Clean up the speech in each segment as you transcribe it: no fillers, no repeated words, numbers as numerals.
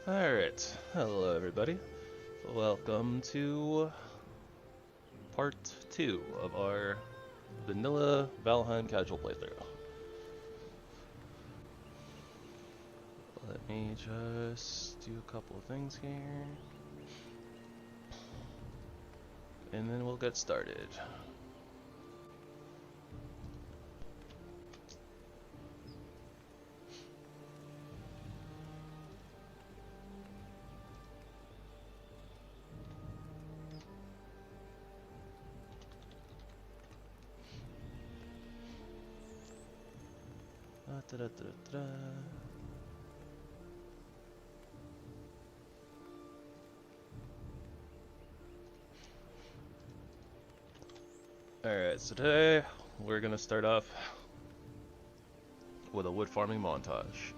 Alright, hello everybody. Welcome to part 2 of our vanilla Valheim casual playthrough. Let me just do a couple of things here. And then we'll get started. Alright, so today we're gonna start off with a wood farming montage.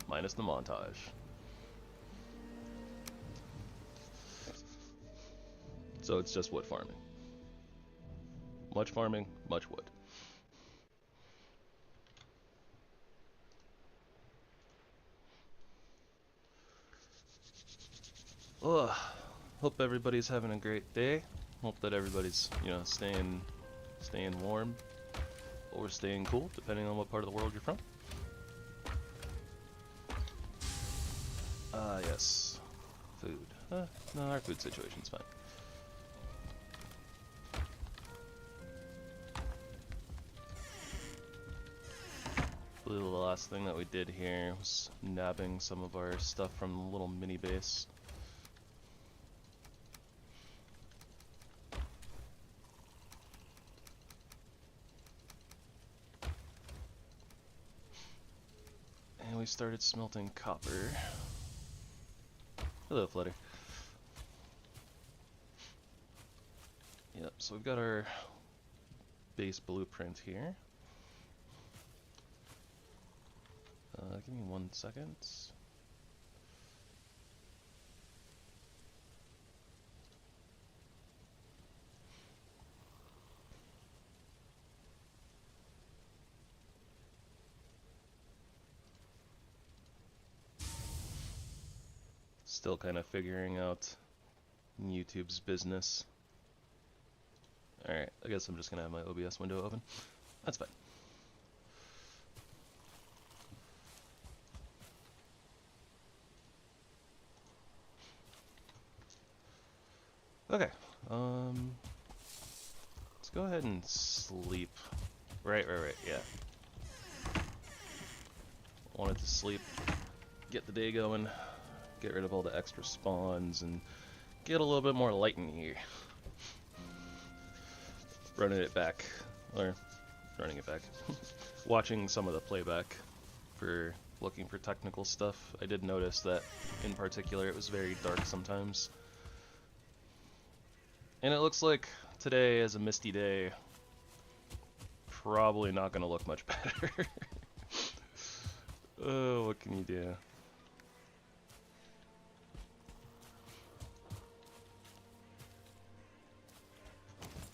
Minus the montage. So it's just wood farming. Much farming, much wood. Ugh. Hope everybody's having a great day. Hope that everybody's, staying warm or staying cool, depending on what part of the world you're from. Yes. Food. No, our food situation's fine. I believe the last thing that we did here was nabbing some of our stuff from the little mini base. And we started smelting copper. Hello, Flutter. Yep, so we've got our base blueprint here. Give me 1 second. Still kind of figuring out YouTube's business. Alright, I guess I'm just gonna have my OBS window open. That's fine. Okay, let's go ahead and sleep. Right, yeah. Wanted to sleep, get the day going, get rid of all the extra spawns, and get a little bit more light in here. Running it back. Watching some of the playback for looking for technical stuff. I did notice that, in particular, it was very dark sometimes. And it looks like today, as a misty day, probably not going to look much better. Oh, what can you do?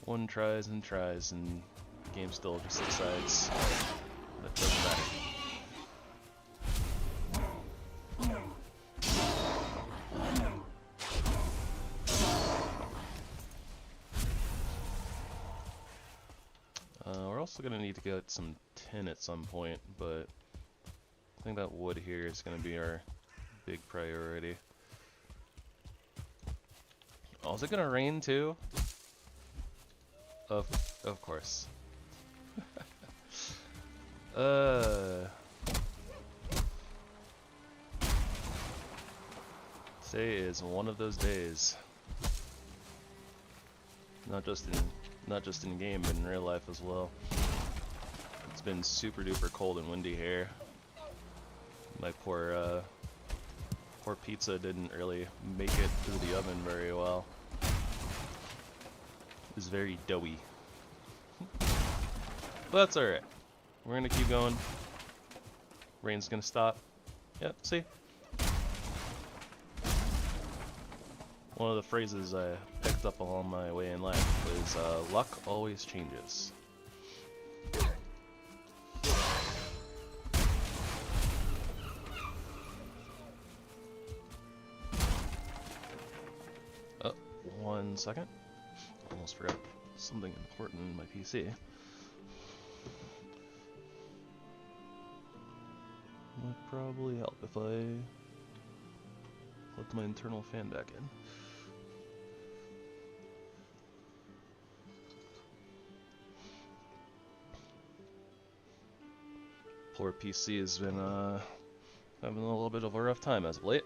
One tries and tries, and the game still just decides that doesn't matter. We're also going to need to get some tin at some point, but I think that wood here is going to be our big priority. Oh, is it going to rain too? Of course. Today is one of those days. Not just in game, but in real life as well. It's been super duper cold and windy here. My poor pizza didn't really make it through the oven very well. It's very doughy. But that's alright. We're gonna keep going. Rain's gonna stop. Yep, see? One of the phrases I picked up along my way in life is, luck always changes. 1 second. Almost forgot something important in my PC. Would probably help if I plugged my internal fan back in. Poor PC has been having a little bit of a rough time as of late.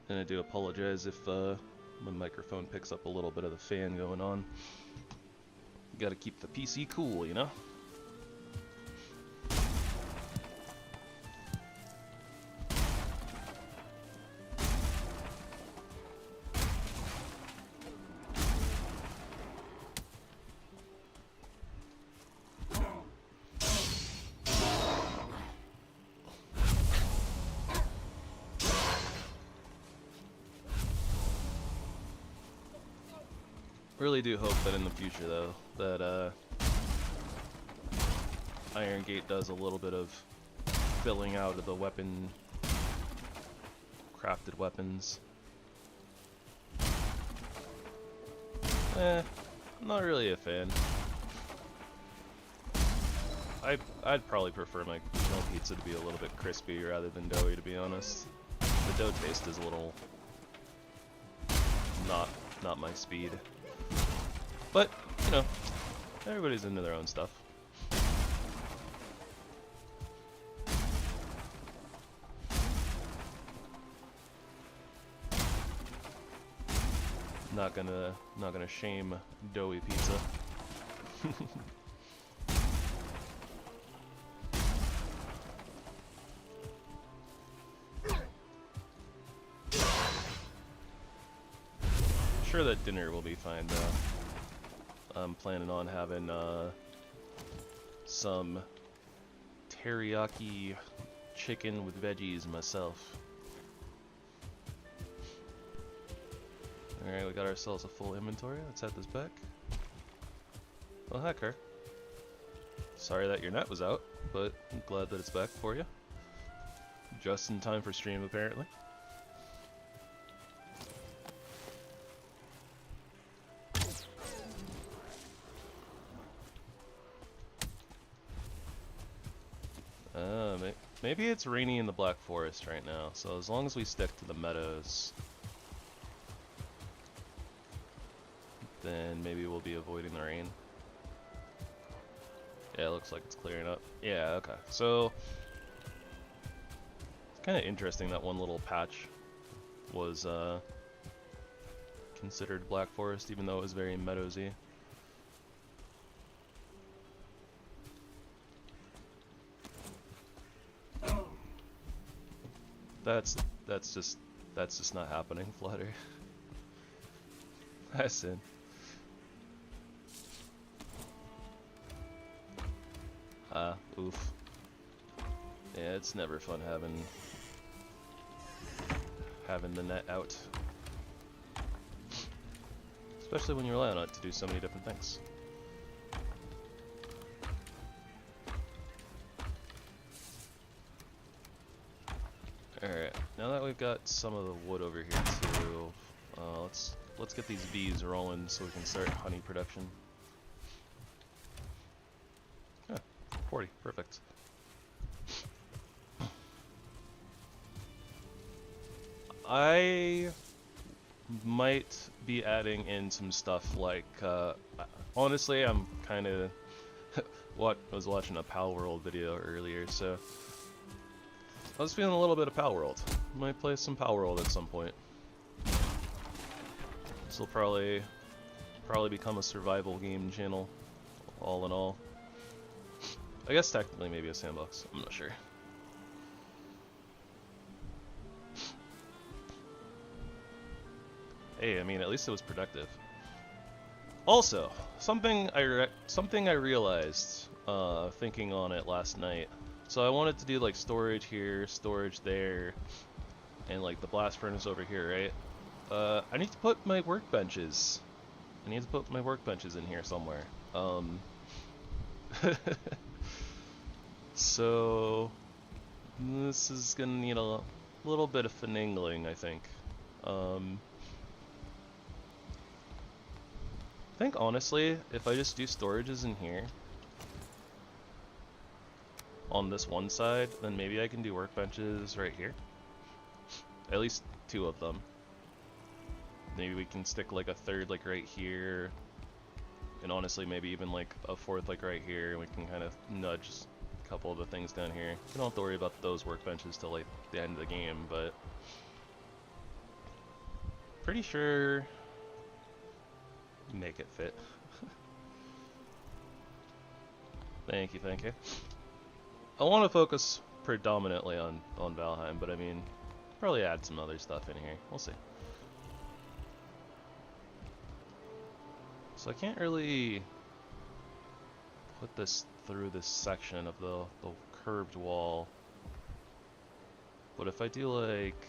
And I do apologize if my microphone picks up a little bit of the fan going on. You gotta keep the PC cool, you know? Really do hope that in the future, though, that Iron Gate does a little bit of filling out of the crafted weapons. Not really a fan. I'd probably prefer my pizza to be a little bit crispy rather than doughy, to be honest. The dough taste is a little not my speed. But, you know, everybody's into their own stuff. Not gonna shame doughy pizza. Sure that dinner will be fine though. I'm planning on having some teriyaki chicken with veggies myself. Alright, we got ourselves a full inventory. Let's head this back. Well, heck, her. Sorry that your net was out, but I'm glad that it's back for you. Just in time for stream, apparently. Maybe it's rainy in the Black Forest right now, so as long as we stick to the meadows, then maybe we'll be avoiding the rain. Yeah, it looks like it's clearing up. Yeah, okay. So, it's kind of interesting that one little patch was considered Black Forest, even though it was very meadowsy. That's just not happening, Flutter. That's it. Oof. Yeah, it's never fun having the net out. Especially when you rely on it to do so many different things. Alright, now that we've got some of the wood over here too, let's get these bees rolling so we can start honey production. Yeah, 40, perfect. I might be adding in some stuff like, honestly, I'm kind of was watching a Pal World video earlier, so I was feeling a little bit of Pal World. Might play some Pal World at some point. This will probably become a survival game channel, all in all. I guess technically maybe a sandbox. I'm not sure. Hey, I mean, at least it was productive. Also, something I realized thinking on it last night. So I wanted to do like storage here, storage there, and like the blast furnace over here, right? I need to put my workbenches. I need to put my workbenches in here somewhere. So this is gonna need a little bit of finagling, I think. I think honestly, if I just do storages in here on this one side, then maybe I can do workbenches right here. At least 2 of them. Maybe we can stick like a third like right here, and honestly maybe even like a 4th like right here, and we can kind of nudge a couple of the things down here. We don't have to worry about those workbenches till like the end of the game, but pretty sure make it fit. Thank you, thank you. I want to focus predominantly on Valheim, but I mean, probably add some other stuff in here. We'll see. So I can't really put this through this section of the curved wall. But if I do like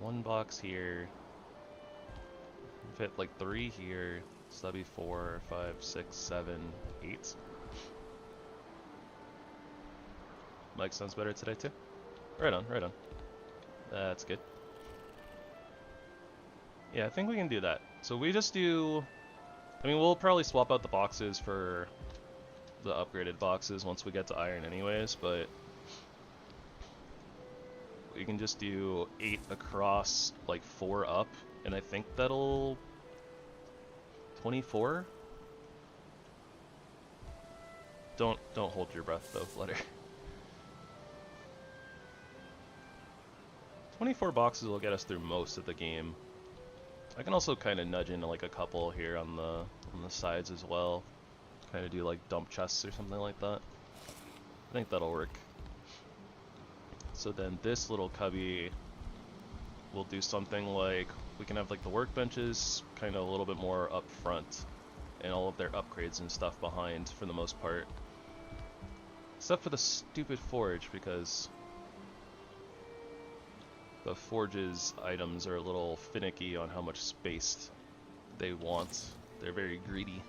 1 box here, fit like 3 here, so that'd be 4, 5, 6, 7, 8. Mic sounds better today too? Right on, right on. That's good. Yeah, I think we can do that. So we just do... I mean, we'll probably swap out the boxes for the upgraded boxes once we get to iron anyways, but we can just do 8 across, like 4 up, and I think that'll... 24? Don't hold your breath though, Flutter. 24 boxes will get us through most of the game. I can also kind of nudge into like a couple here on the sides as well. Kind of do like dump chests or something like that. I think that'll work. So then this little cubby will do something like, we can have like the workbenches kind of a little bit more up front, and all of their upgrades and stuff behind for the most part. Except for the stupid forge, because the forge's items are a little finicky on how much space they want. They're very greedy.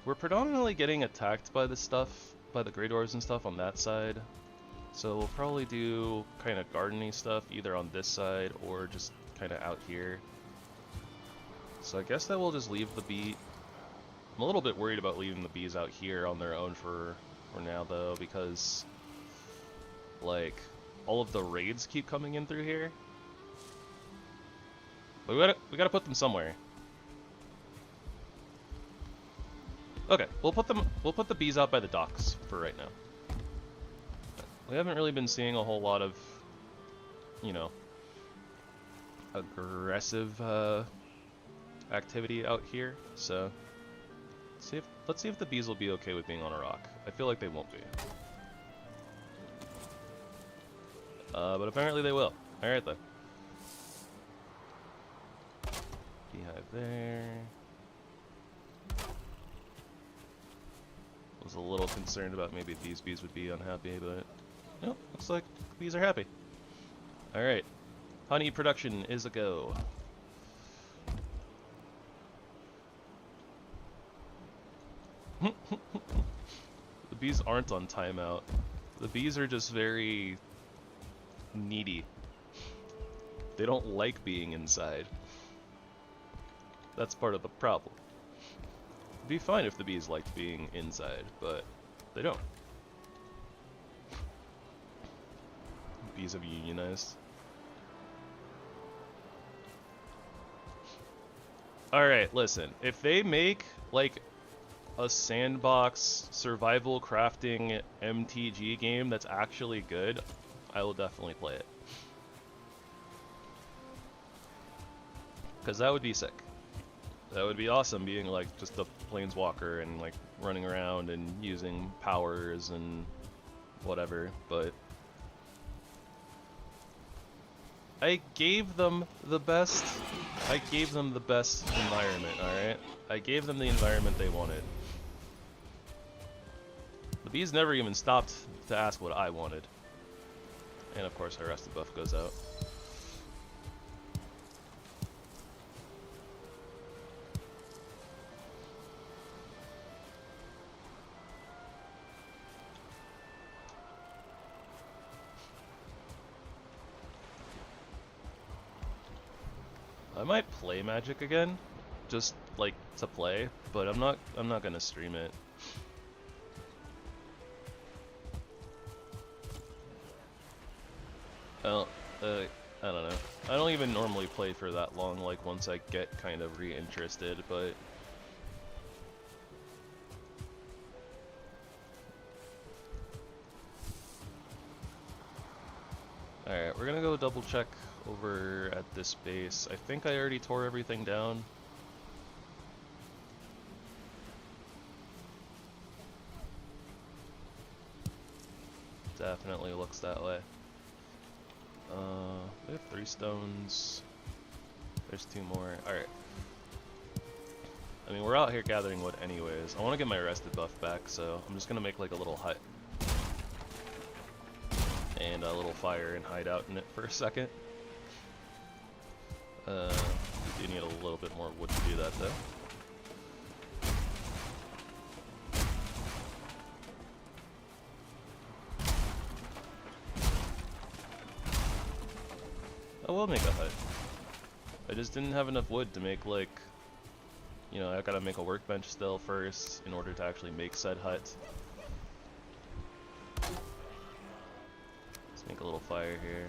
We're predominantly getting attacked by this stuff, by the Grey Dwarves and stuff on that side. So we'll probably do kind of gardening stuff either on this side or just kind of out here. So I guess that we'll just leave the bee. I'm a little bit worried about leaving the bees out here on their own for now though, because like all of the raids keep coming in through here. But we gotta put them somewhere. Okay, we'll put the bees out by the docks for right now. We haven't really been seeing a whole lot of, you know, aggressive activity out here, so let's see if the bees will be okay with being on a rock. I feel like they won't be. But apparently they will. Alright then. Beehive there. Was a little concerned about maybe these bees would be unhappy, but nope, looks like the bees are happy. Alright. Honey production is a go. The bees aren't on timeout. The bees are just very needy. They don't like being inside. That's part of the problem. It'd be fine if the bees liked being inside, but they don't. Bees have unionized. Alright, listen. If they make, like, a sandbox survival crafting MTG game that's actually good, I will definitely play it. Because that would be sick. That would be awesome, being like just a planeswalker and like running around and using powers and whatever, but I gave them the best environment, alright? I gave them the environment they wanted. The bees never even stopped to ask what I wanted. And of course our rested buff goes out. I might play Magic again, just like to play, but I'm not gonna stream it. I don't know. I don't even normally play for that long, like once I get kind of reinterested, but alright, we're gonna go double check over at this base. I think I already tore everything down. Definitely looks that way. We have 3 stones. There's 2 more. Alright. I mean, we're out here gathering wood anyways. I want to get my rested buff back, so I'm just gonna make like a little hut. And a little fire and hide out in it for a second. We do need a little bit more wood to do that though. I will make a hut. I just didn't have enough wood to make like, you know, I gotta make a workbench still first in order to actually make said hut. Let's make a little fire here.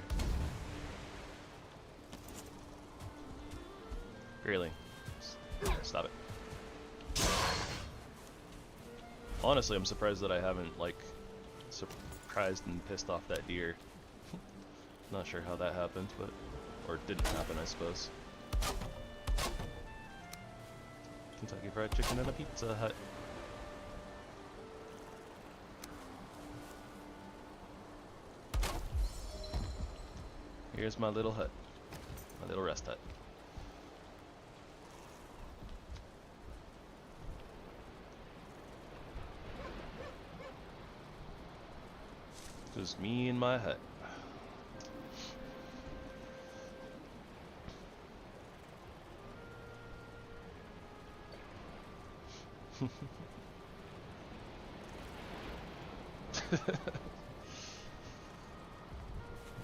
Really? Stop it. Honestly, I'm surprised that I haven't, like, surprised and pissed off that deer. Not sure how that happened, but... or didn't happen, I suppose. Kentucky Fried Chicken and a Pizza Hut. Here's my little hut. My little rest hut. Just me and my hut.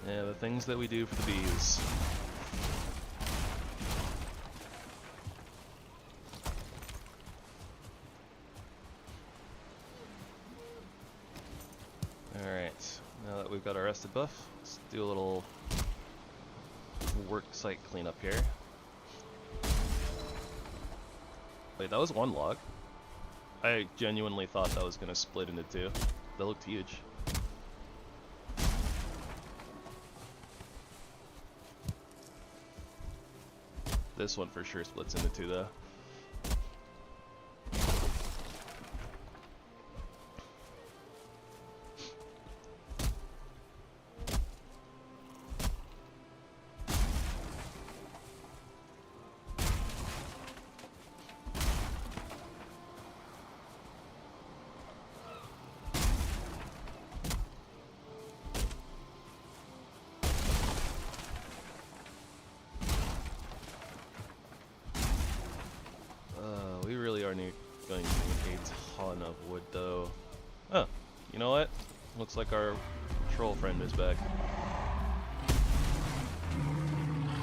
Yeah, the things that we do for the bees. Alright, now that we've got our rested buff, let's do a little work site cleanup here. Wait, that was 1 log? I genuinely thought that was gonna split into 2. That looked huge. This one for sure splits into 2 though. We really are going to need a ton of wood though. Oh, you know what? Looks like our troll friend is back.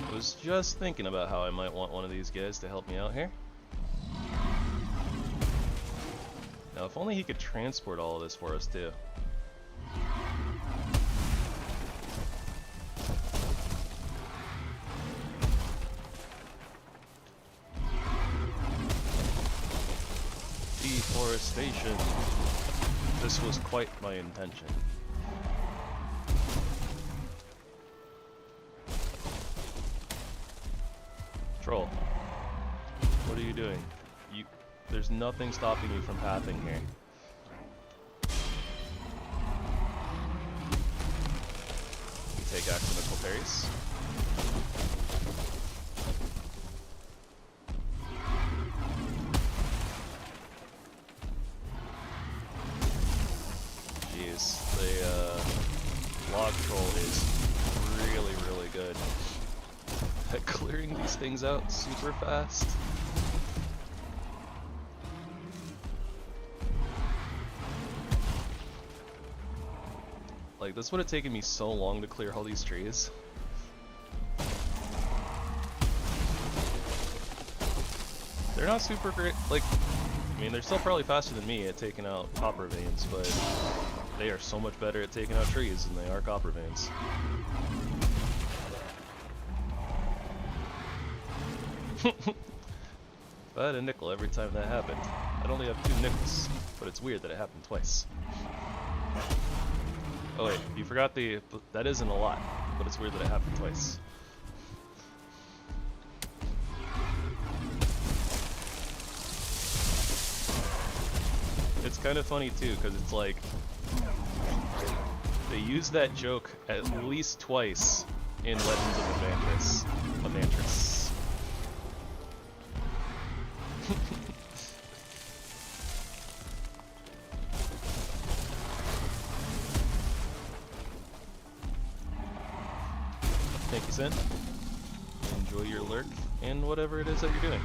I was just thinking about how I might want one of these guys to help me out here. Now if only he could transport all of this for us too. Deforestation. This was quite my intention. Troll, what are you doing? There's nothing stopping you from pathing here. You take accidental parries. Log troll is really, really good at clearing these things out super fast. Like, this would have taken me so long to clear all these trees. not super great. Like, I mean, they're still probably faster than me at taking out copper veins, but they are so much better at taking out trees than they are copper veins. If I had a nickel every time that happened, I'd only have 2 nickels, but it's weird that it happened twice. Oh wait, you forgot that isn't a lot, but it's weird that it happened twice. It's kind of funny too, because it's like, they use that joke at least twice in Legends of Avantris. Thank you, Sin. Enjoy your lurk and whatever it is that you're doing.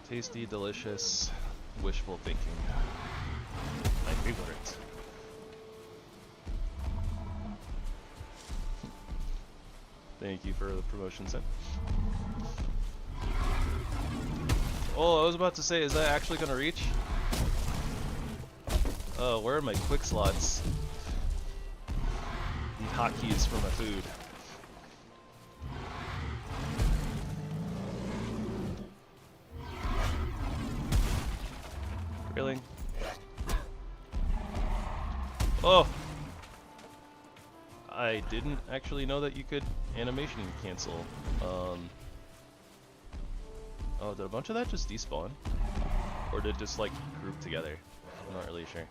Tasty, delicious, wishful thinking. My favorite. Thank you for the promotion, Sen. Oh, I was about to say, is that actually gonna reach? Oh, where are my quick slots? Need hotkeys for my food. Really? Oh! I didn't actually know that you could animation cancel. Oh, did a bunch of that just despawn? Or did it just like group together? I'm not really sure.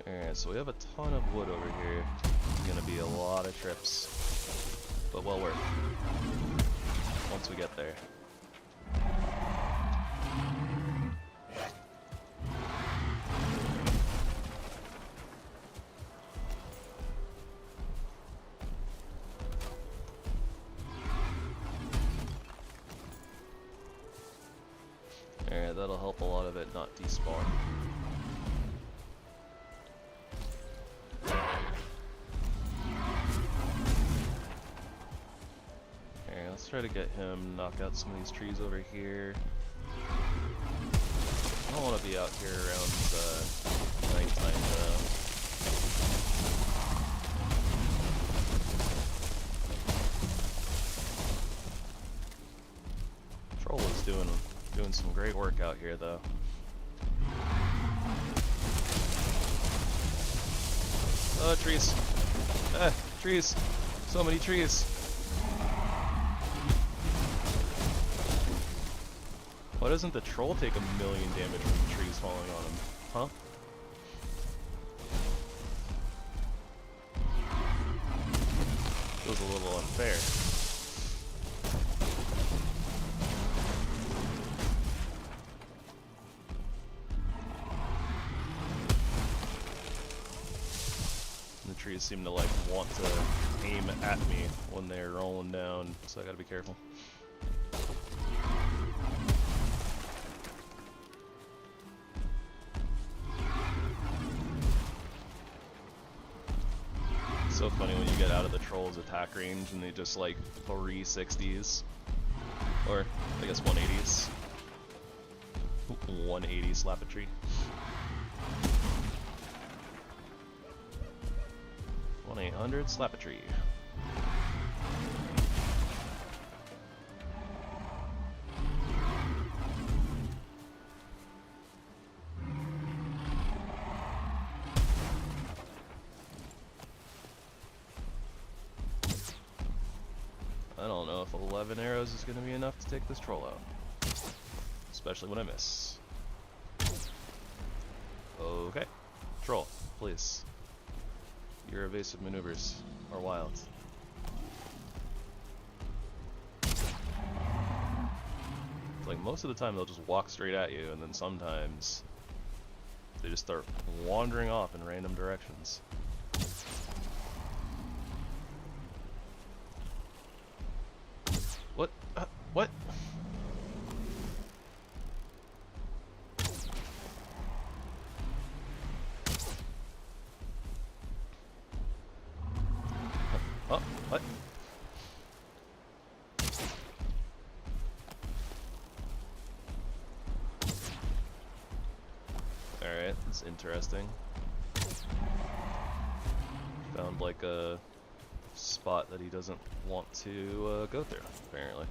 Alright, so we have a ton of wood over here. It's gonna be a lot of trips, but well worth once we get there. Alright, that'll help a lot of it not despawn. Alright, let's try to get him, knock out some of these trees over here. I don't want to be out here around nighttime though. Troll is doing some great work out here though. Oh, trees. Ah, trees. So many trees. Why doesn't the troll take 1 million damage from the trees falling on him? Huh? Feels a little unfair. The trees seem to like want to aim at me when they're rolling down, so I gotta be careful. So funny when you get out of the troll's attack range and they just like 360s. Or, I guess 180s. 180 slap a tree. 1-800 slap a tree. I don't know if 11 arrows is going to be enough to take this troll out. Especially when I miss. Okay. Troll, please. Your evasive maneuvers are wild. Like, most of the time they'll just walk straight at you, and then sometimes they just start wandering off in random directions. What? What? Oh, what? Alright, that's interesting. Found like a spot that he doesn't want to go through, apparently.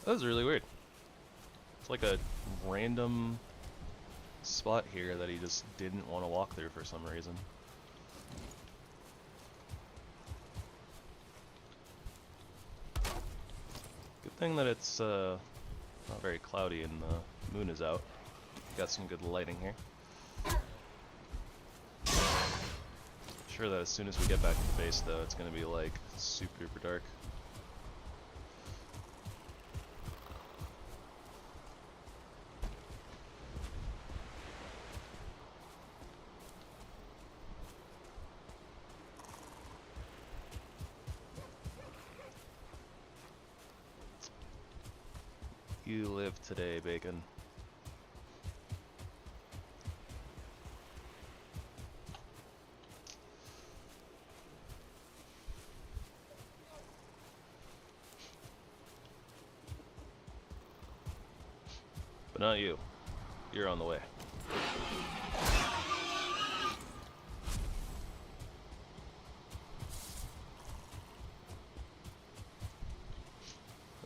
That was really weird. It's like a random spot here that he just didn't want to walk through for some reason. Good thing that it's not very cloudy and the moon is out. Got some good lighting here. Sure that as soon as we get back to the base though, it's gonna be like super duper dark. You live today, Bacon. But not you. You're on the way.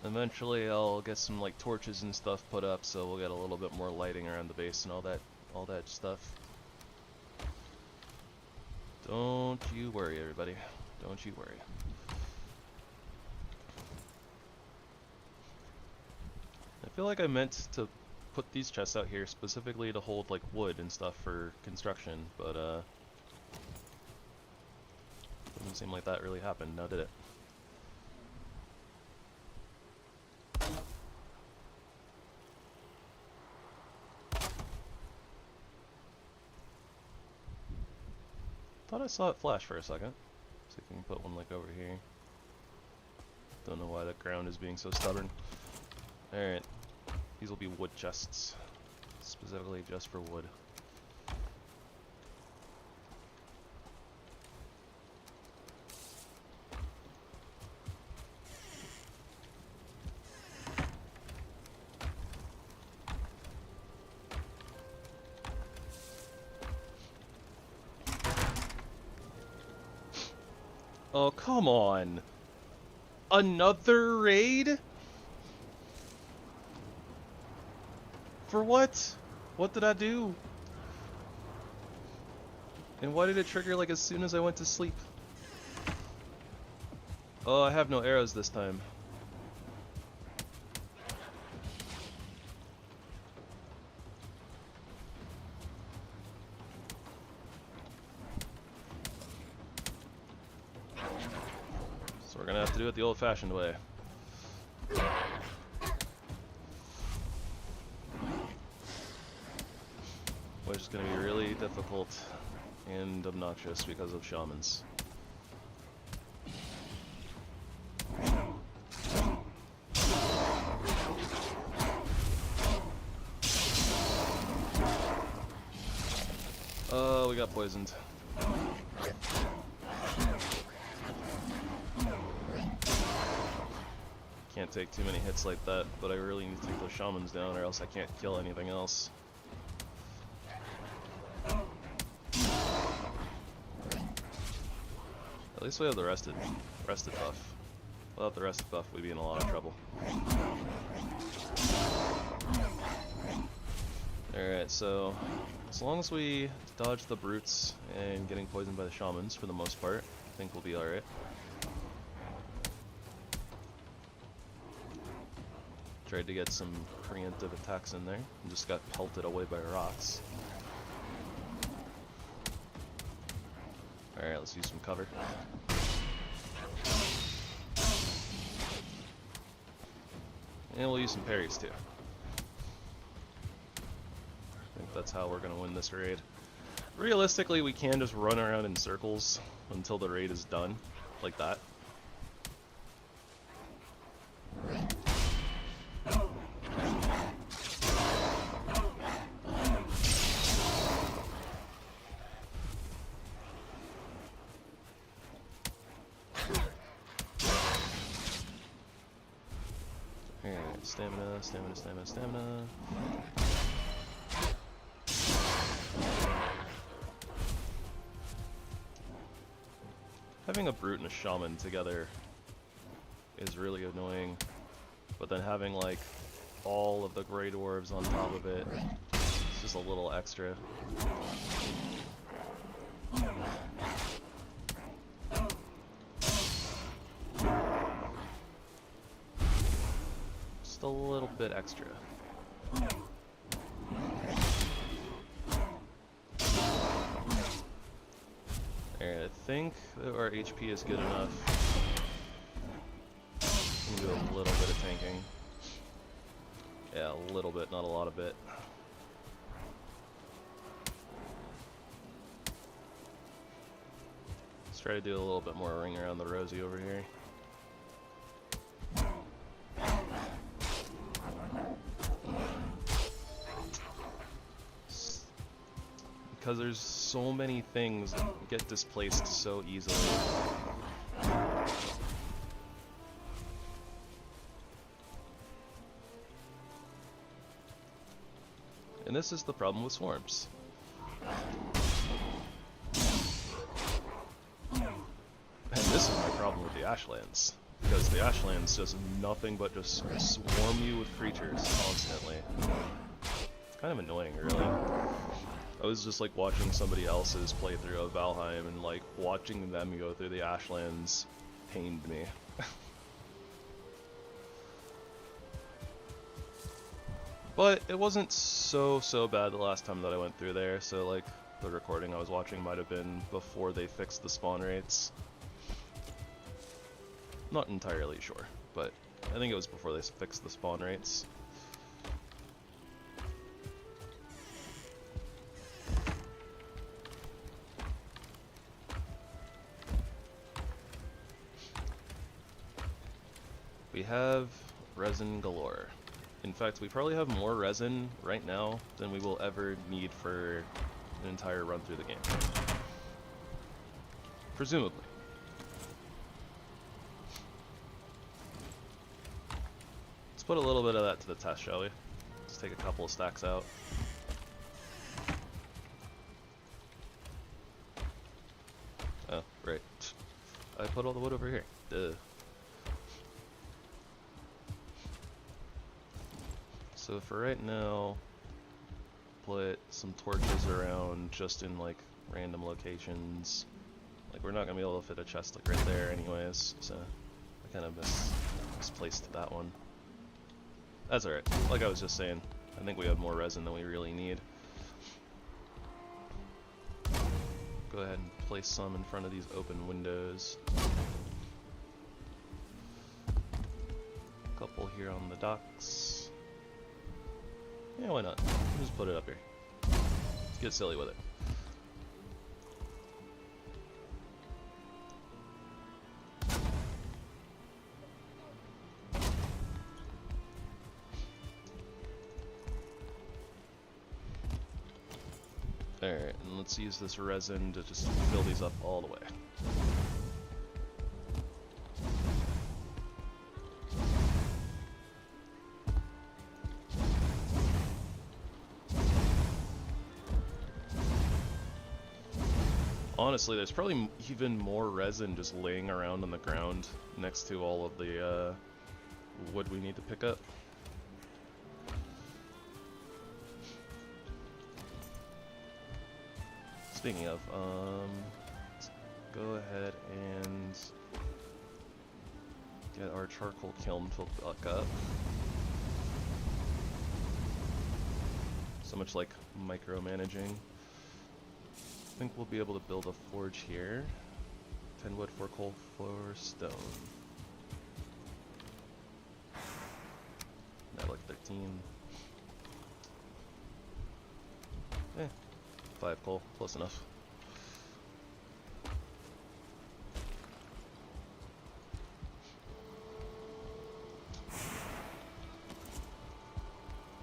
Eventually I'll get some like torches and stuff put up so we'll get a little bit more lighting around the base and all that stuff. Don't you worry, everybody. Don't you worry. I feel like I meant to put these chests out here specifically to hold like wood and stuff for construction, but doesn't seem like that really happened, now did it? Thought I saw it flash for a second. See if we can put one like over here. Don't know why that ground is being so stubborn. Alright. These will be wood chests. Specifically just for wood. Oh, come on. Another raid? For what? What did I do? And why did it trigger like as soon as I went to sleep? Oh, I have no arrows this time. So we're gonna have to do it the old-fashioned way. Which is going to be really difficult and obnoxious because of shamans. Oh, we got poisoned. Can't take too many hits like that, but I really need to take those shamans down or else I can't kill anything else. At least we have the rested buff. Without the rested buff, we'd be in a lot of trouble. Alright, so as long as we dodge the brutes and getting poisoned by the shamans for the most part, I think we'll be alright. Tried to get some preemptive attacks in there and just got pelted away by rocks. Alright, let's use some cover. And we'll use some parries too. I think that's how we're going to win this raid. Realistically, we can just run around in circles until the raid is done, like that. Alright, stamina, stamina, stamina, stamina. Having a brute and a shaman together is really annoying, but then having like all of the Grey Dwarves on top of it, it's just a little extra. Just a little bit extra. Alright, I think that our HP is good enough. We can do a little bit of tanking. Yeah, a little bit, not a lot of it. Let's try to do a little bit more ring around the rosy over here. Because there's so many things that get displaced so easily. And this is the problem with swarms. And this is my problem with the Ashlands. Because the Ashlands does nothing but just swarm you with creatures constantly. It's kind of annoying, really. I was just like watching somebody else's playthrough of Valheim, and like watching them go through the Ashlands pained me. But it wasn't so bad the last time that I went through there, so like the recording I was watching might have been before they fixed the spawn rates. Not entirely sure, but I think it was before they fixed the spawn rates. We have resin galore. In fact, we probably have more resin right now than we will ever need for an entire run through the game. Presumably. Let's put a little bit of that to the test, shall we? Let's take a couple of stacks out. Oh, right. I put all the wood over here. Duh. So for right now, put some torches around just in like random locations. Like we're not gonna be able to fit a chest like right there anyways, so I kind of misplaced that one. That's alright. Like I was just saying, I think we have more resin than we really need. Go ahead and place some in front of these open windows. A couple here on the docks. Yeah, why not? Just put it up here. Let's get silly with it. Alright, and let's use this resin to just fill these up all the way. Honestly, there's probably even more resin just laying around on the ground next to all of the wood we need to pick up. Speaking of, let's go ahead and get our charcoal kiln filled back up. So much like micromanaging. I think we'll be able to build a forge here. 10 wood, 4 coal, 4 stone. Now like 13. 5 coal, close enough.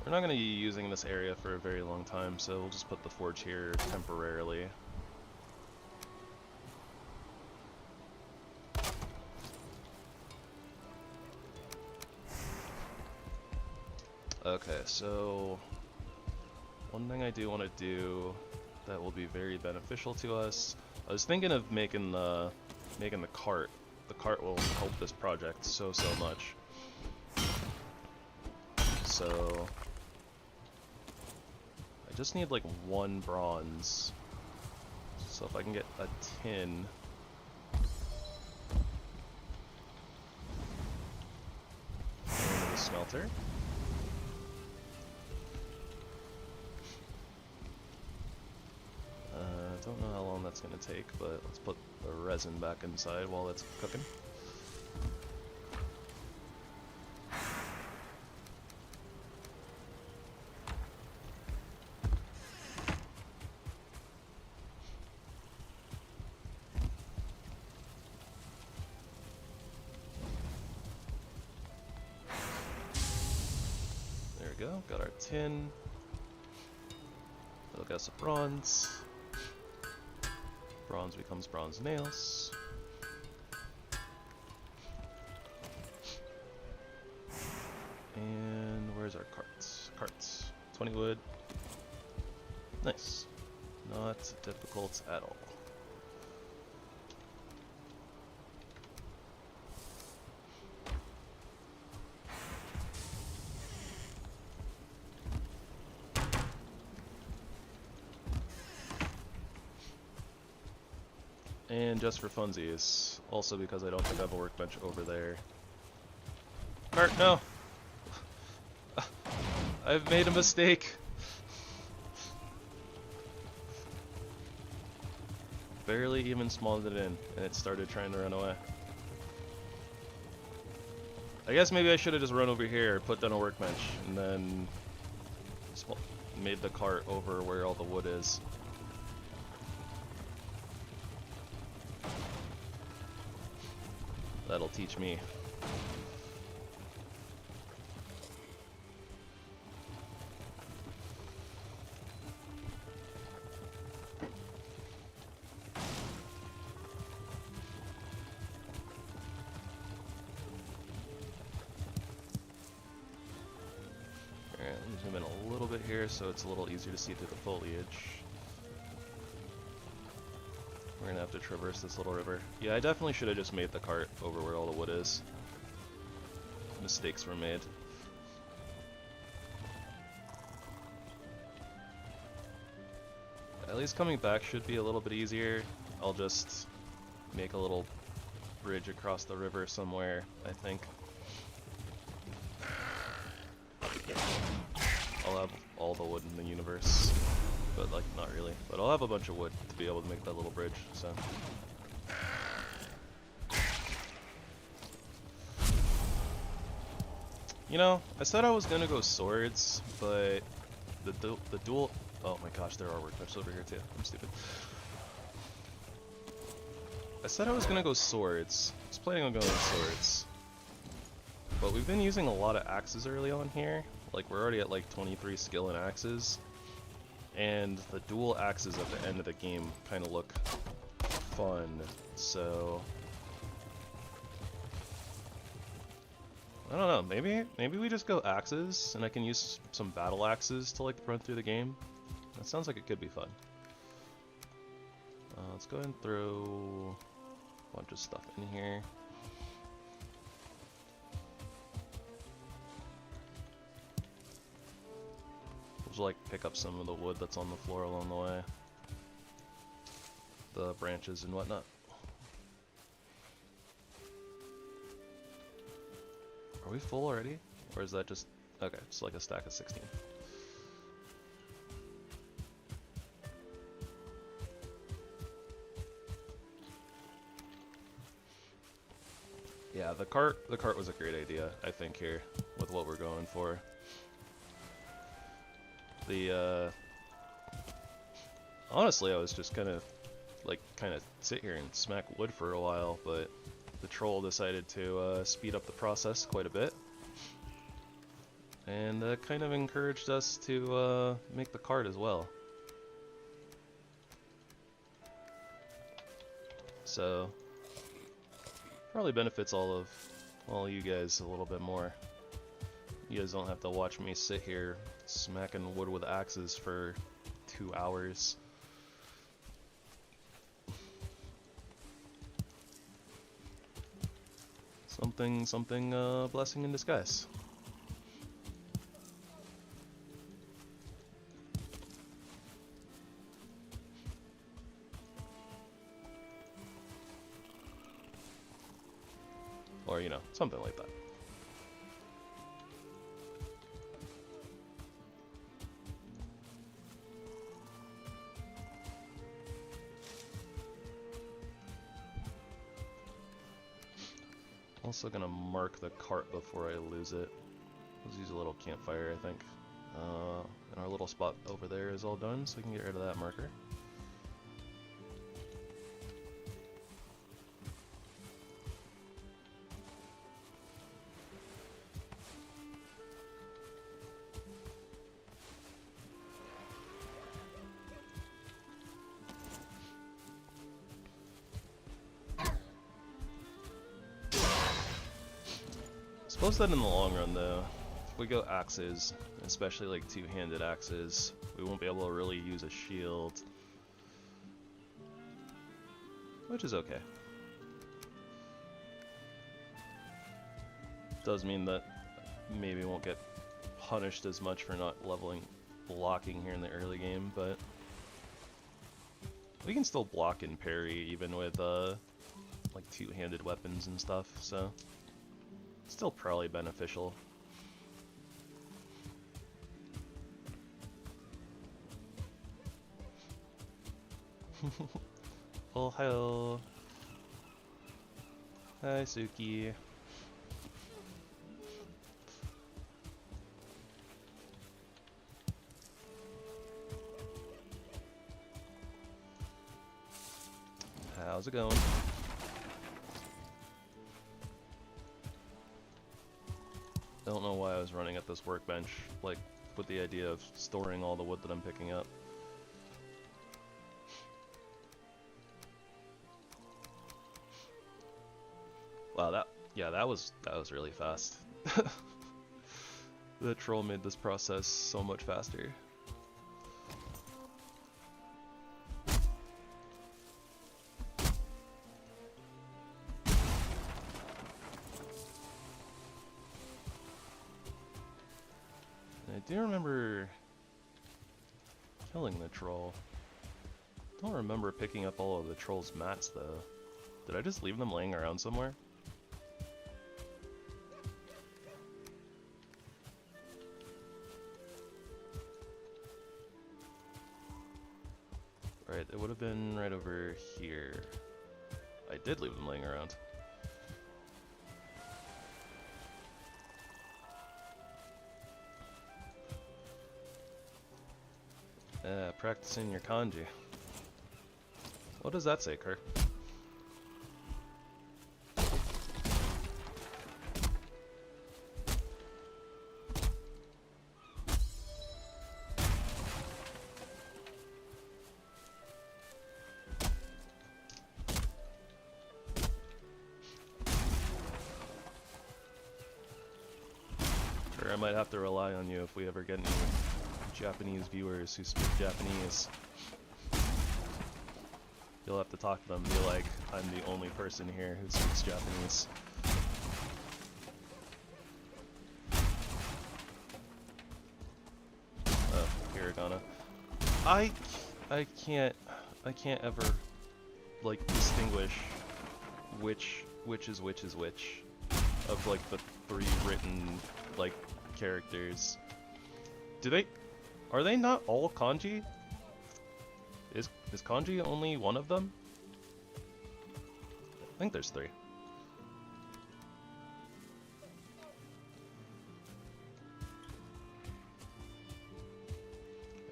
We're not going to be using this area for a very long time, so we'll just put the forge here temporarily. Okay, so one thing I do want to do that will be very beneficial to us. I was thinking of making the cart. The cart will help this project so much. So I just need like 1 bronze. So if I can get a tin. And the smelter. Don't know how long that's going to take, but let's put the resin back inside while it's cooking. There we go, got our tin. We'll get some bronze. Bronze becomes bronze nails. And where's our carts? Carts. 20 wood. Nice. Not difficult at all. And just for funsies, also because I don't think I have a workbench over there. Cart, no! I've made a mistake! Barely even spawned it in, and it started trying to run away. I guess maybe I should have just run over here, put down a workbench, and then made the cart over where all the wood is. That'll teach me. Alright, let me zoom in a little bit here so it's a little easier to see through the foliage. We're gonna have to traverse this little river. Yeah, I definitely should have just made the cart over where all the wood is. Mistakes were made. At least coming back should be a little bit easier. I'll just make a little bridge across the river somewhere, I think. I'll have all the wood in the universe. But like, not really. But I'll have a bunch of wood to be able to make that little bridge, so. You know, I said I was gonna go swords, but the dual... Oh my gosh, there are workbenches over here too. I'm stupid. I said I was gonna go swords. I was planning on going swords. But we've been using a lot of axes early on here. Like, we're already at like 23 skill in axes. And the dual axes at the end of the game kind of look fun, so I don't know, maybe we just go axes and I can use some battle axes to like run through the game. That sounds like it could be fun. Let's go ahead and throw a bunch of stuff in here. Like pick up some of the wood that's on the floor along the way, the branches and whatnot. Are we full already, or is that just okay? It's like a stack of 16. Yeah, the cart was a great idea, I think, here, with what we're going for. The, honestly, I was just gonna, like, kind of sit here and smack wood for a while, but the troll decided to speed up the process quite a bit. And kind of encouraged us to make the cart as well. So, probably benefits all you guys a little bit more. You guys don't have to watch me sit here smacking wood with axes for 2 hours. Something, blessing in disguise. Or, you know, something like that. Also gonna mark the cart before I lose it. Let's use a little campfire, I think. And our little spot over there is all done, so we can get rid of that marker. Suppose that in the long run, though, if we go axes, especially like two-handed axes, we won't be able to really use a shield, which is okay. Does mean that maybe won't get punished as much for not leveling blocking here in the early game, but we can still block and parry even with like two-handed weapons and stuff, so still probably beneficial. Oh, hello. Hi, Suki. How's it going? I don't know why I was running at this workbench, like, with the idea of storing all the wood that I'm picking up. Wow, that was really fast. The troll made this process so much faster. I do remember killing the troll. Don't remember picking up all of the troll's mats though. Did I just leave them laying around somewhere? Right, it would have been right over here. I did leave them laying around. Practicing your kanji. What does that say, Kirk? Sure, I might have to rely on you if we ever get any Japanese viewers who speak Japanese. You'll have to talk to them and be like, I'm the only person here who speaks Japanese. Oh, hiragana. I can't ever, like, distinguish which is which of, like, the 3 written, like, characters. Are they not all kanji? Is kanji only one of them? I think there's 3.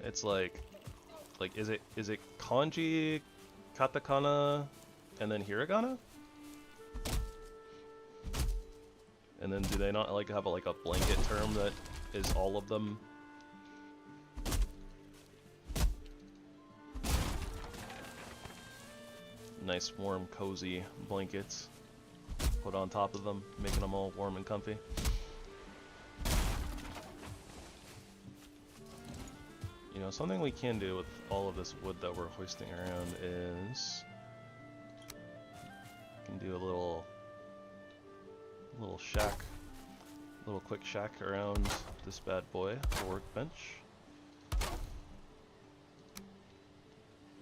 It's like is it kanji, katakana, and then hiragana? And then do they not like have like a blanket term that is all of them? Nice warm cozy blankets put on top of them, making them all warm and comfy. You know, something we can do with all of this wood that we're hoisting around is we can do a little shack, little quick shack around this bad boy, a workbench.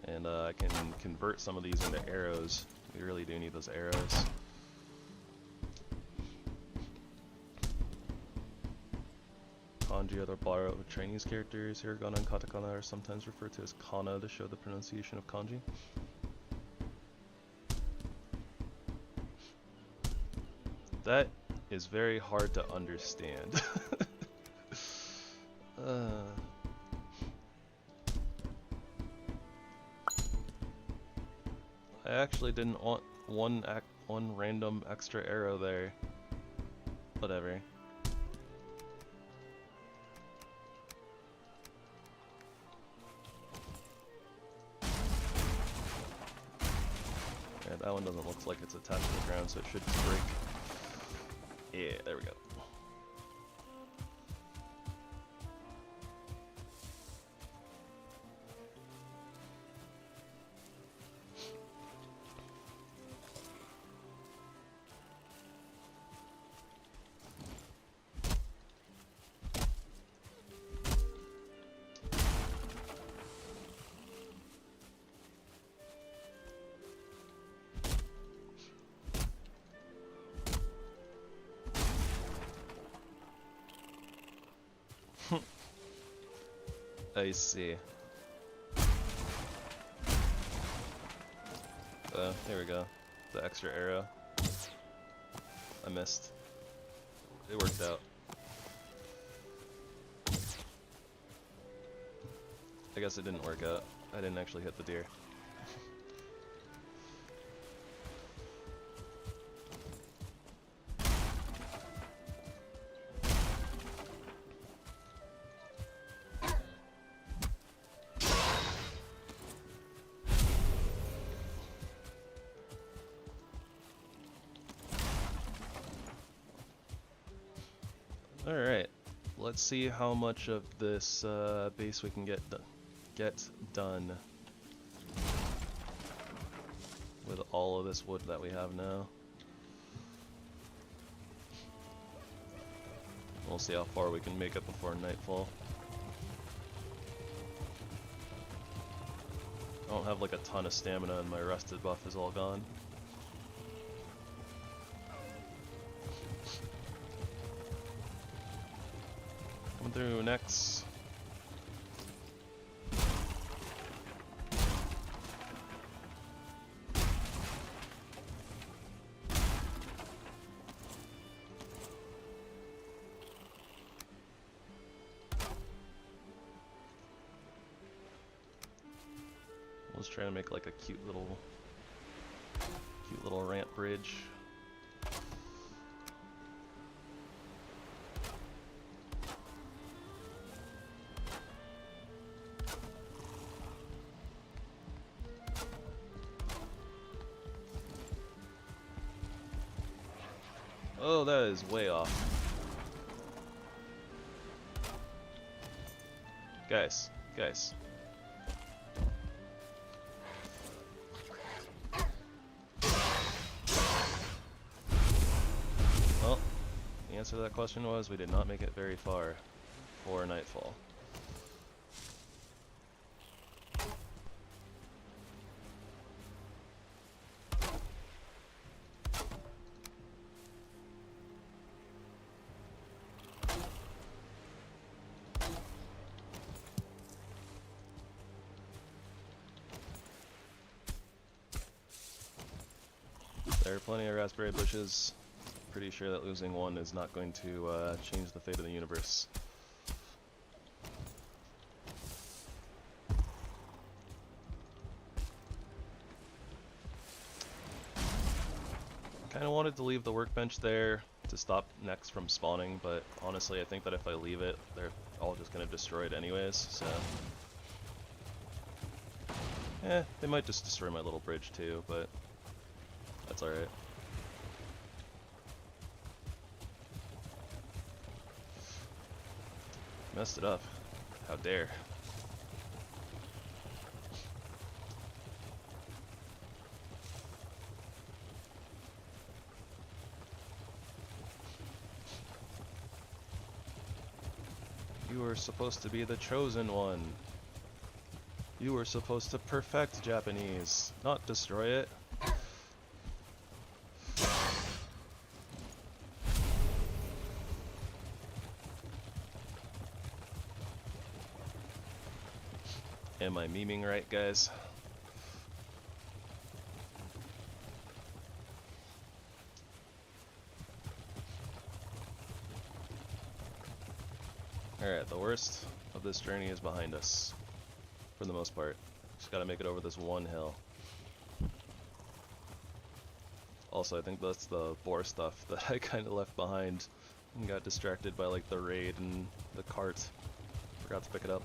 And I can convert some of these into arrows. We really do need those arrows. Kanji, other borrowed Chinese characters. Hiragana and katakana are sometimes referred to as kana to show the pronunciation of kanji. That is very hard to understand. I actually didn't want one random extra arrow there. Whatever. Yeah, that one doesn't look like it's attached to the ground, so it should just break. Yeah, there we go. I see. There we go. The extra arrow. I missed. It worked out. I guess it didn't work out. I didn't actually hit the deer. Alright, let's see how much of this base we can get done with all of this wood that we have now. We'll see how far we can make it before nightfall. I don't have like a ton of stamina and my rested buff is all gone. Coming through next. Let's try to make like a cute little ramp bridge. Oh, that is way off. Guys. Well, the answer to that question was we did not make it very far for nightfall. There are plenty of raspberry bushes. Pretty sure that losing one is not going to change the fate of the universe. Kind of wanted to leave the workbench there to stop next from spawning, but honestly I think that if I leave it, they're all just going to destroy it anyways, so... they might just destroy my little bridge too, but that's alright. Messed it up. How dare. You were supposed to be the chosen one. You were supposed to perfect Japanese, not destroy it. Am I memeing right, guys? Alright, the worst of this journey is behind us. For the most part. Just gotta make it over this one hill. Also, I think that's the boar stuff that I kinda left behind and got distracted by like the raid and the cart. Forgot to pick it up.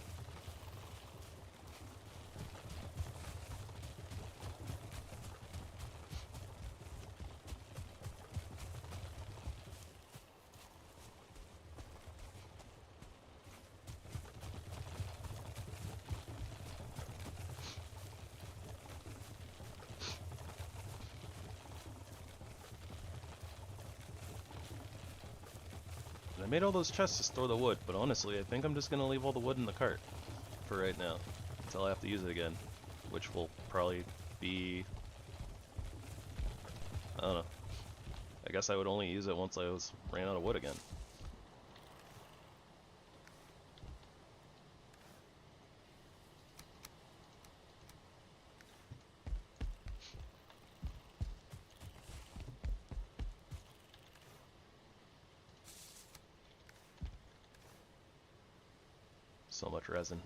I made all those chests to store the wood, but honestly, I think I'm just gonna leave all the wood in the cart for right now, until I have to use it again, which will probably be... I don't know. I guess I would only use it once I ran out of wood again. So much resin.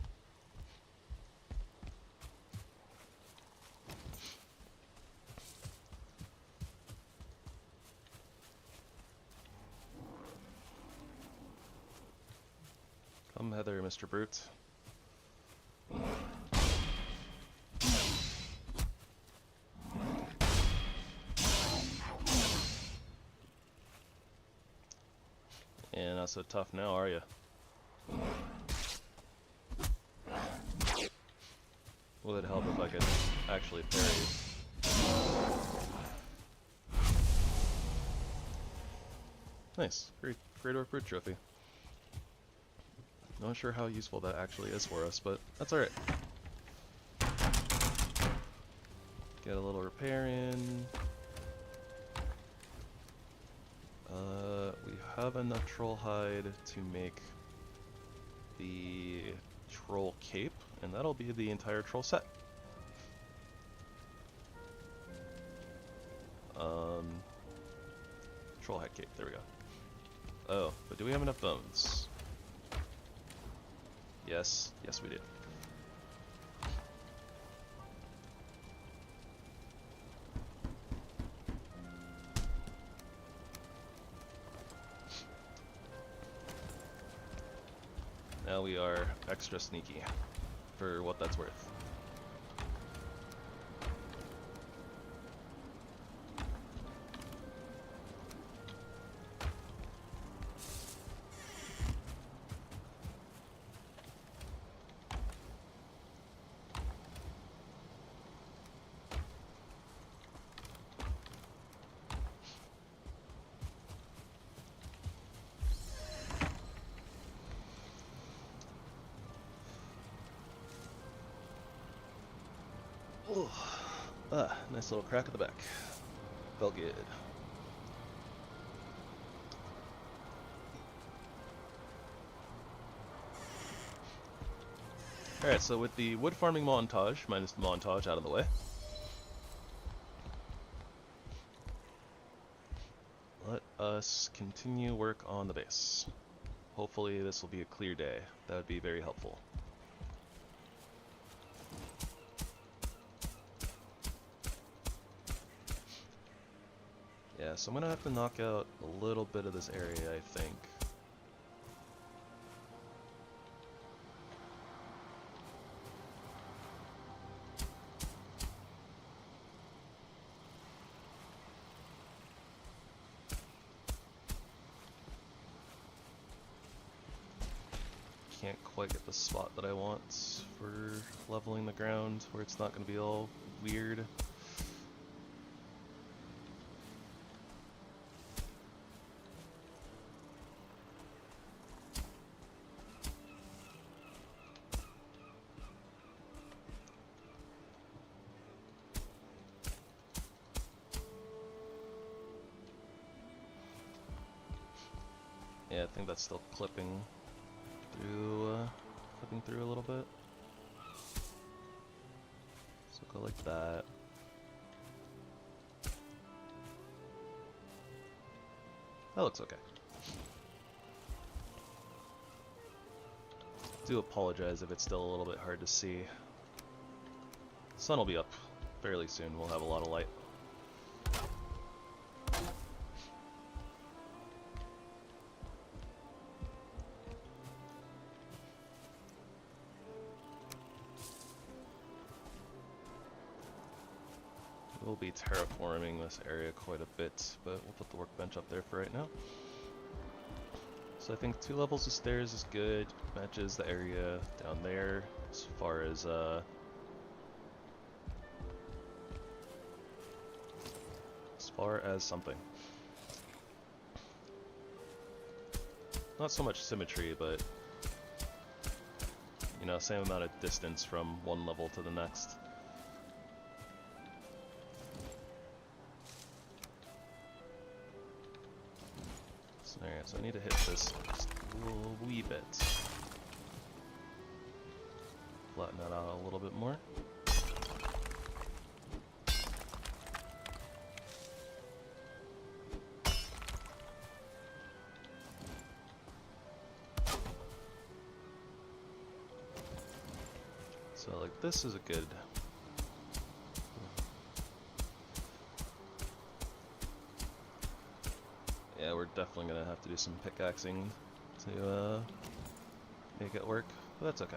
Come hither, Mr. Brute. Yeah, not so tough now, are you? Will it help if I could actually parry? Nice. Great Orc Brute Trophy. Not sure how useful that actually is for us, but that's alright. Get a little repair in. We have enough troll hide to make the troll cape, and that'll be the entire troll set. Troll hide cape, there we go. Oh, but do we have enough bones? Yes, we did. Now we are extra sneaky, for what that's worth. Nice little crack at the back. Felt good. Alright, so with the wood farming montage, minus the montage out of the way, let us continue work on the base. Hopefully this will be a clear day. That would be very helpful. Yeah, Yeah, so I'm gonna have to knock out a little bit of this area, I think. Can't quite get the spot that I want for leveling the ground where it's not going to be all weird. Yeah, I think that's still clipping through a little bit. So go like that. That looks okay. Do apologize if it's still a little bit hard to see. Sun will be up fairly soon. We'll have a lot of light. We'll be terraforming this area quite a bit, but we'll put the workbench up there for right now. So I think 2 levels of stairs is good, matches the area down there as far as something. Not so much symmetry, but you know, same amount of distance from one level to the next. Alright, so I need to hit this just a wee bit. Flatten that out a little bit more. So like this is a good... Yeah, we're definitely gonna have to do some pickaxing to make it work, but that's okay.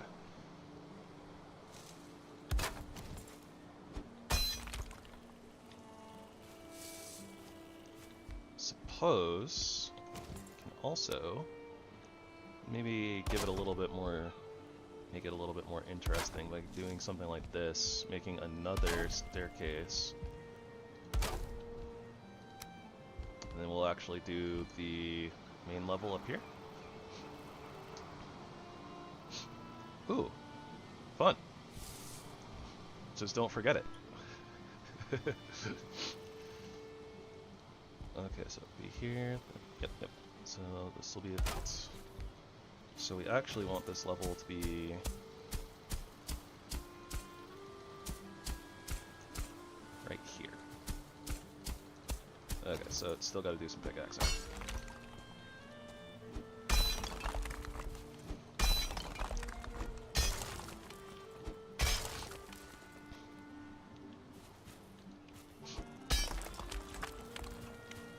Suppose we can also maybe give it a little bit more, make it a little bit more interesting, like doing something like this, making another staircase. And then we'll actually do the main level up here. Ooh, fun. Just don't forget it. Okay, so it'll be here. Yep. So this will be it. So we actually want this level to be right here. Okay, so it's still got to do some pickaxing.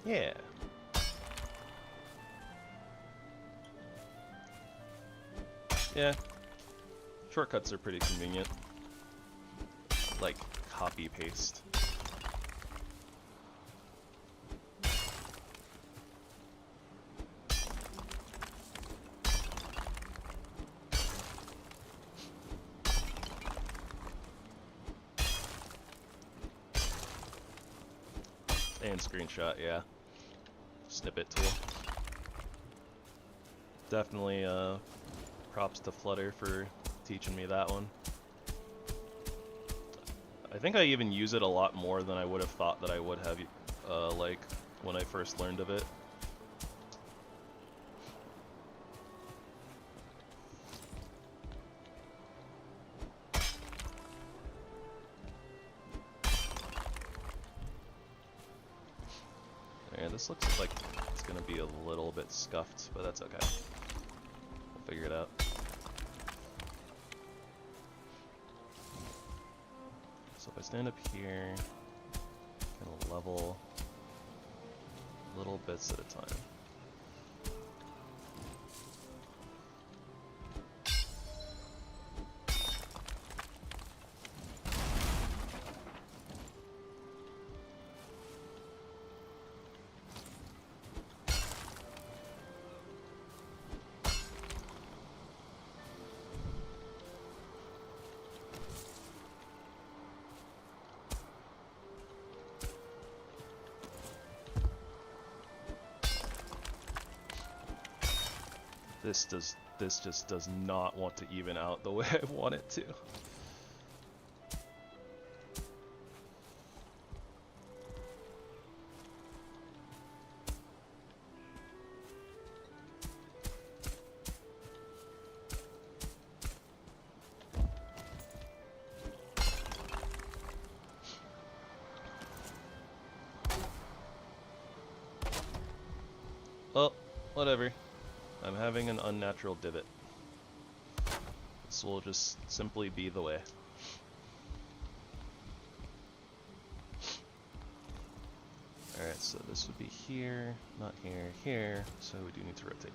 Yeah. Yeah. Shortcuts are pretty convenient. Like, copy paste. And screenshot, yeah. Snippet tool. Definitely props to Flutter for teaching me that one. I think I even use it a lot more than I would have thought that I would have, like, when I first learned of it. Yeah, this looks like it's gonna be a little bit scuffed, but that's okay. We'll figure it out. So if I stand up here, kind of level Little bits at a time. This just does not want to even out the way I want it to. Well, whatever. I'm having an unnatural divot. This will just simply be the way. Alright, so this would be here, not here, here, so we do need to rotate.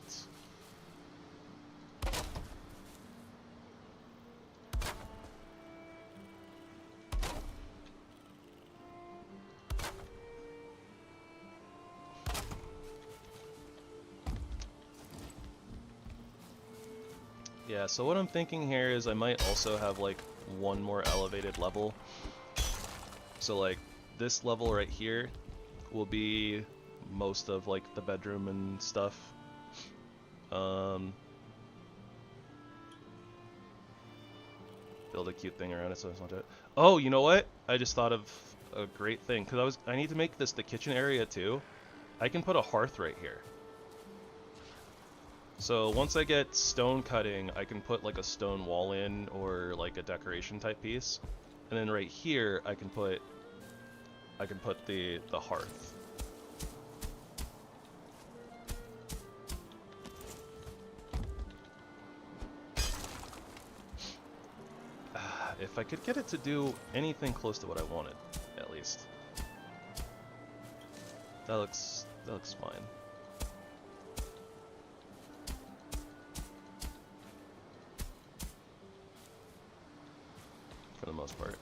Yeah, so what I'm thinking here is I might also have like one more elevated level. So like this level right here will be most of like the bedroom and stuff. Build a cute thing around it so it's not it. Oh, you know what? I just thought of a great thing because I need to make this the kitchen area too. I can put a hearth right here. So once I get stone cutting, I can put like a stone wall in or like a decoration type piece. And then right here I can put the hearth. If I could get it to do anything close to what I wanted, at least. That looks fine. For the most part.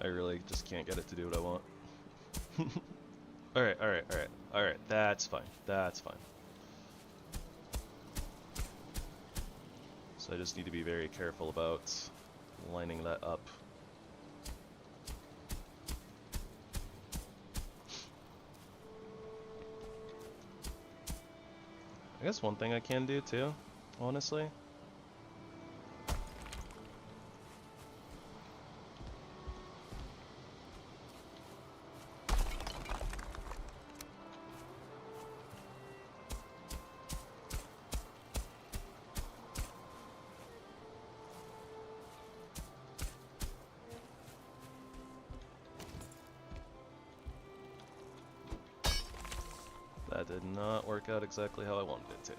I really just can't get it to do what I want. Alright, that's fine. That's fine. So I just need to be very careful about lining that up. I guess one thing I can do too, honestly. That did not work out exactly how I wanted it to.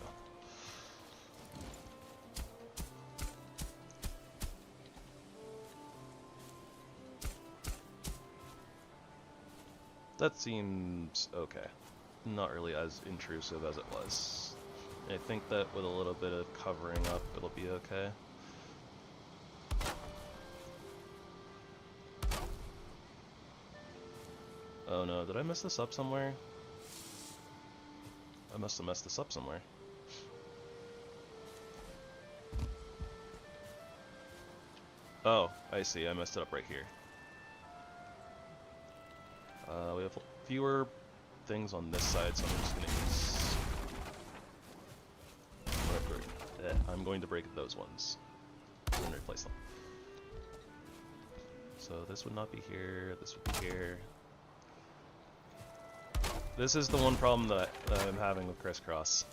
That seems okay. Not really as intrusive as it was. I think that with a little bit of covering up, it'll be okay. Oh no, did I mess this up somewhere? I must have messed this up somewhere. Oh, I see, I messed it up right here. We have fewer things on this side, so I'm just gonna use... I'm going to break those ones and replace them. So this would not be here, this would be here. This is the one problem that I'm having with crisscross.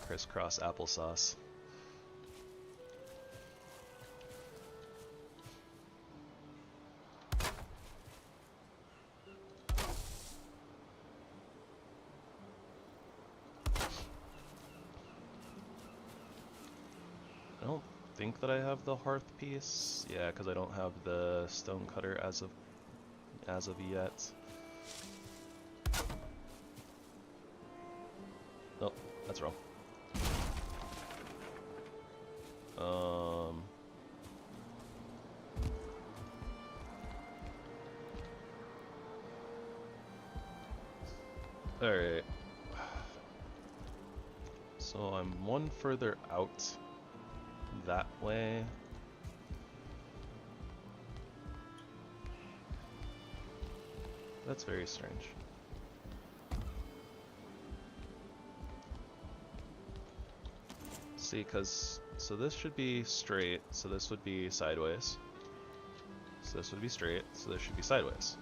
Crisscross applesauce. think that I have the hearth piece. Yeah, because I don't have the stone cutter as of yet. Nope, that's wrong. Alright. So I'm one further out that way. That's very strange. See, so this should be straight, so this would be sideways. So this would be straight, so this should be sideways.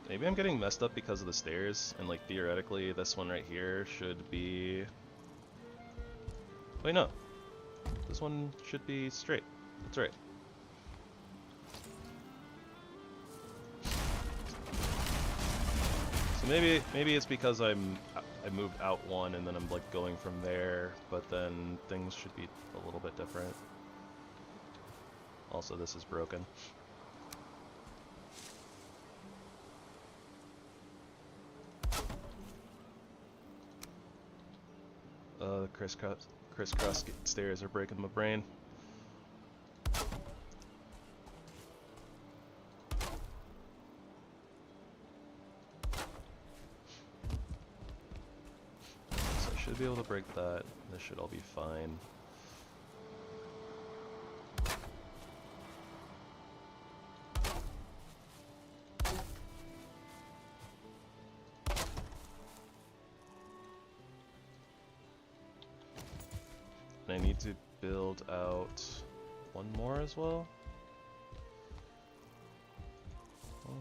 Maybe I'm getting messed up because of the stairs, and like theoretically this one right here should be... Wait, no. This one should be straight. That's right. So maybe it's because I moved out one and then I'm like going from there, but then things should be a little bit different. Also, this is broken. The crisscross stairs are breaking my brain. So I should be able to break that. This should all be fine. I need to build out one more as well. 1,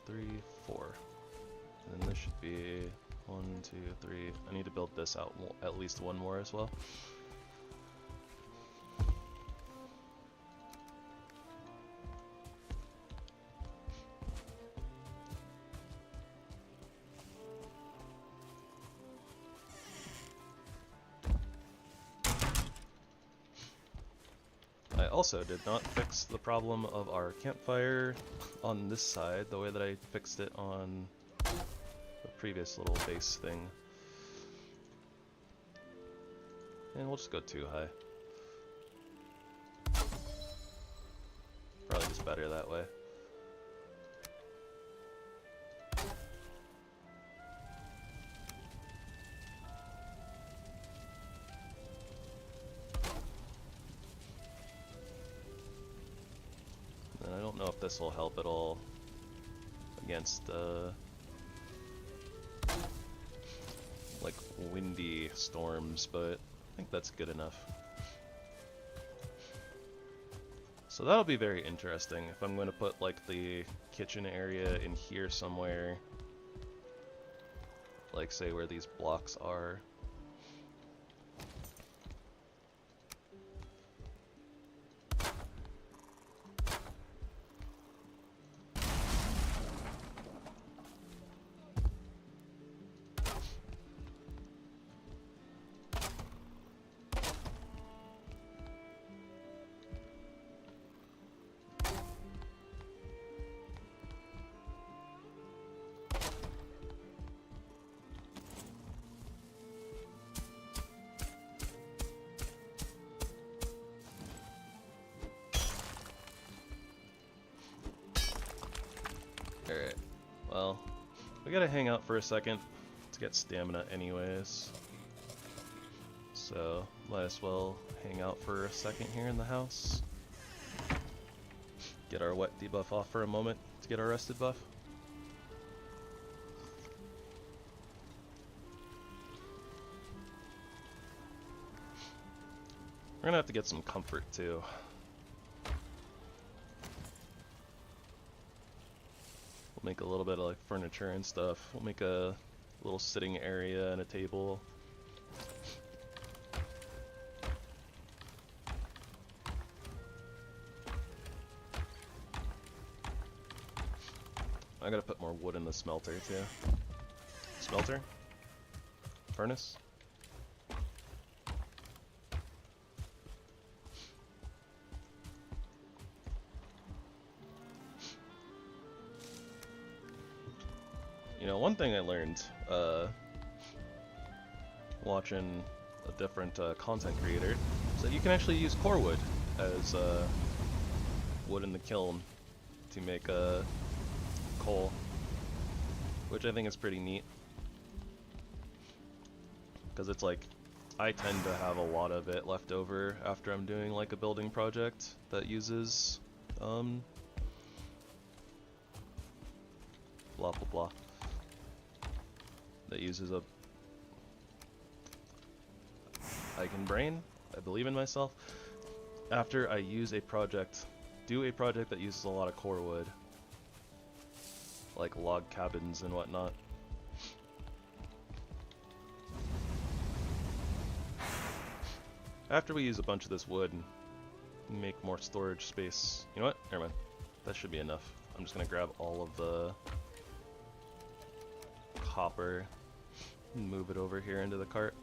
2, 3, 4. And then this should be 1, 2, 3. I need to build this out at least one more as well. I also did not fix the problem of our campfire on this side the way that I fixed it on the previous little base thing. And we'll just go too high. Probably just better that way. And I don't know if this will help at all against like windy storms, but I think that's good enough. So that'll be very interesting if I'm going to put like the kitchen area in here somewhere, like say where these blocks are. Alright, well, we gotta hang out for a second to get stamina anyways. So, might as well hang out for a second here in the house. Get our wet debuff off for a moment to get our rested buff. We're gonna have to get some comfort too. We'll make a little bit of like furniture and stuff. We'll make a little sitting area and a table. I gotta put more wood in the smelter too. Smelter? Furnace? You know, one thing I learned watching a different content creator is that you can actually use core wood as wood in the kiln to make coal, which I think is pretty neat. Because it's like, I tend to have a lot of it left over after I'm doing like a building project that uses blah blah blah, that uses a I believe in myself. After I use a project, do a project that uses a lot of core wood, like log cabins and whatnot. After we use a bunch of this wood and make more storage space, you know what? Never mind. That should be enough. I'm just gonna grab all of the copper and move it over here into the cart.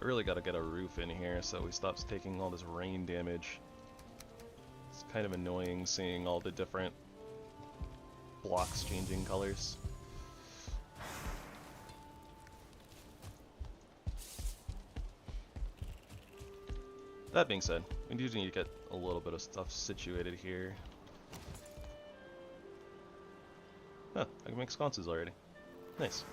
I really gotta get a roof in here so we stop taking all this rain damage. It's kind of annoying seeing all the different blocks changing colors. That being said, we do need to get a little bit of stuff situated here. Huh, I can make sconces already. Nice.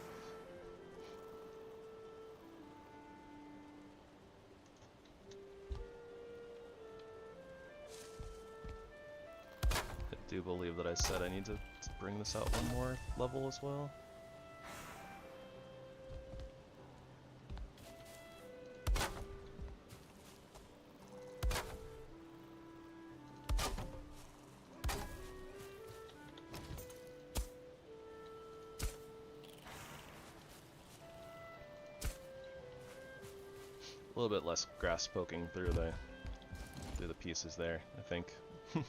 I do believe that I said I need to bring this out one more level as well. A little bit less grass poking through the pieces there, I think. I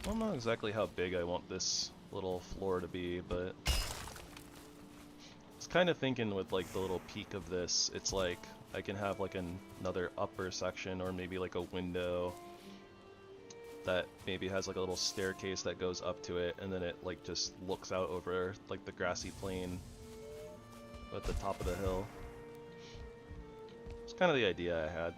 don't know exactly how big I want this little floor to be, but I was kind of thinking with like the little peak of this, it's like I can have like another upper section, or maybe like a window that maybe has like a little staircase that goes up to it, and then it like just looks out over like the grassy plain at the top of the hill. It's kind of the idea I had.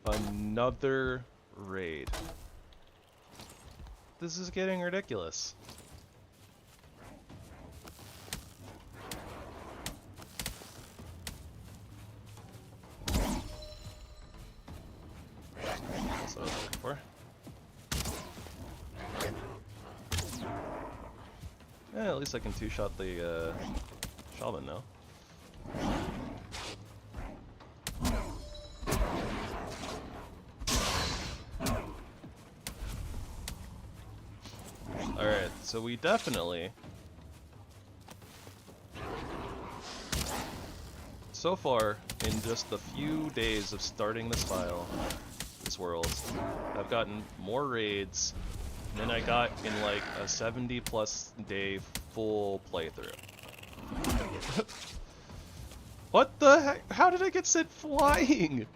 Another raid. This is getting ridiculous. That's what I was looking for. Yeah, at least I can two-shot the shaman now. Alright, so we definitely, so far, in just the few days of starting this file, this world, I've gotten more raids than I got in like a 70+ day full playthrough. What the heck? How did I get sent flying?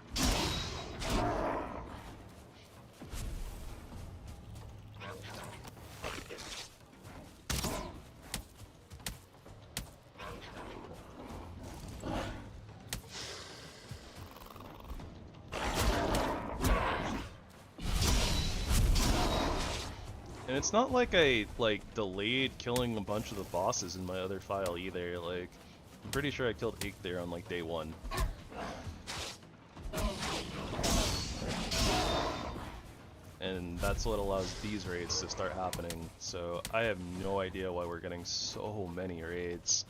And it's not like I, like, delayed killing a bunch of the bosses in my other file either. Like, I'm pretty sure I killed 8 there on, like, day 1. And that's what allows these raids to start happening. So I have no idea why we're getting so many raids.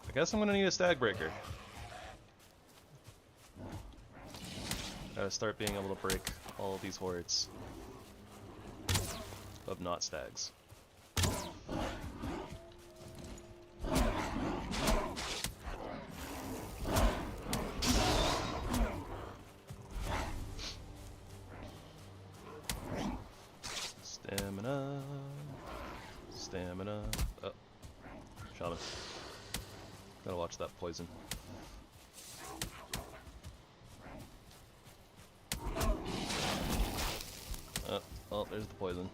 I guess I'm gonna need a stag breaker. Gotta start being able to break all of these hordes of not stags. Stamina. Stamina. Oh. Shaman. Gotta watch that poison. Oh, there's the poison.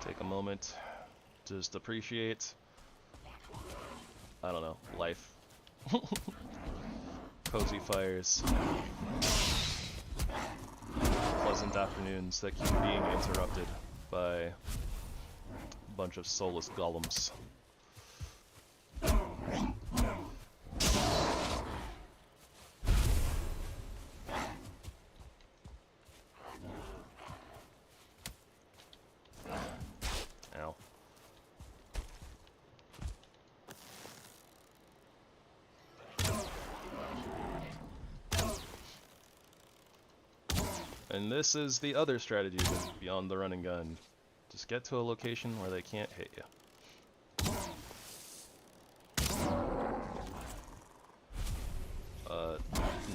Take a moment. Just appreciate, I don't know, life. Cozy fires. Pleasant afternoons that keep being interrupted by a bunch of soulless golems. Ow. And this is the other strategy beyond the run and gun. Just get to a location where they can't hit you.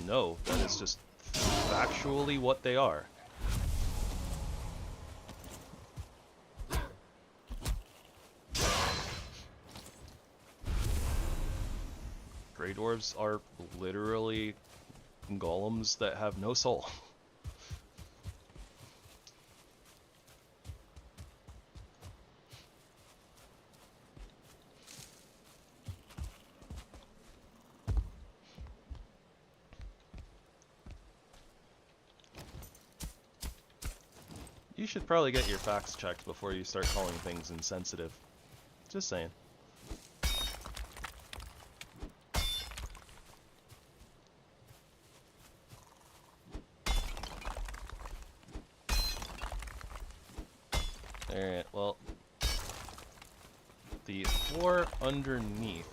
No, that is just factually what they are. Grey Dwarves are literally golems that have no soul. You should probably get your facts checked before you start calling things insensitive. Just saying. Alright, well, the floor underneath.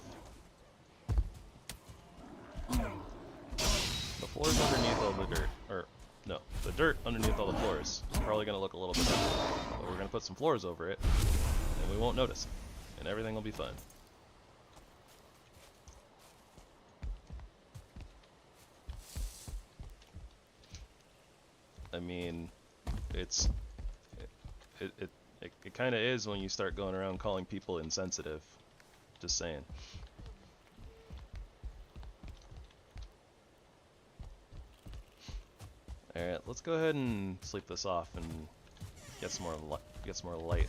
The floor's underneath all the dirt, or no, the dirt underneath all the floors is probably going to look a little bit different, but we're going to put some floors over it, and we won't notice, and everything will be fine. I mean, it kind of is when you start going around calling people insensitive. Just saying. Alright, let's go ahead and sleep this off and get some more light.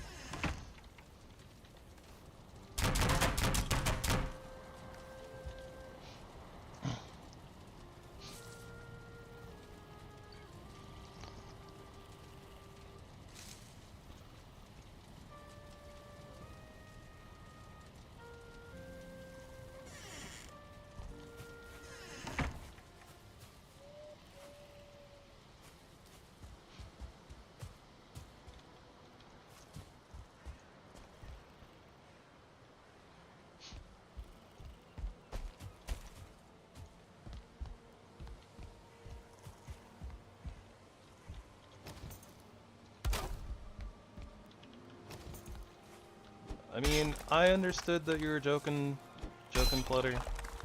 I mean, I understood that you were joking, Flutter,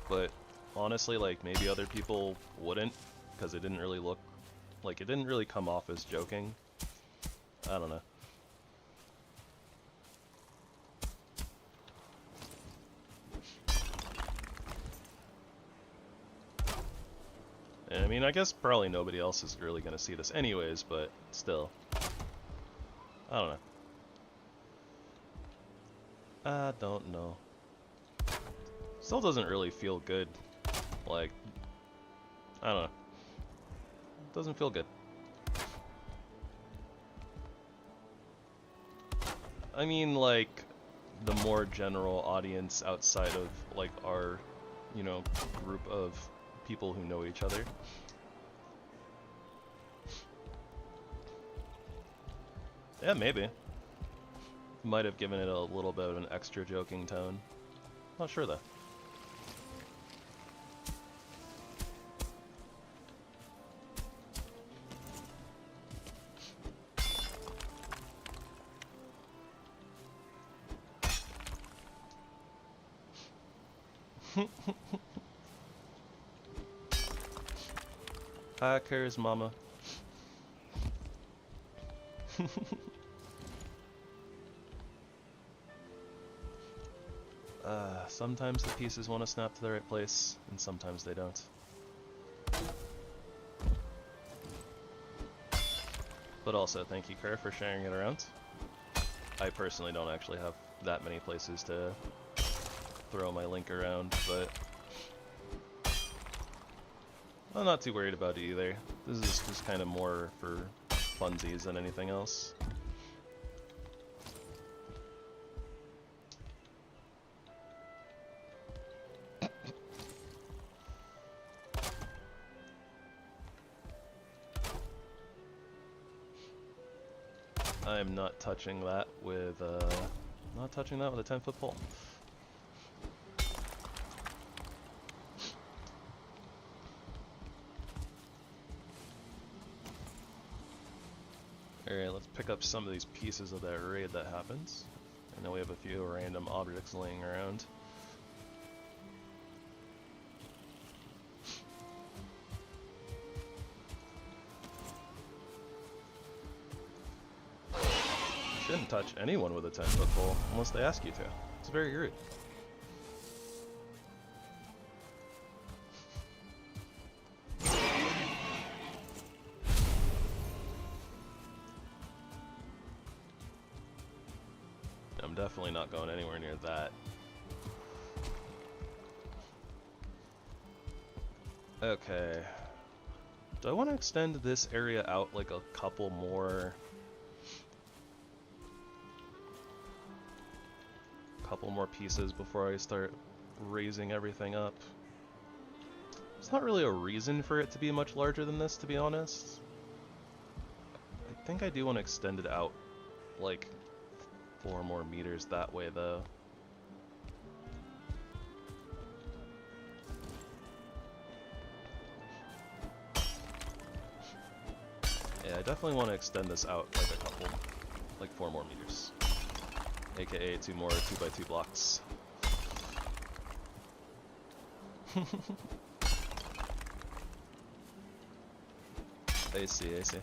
but honestly, like, maybe other people wouldn't, because it didn't really look, like, it didn't really come off as joking. I don't know. And, I mean, I guess probably nobody else is really going to see this anyways, but still. I don't know. I don't know. Still doesn't really feel good. Like, I don't know. It doesn't feel good. I mean, like, the more general audience outside of, like, our, you know, group of people who know each other. Yeah, maybe. Might have given it a little bit of an extra joking tone. Not sure though. Hackers, mama. Sometimes the pieces want to snap to the right place, and sometimes they don't. But also, thank you, Kerr, for sharing it around. I personally don't actually have that many places to throw my link around, but I'm not too worried about it either. This is just kind of more for funsies than anything else. I'm not touching that with a 10-foot pole. Alright, let's pick up some of these pieces of that raid that happens. I know we have a few random objects laying around. You shouldn't touch anyone with a 10-foot pole unless they ask you to. It's very rude. I'm definitely not going anywhere near that. Okay. Do I want to extend this area out like a couple more pieces before I start raising everything up? There's not really a reason for it to be much larger than this, to be honest. I think I do want to extend it out like 4 more meters that way though. Yeah, I definitely want to extend this out like 4 more meters. AKA 2 more 2x2 blocks. I see, I see.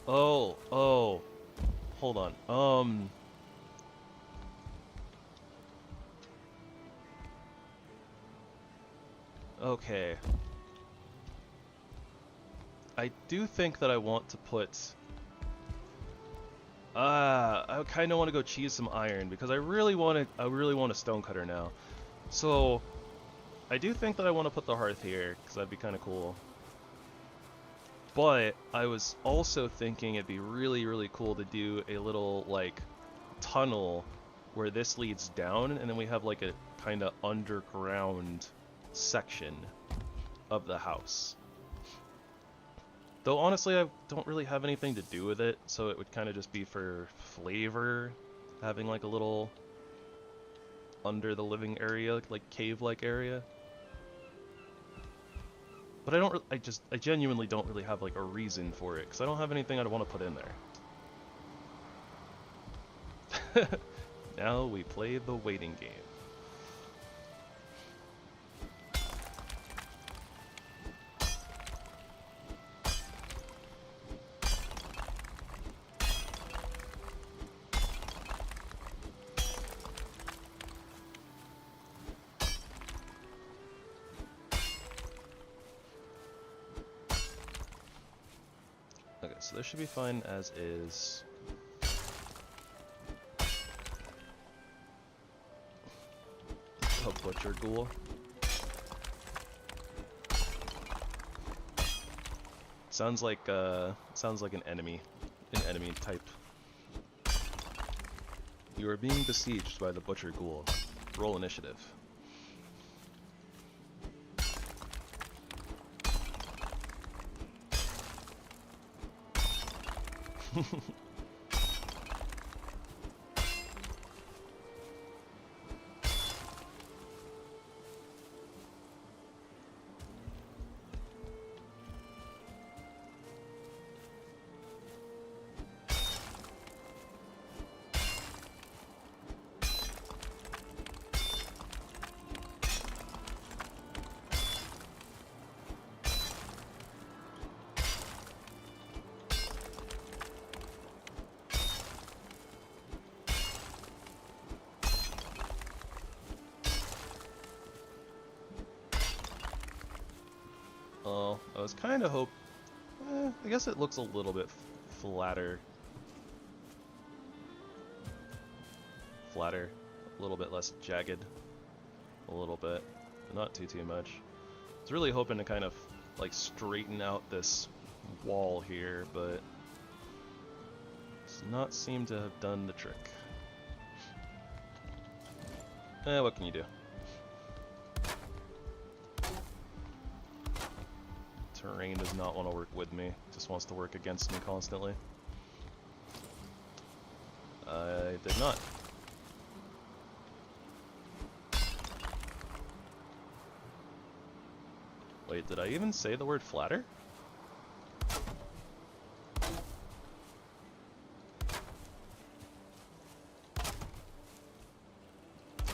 Oh, hold on. Okay. I do think that I want to put... I kind of want to go cheese some iron because I really want a stonecutter now. So, I do think that I want to put the hearth here because that'd be kind of cool. But I was also thinking it'd be really, really cool to do a little, like, tunnel where this leads down, and then we have, like, a kind of underground section of the house. Though honestly, I don't really have anything to do with it, so it would kind of just be for flavor, having like a little under the living area, like cave-like area. But I don't. I genuinely don't really have like a reason for it, because I don't have anything I'd want to put in there. Now we play the waiting game. Okay, so this should be fine as is. A butcher ghoul. Sounds like an enemy type. You are being besieged by the butcher ghoul. Roll initiative. Oh, I was kind of I guess it looks a little bit flatter. Flatter. A little bit less jagged. A little bit. But not too much. I was really hoping to kind of, like, straighten out this wall here, but does not seem to have done the trick. What can you do? Terrain does not want to work with me, just wants to work against me constantly. I did not. Wait, did I even say the word flatter?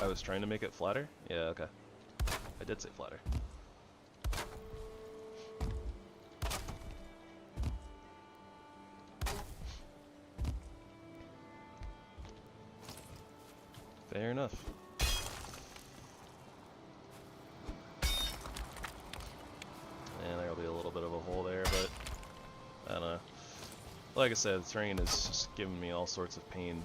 I was trying to make it flatter? Yeah, okay. I did say flatter. Fair enough. And there'll be a little bit of a hole there, but I don't know. Like I said, the terrain is just giving me all sorts of pain.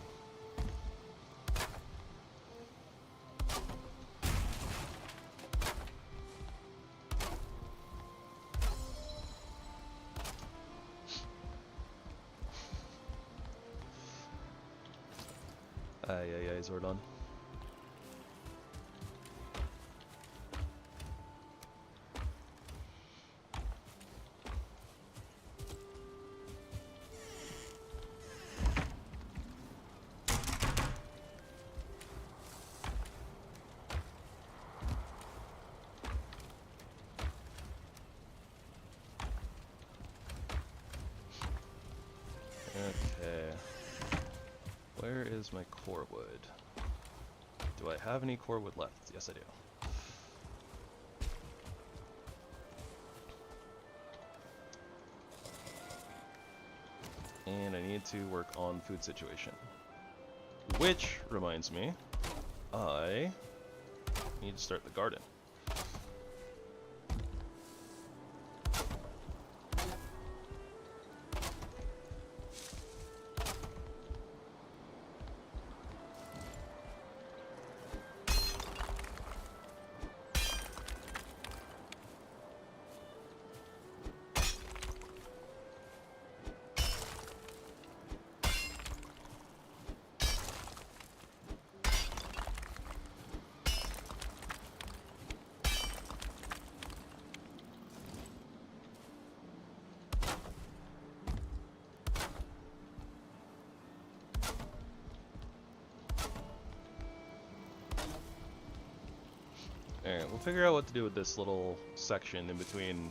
Aye, Zordon. Okay. Where is my core wood? Do I have any core wood left? Yes, I do. And I need to work on food situation. Which reminds me, I need to start the garden. Alright, we'll figure out what to do with this little section in between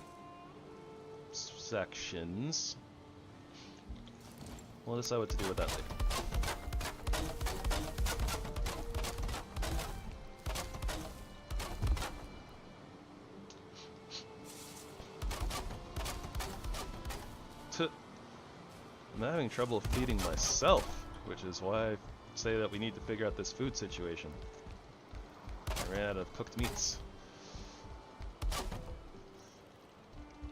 sections. We'll decide what to do with that later. I'm having trouble feeding myself, which is why I say that we need to figure out this food situation. I ran out of cooked meats.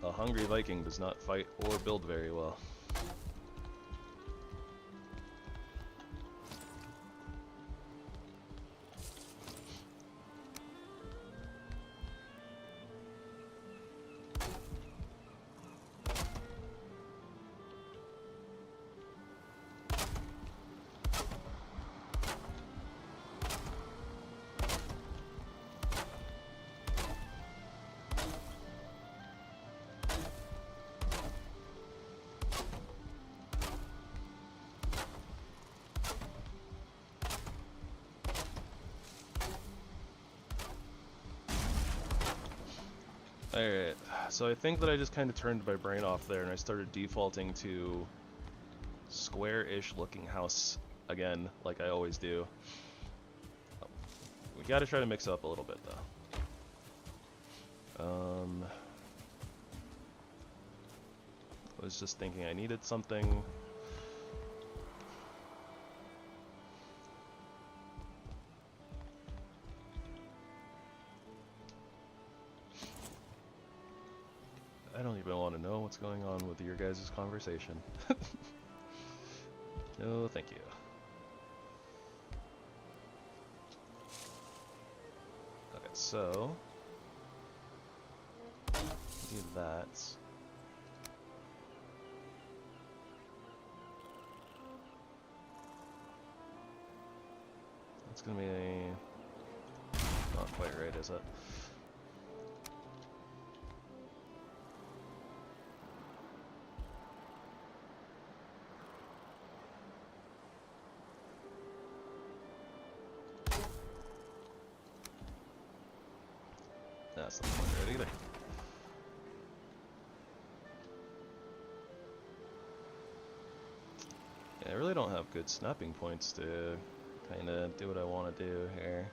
A hungry Viking does not fight or build very well. Alright, so I think that I just kind of turned my brain off there and I started defaulting to square-ish looking house again, like I always do. We gotta try to mix it up a little bit though. I was just thinking I needed something. I don't even want to know what's going on with your guys' conversation. No, thank you. Okay, so do that. It's gonna be not quite right, is it? That's not quite right either. Yeah, I really don't have good snapping points to kind of do what I want to do here.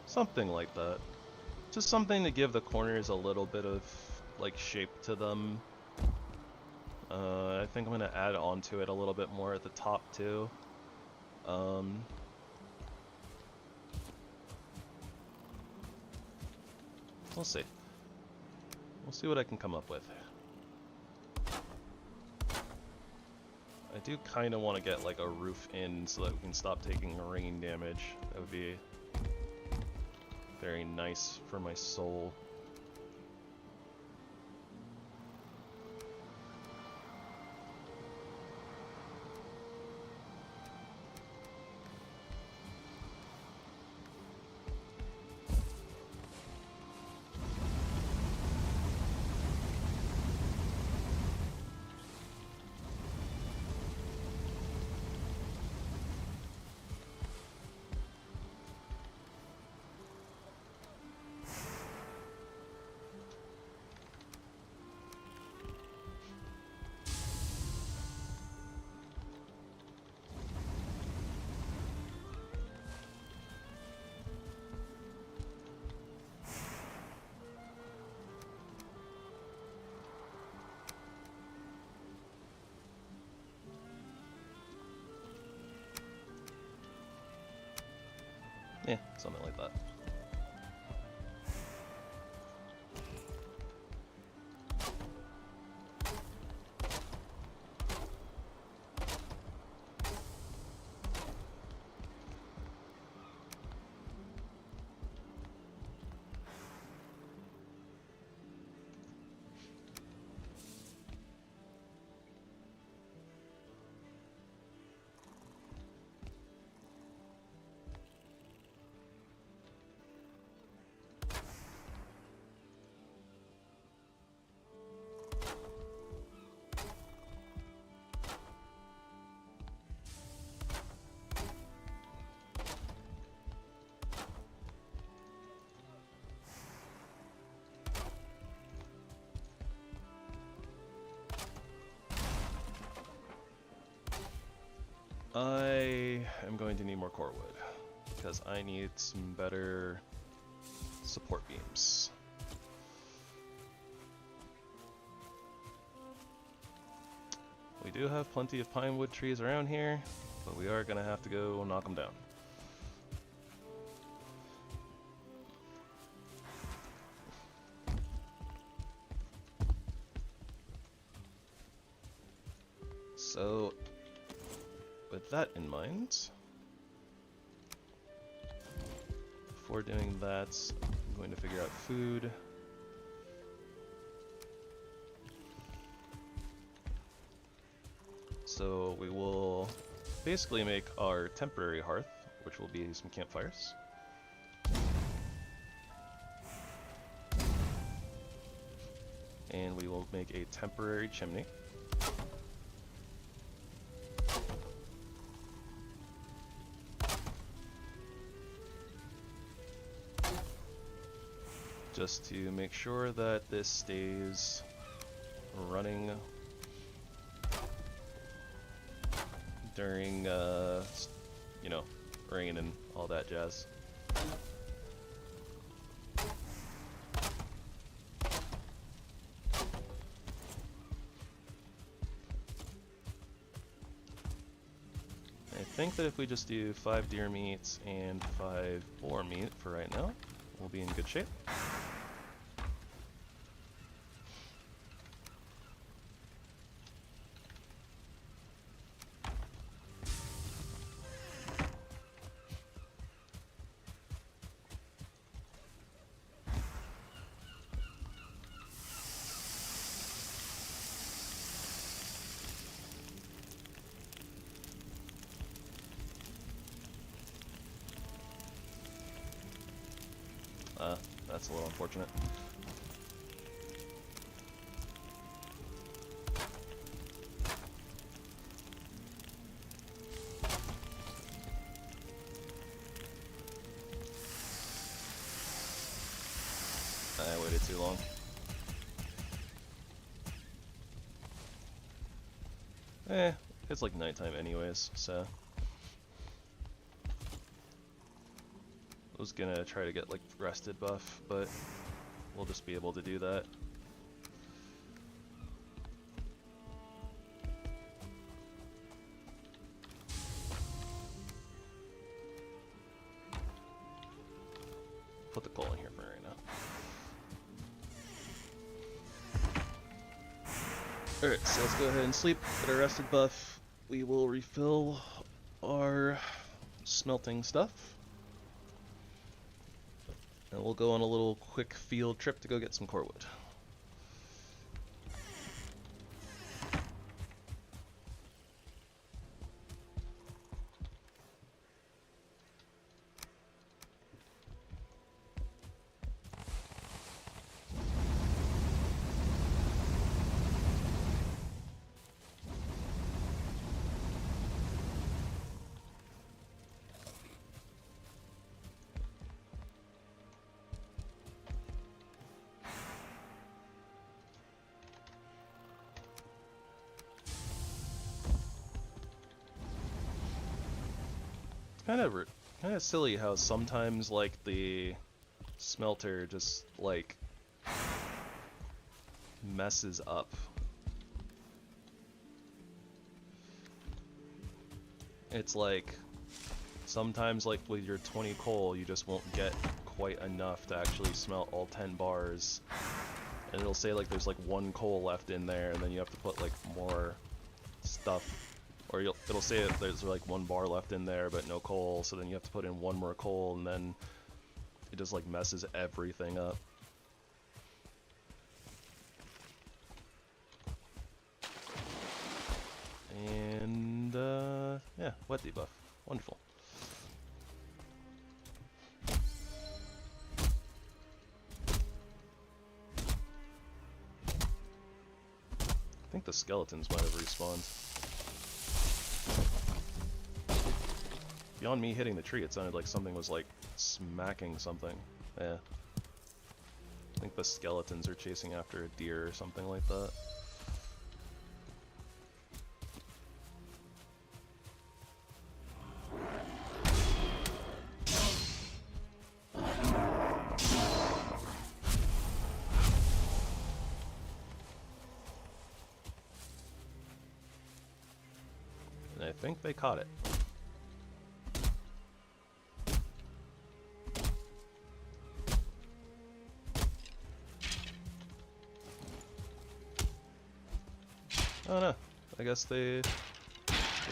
Something like that. Just something to give the corners a little bit of like shape to them. I think I'm gonna add on to it a little bit more at the top too. We'll see. We'll see what I can come up with. I do kind of want to get like a roof in so that we can stop taking rain damage. That would be very nice for my soul. Yeah, something like that. I am going to need more core wood, because I need some better support beams. We do have plenty of pine wood trees around here, but we are going to have to go knock them down. So, with that in mind, before doing that, I'm going to figure out food. So we will basically make our temporary hearth, which will be some campfires. And we will make a temporary chimney. Just to make sure that this stays running during, you know, rain and all that jazz. I think that if we just do 5 deer meat and 5 boar meat for right now, we'll be in good shape. That's a little unfortunate. I waited too long. It's like nighttime anyways, so I was gonna try to get like rested buff, but we'll just be able to do that. Put the coal in here for right now. Alright, so let's go ahead and sleep, get our rested buff. We will refill our smelting stuff. And we'll go on a little quick field trip to go get some core wood. Kind of silly how sometimes like the smelter just like messes up. It's like sometimes like with your 20 coal you just won't get quite enough to actually smelt all 10 bars, and it'll say like there's like 1 coal left in there, and then you have to put like more stuff. Or it'll say that there's like 1 bar left in there but no coal, so then you have to put in 1 more coal, and then it just like messes everything up. And yeah, wet debuff. Wonderful. I think the skeletons might have respawned. Beyond me hitting the tree, it sounded like something was like smacking something. Yeah. I think the skeletons are chasing after a deer or something like that. think they caught it. Oh no, I guess this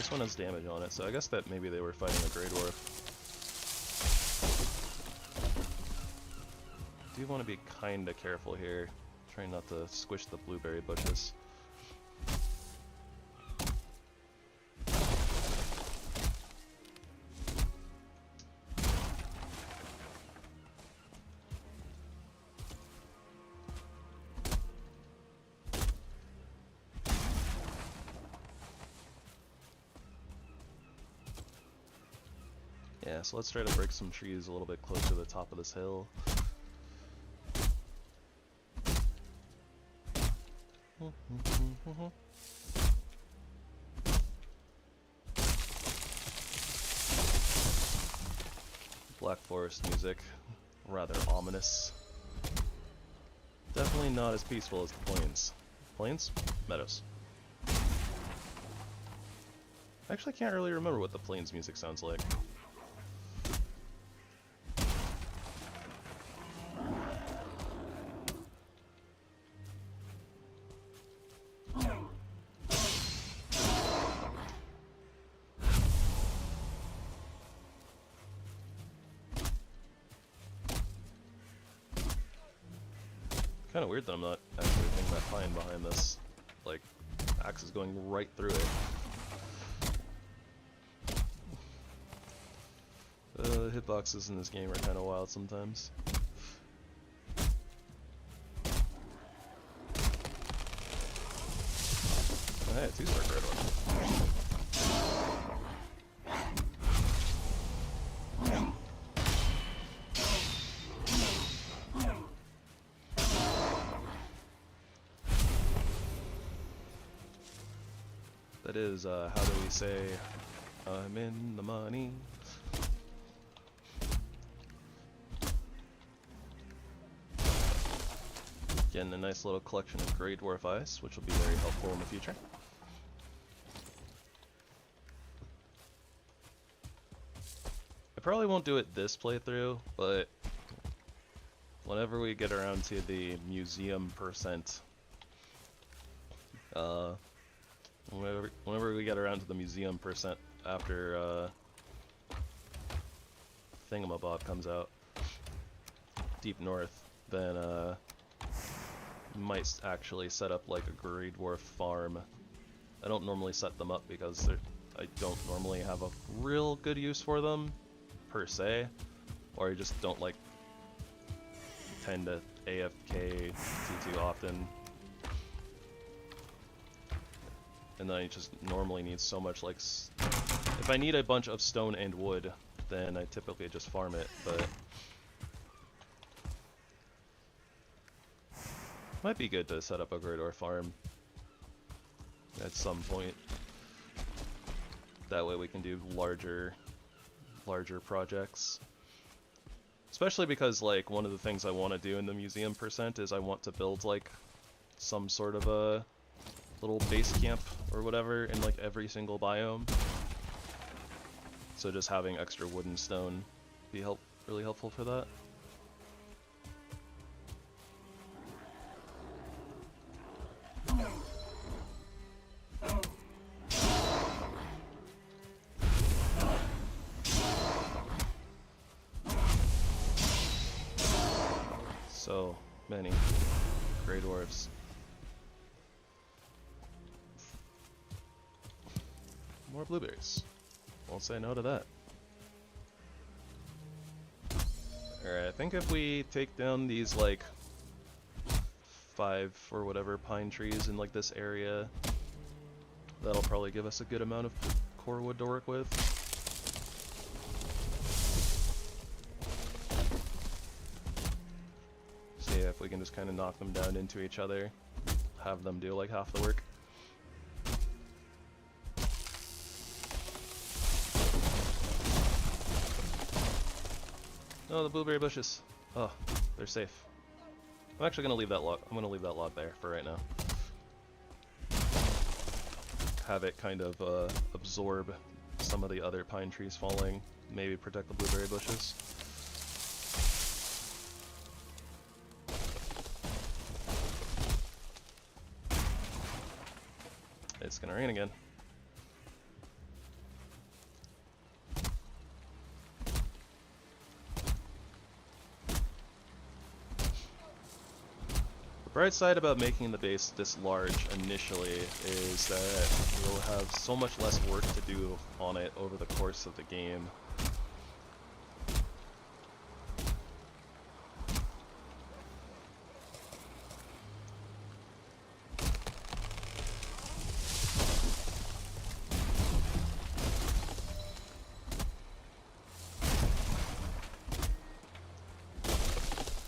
one has damage on it, so I guess that maybe they were fighting a Grey Dwarf. Do want to be kinda careful here, trying not to squish the blueberry bushes. Yeah, so let's try to break some trees a little bit closer to the top of this hill. Black Forest music, rather ominous. Definitely not as peaceful as the plains. Plains? Meadows. I actually can't really remember what the plains music sounds like. Kind of weird that I'm not actually hitting that pine behind this. Like, axe is going right through it. The hitboxes in this game are kind of wild sometimes. Oh, hey, a two-star red one. That is, how do we say, I'm in the money. Getting a nice little collection of Grey Dwarf ice, which will be very helpful in the future. I probably won't do it this playthrough, but whenever we get around to the museum percent, whenever we get around to the museum percent after Thingamabob comes out, Deep North, then might actually set up like a Grey Dwarf farm. I don't normally set them up because I don't normally have a real good use for them, per se, or I just don't like tend to AFK too often. And then I just normally need so much, like, if I need a bunch of stone and wood, then I typically just farm it, but might be good to set up a Grey Dwarf farm at some point. That way we can do larger projects. Especially because, like, one of the things I want to do in the museum percent is I want to build, like, some sort of a little base camp or whatever in, like, every single biome. So just having extra wood and stone be really helpful for that. So many Grey Dwarfs. More blueberries. Won't say no to that. Alright, I think if we take down these, like, 5 or whatever pine trees in, like, this area, that'll probably give us a good amount of core wood to work with. See if we can just kind of knock them down into each other, have them do, like, half the work. Oh, the blueberry bushes. Oh, they're safe. I'm actually gonna leave that log. I'm gonna leave that log there for right now. have it kind of absorb some of the other pine trees falling, maybe protect the blueberry bushes. It's gonna rain again. The bright side about making the base this large initially is that you'll have so much less work to do on it over the course of the game.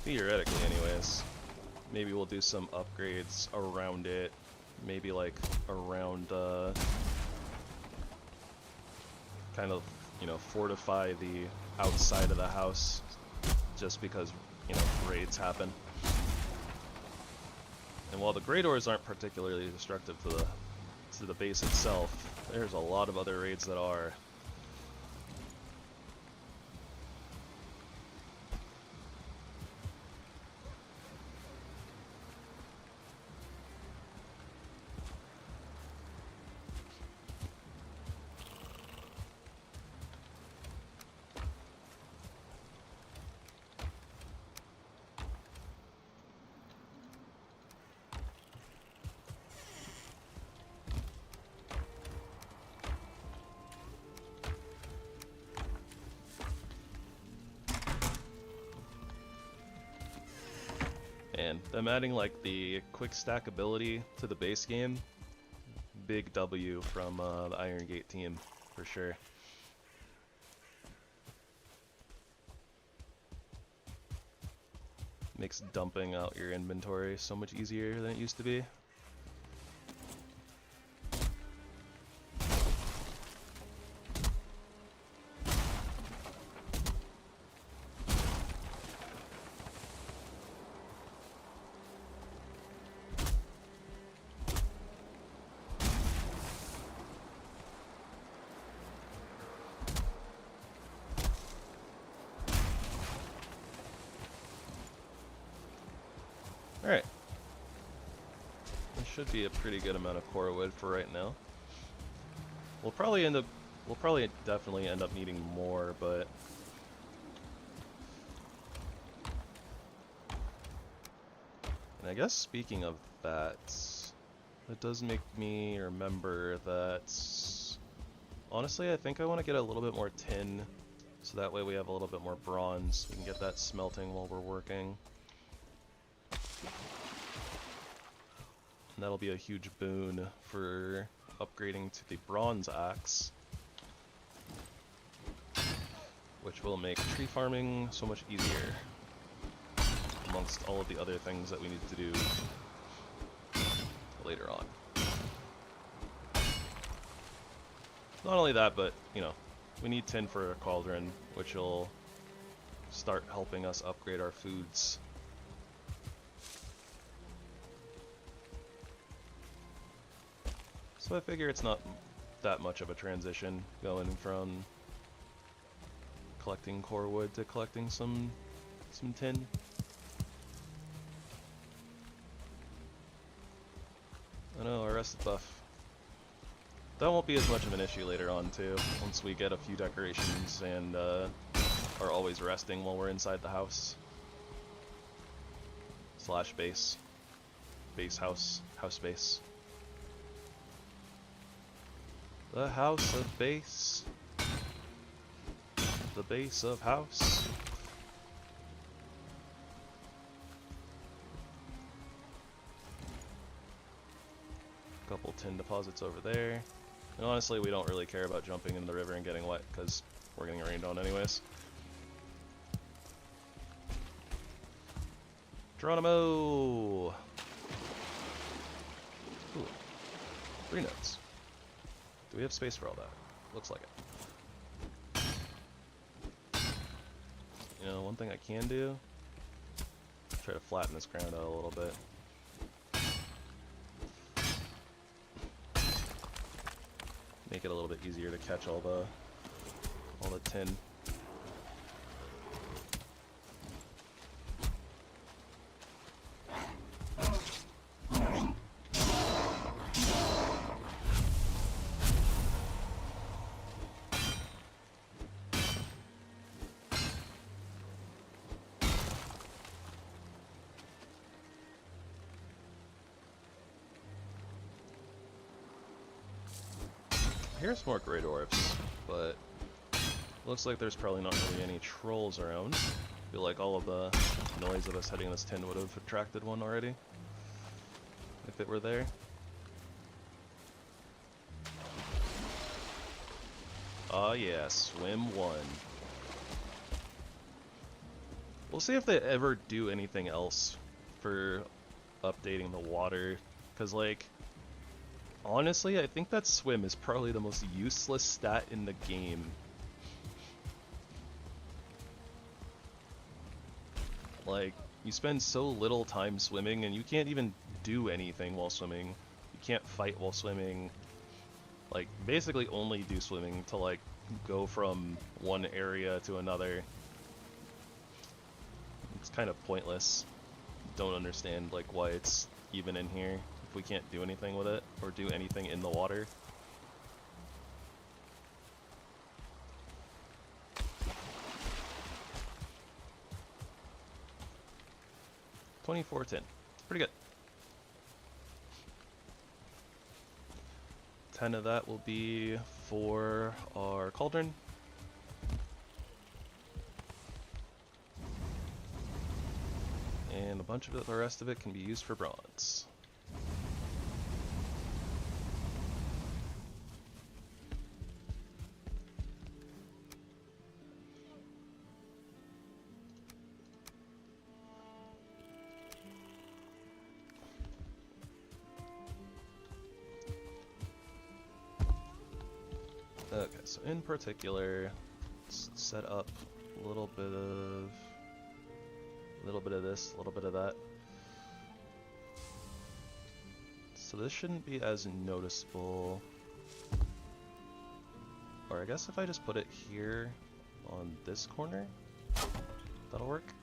Theoretically anyways. Maybe we'll do some upgrades around it. Maybe like around kind of, you know, fortify the outside of the house just because, you know, raids happen. And while the Grey Doors aren't particularly destructive to the base itself, there's a lot of other raids that are. And them adding like the quick stack ability to the base game, big W from the Iron Gate team, for sure. Makes dumping out your inventory so much easier than it used to be. Alright. There should be a pretty good amount of core wood for right now. We'll probably definitely end up needing more, but and I guess speaking of that, it does make me remember that honestly I think I want to get a little bit more tin so that way we have a little bit more bronze. We can get that smelting while we're working. And that'll be a huge boon for upgrading to the bronze axe, which will make tree farming so much easier, amongst all of the other things that we need to do later on. Not only that, but, you know, we need tin for a cauldron, which will start helping us upgrade our foods. So I figure it's not that much of a transition going from collecting core wood to collecting some tin. I know, arrested buff. That won't be as much of an issue later on too, once we get a few decorations and are always resting while we're inside the house. Slash base. Base house. House base. The house of base. The base of house. Couple tin deposits over there. And honestly, we don't really care about jumping in the river and getting wet, because we're getting rained on anyways. Geronimo! Ooh. 3 notes. Do we have space for all that? Looks like it. You know, one thing I can do, try to flatten this ground out a little bit. make it a little bit easier to catch all the tin. Here's more great orbs, but looks like there's probably not really any trolls around. I feel like all of the noise of us hitting this tin would have attracted one already, if it were there. Oh yeah, swim 1. We'll see if they ever do anything else for updating the water, because like, honestly, I think that swim is probably the most useless stat in the game. Like, you spend so little time swimming and you can't even do anything while swimming. You can't fight while swimming. Like, basically only do swimming to like go from one area to another. It's kind of pointless. Don't understand like why it's even in here if we can't do anything with it or do anything in the water. $24.10. Pretty good. 10 of that will be for our cauldron. And a bunch of it, the rest of it can be used for bronze. Okay, so in particular, let's set up a little bit of this, a little bit of that. So this shouldn't be as noticeable. Or I guess if I just put it here on this corner, that'll work.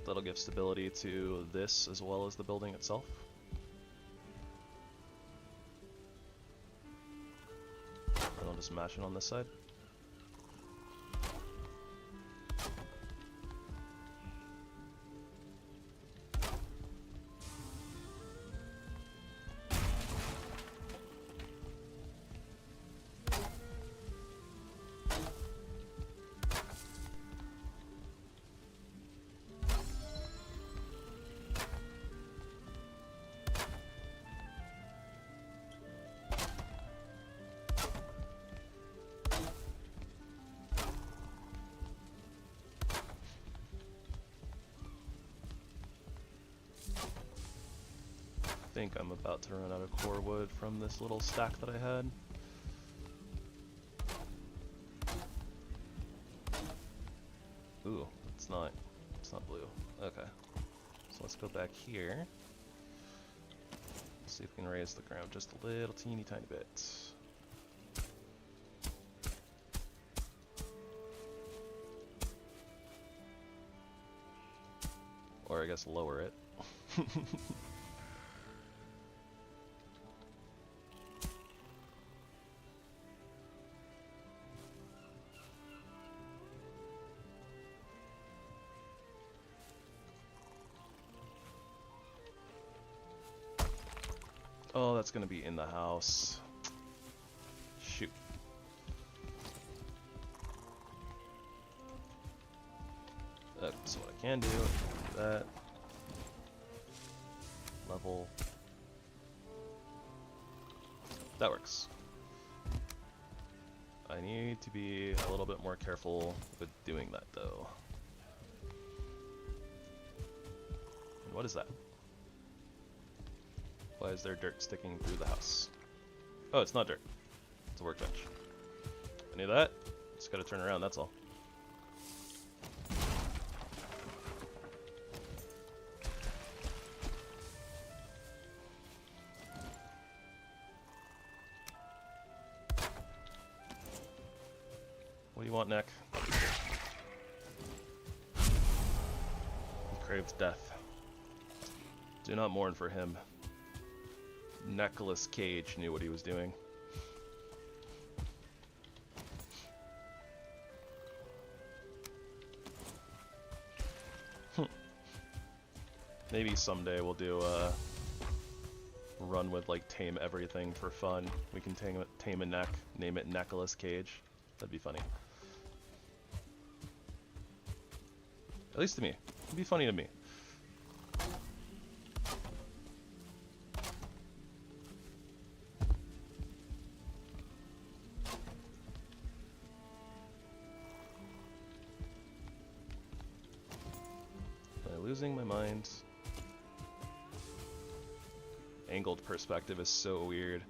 That'll give stability to this as well as the building itself. And I'll just mash it on this side. I think I'm about to run out of core wood from this little stack that I had. Ooh, it's not blue. Okay. So let's go back here. See if we can raise the ground just a little teeny tiny bit. Or I guess lower it. Oh, that's gonna be in the house. Shoot. So what I can do is that. Level. That works. I need to be a little bit more careful with doing that though. And what is that? Why is there dirt sticking through the house? Oh, it's not dirt. It's a workbench. I knew that. Just gotta turn around, that's all. you want, neck? He craved death. Do not mourn for him. Nicolas Cage knew what he was doing. Maybe someday we'll do a run with like tame everything for fun. We can tame a neck, name it Nicolas Cage. That'd be funny. At least to me. It'd be funny to me. Am I losing my mind? Angled perspective is so weird.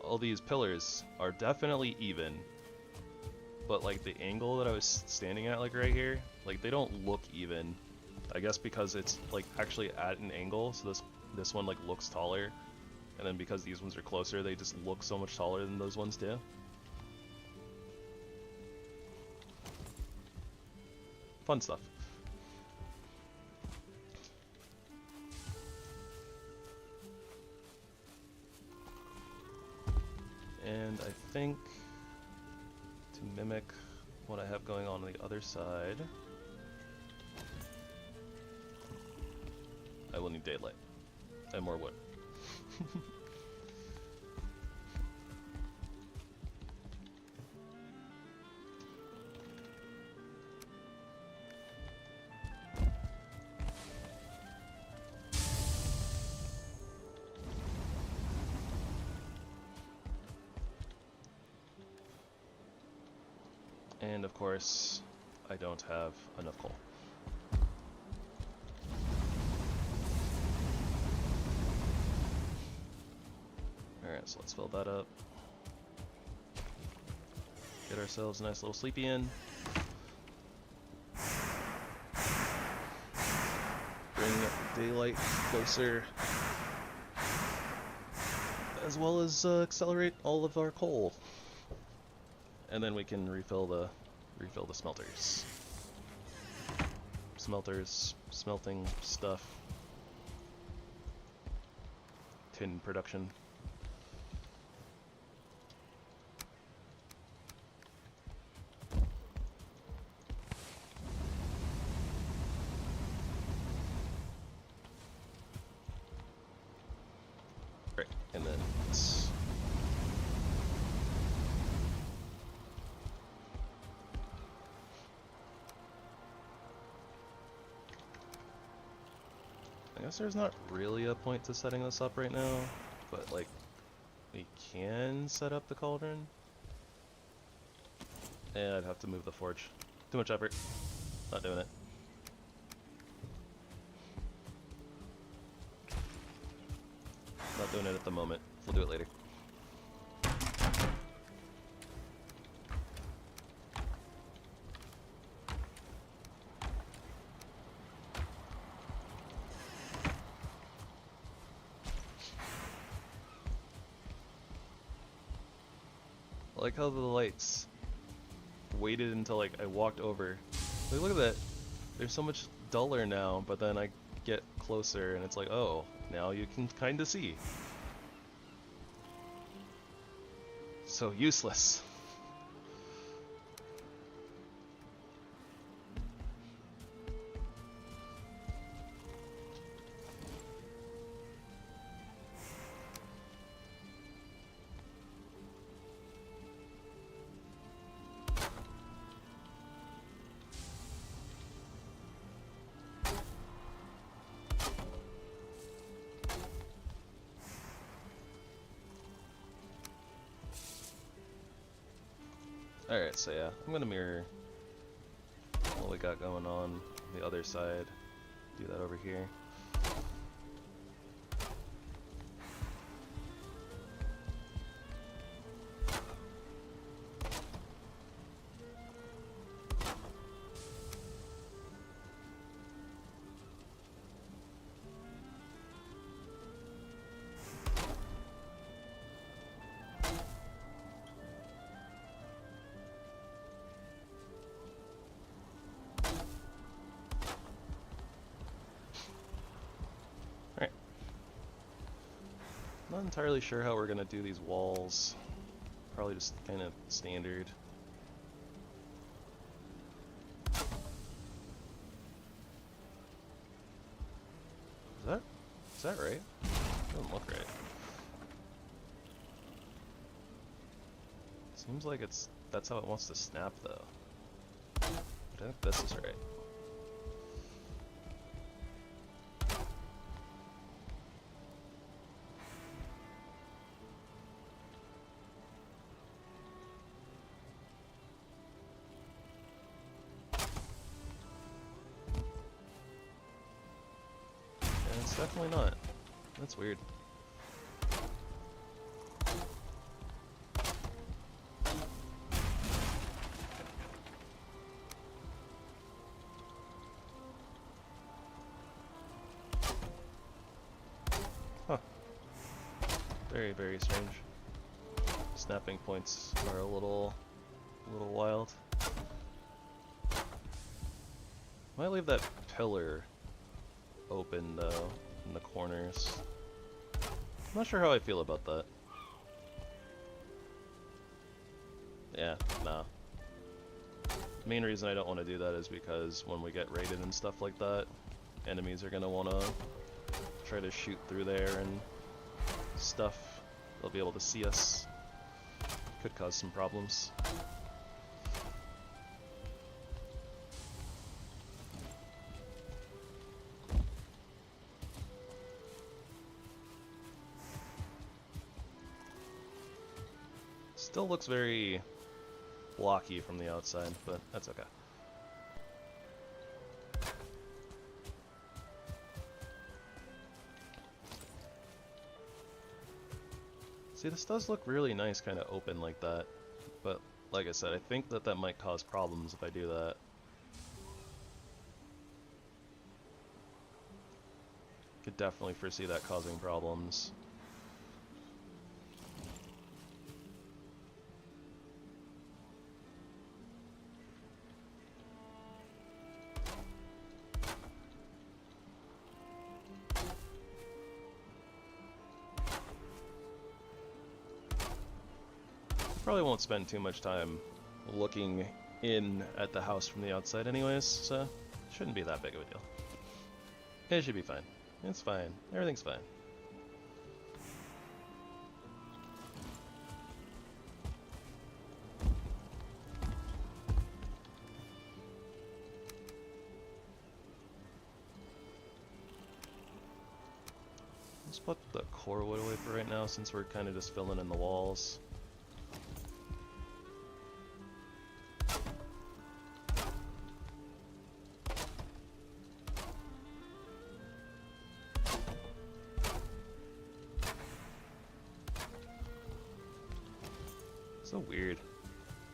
All these pillars are definitely even, but like the angle that I was standing at, like right here, like they don't look even. I guess because it's like actually at an angle, so this one like looks taller, and then because these ones are closer, they just look so much taller than those ones do. Fun stuff. And I think to mimic what I have going on the other side, I will need daylight and more wood. And of course, I don't have enough coal. Alright, so let's fill that up. Get ourselves a nice little sleepy in. Bring daylight closer. As well as accelerate all of our coal. And then we can refill the smelters. Smelting stuff. Tin production. Right, and then let's I guess there's not really a point to setting this up right now, but like, we can set up the cauldron. And I'd have to move the forge. Too much effort. Not doing it. Not doing it at the moment. We'll do it later. I like how the lights waited until like I walked over. Like, look at that. They're so much duller now, but then I get closer and it's like, oh, now you can kind of see. So useless. Alright, so yeah, I'm gonna mirror what we got going on the other side. Do that over here. entirely sure how we're gonna do these walls. Probably just kind of standard. Is that right? Doesn't look right. Seems like that's how it wants to snap though. But I think this is right. And it's definitely not. That's weird. Huh. Very, very strange. Snapping points are a little wild. Might leave that pillar open though, in the corners. I'm not sure how I feel about that. Yeah, nah. The main reason I don't want to do that is because when we get raided and stuff like that, enemies are gonna want to try to shoot through there and stuff. They'll be able to see us. Could cause some problems. Still looks very blocky from the outside, but that's okay. See, this does look really nice kind of open like that, but like I said, I think that might cause problems if I do that. Could definitely foresee that causing problems. Probably won't spend too much time looking in at the house from the outside anyways, so it shouldn't be that big of a deal. It should be fine. It's fine. Everything's fine. Let's put the core wood away for right now since we're kind of just filling in the walls. So weird.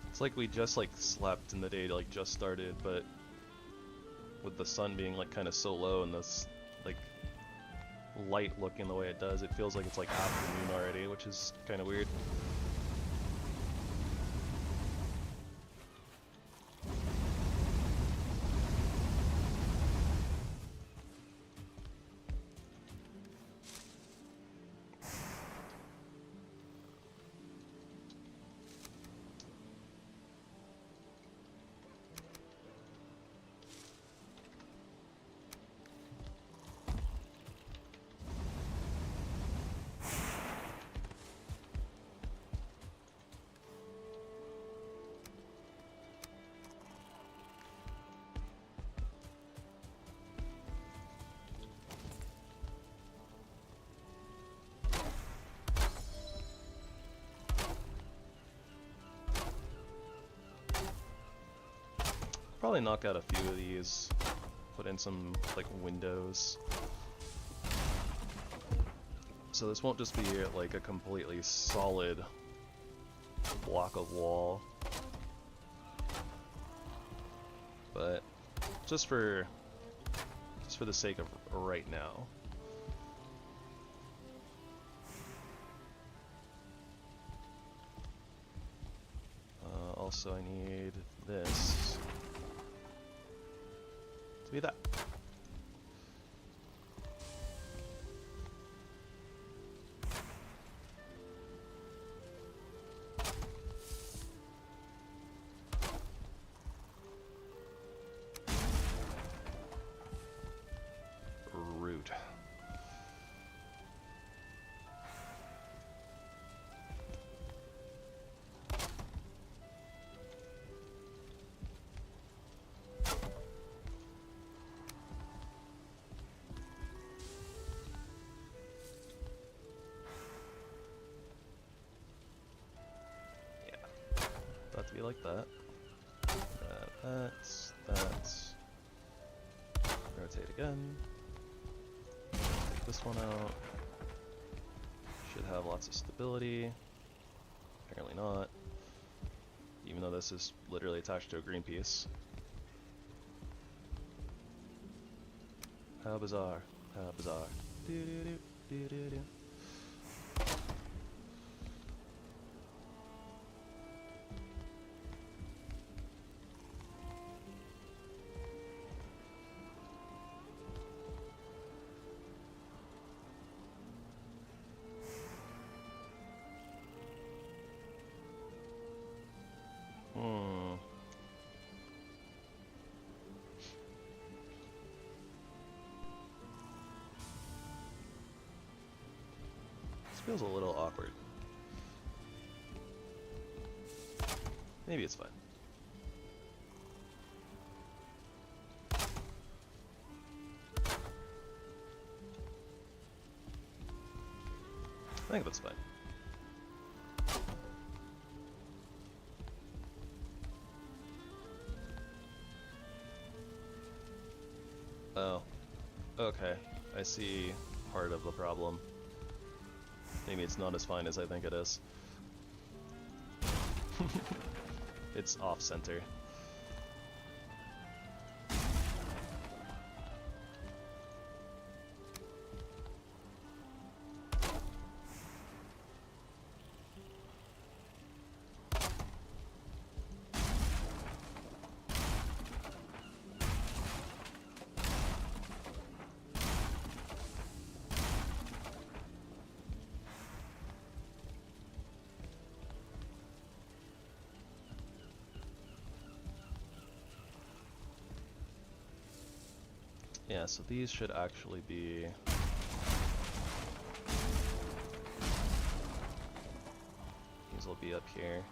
It's like we just slept and the day just started, but with the sun being kind of so low and this light looking the way it does, it feels like it's afternoon already, which is kind of weird. Probably knock out a few of these, put in some windows. So this won't just be a completely solid block of wall, but just for the sake of right now. Also I need this to be that. that. That. Rotate again. Take this one out. Should have lots of stability. Apparently not. Even though this is literally attached to a green piece. How bizarre. How bizarre. Do do do do do do. Feels a little awkward. Maybe it's fine. I think that's fine. Oh. Okay. I see part of the problem. Maybe it's not as fine as I think it is. It's off-center. Yeah, so these should actually be... These will be up here.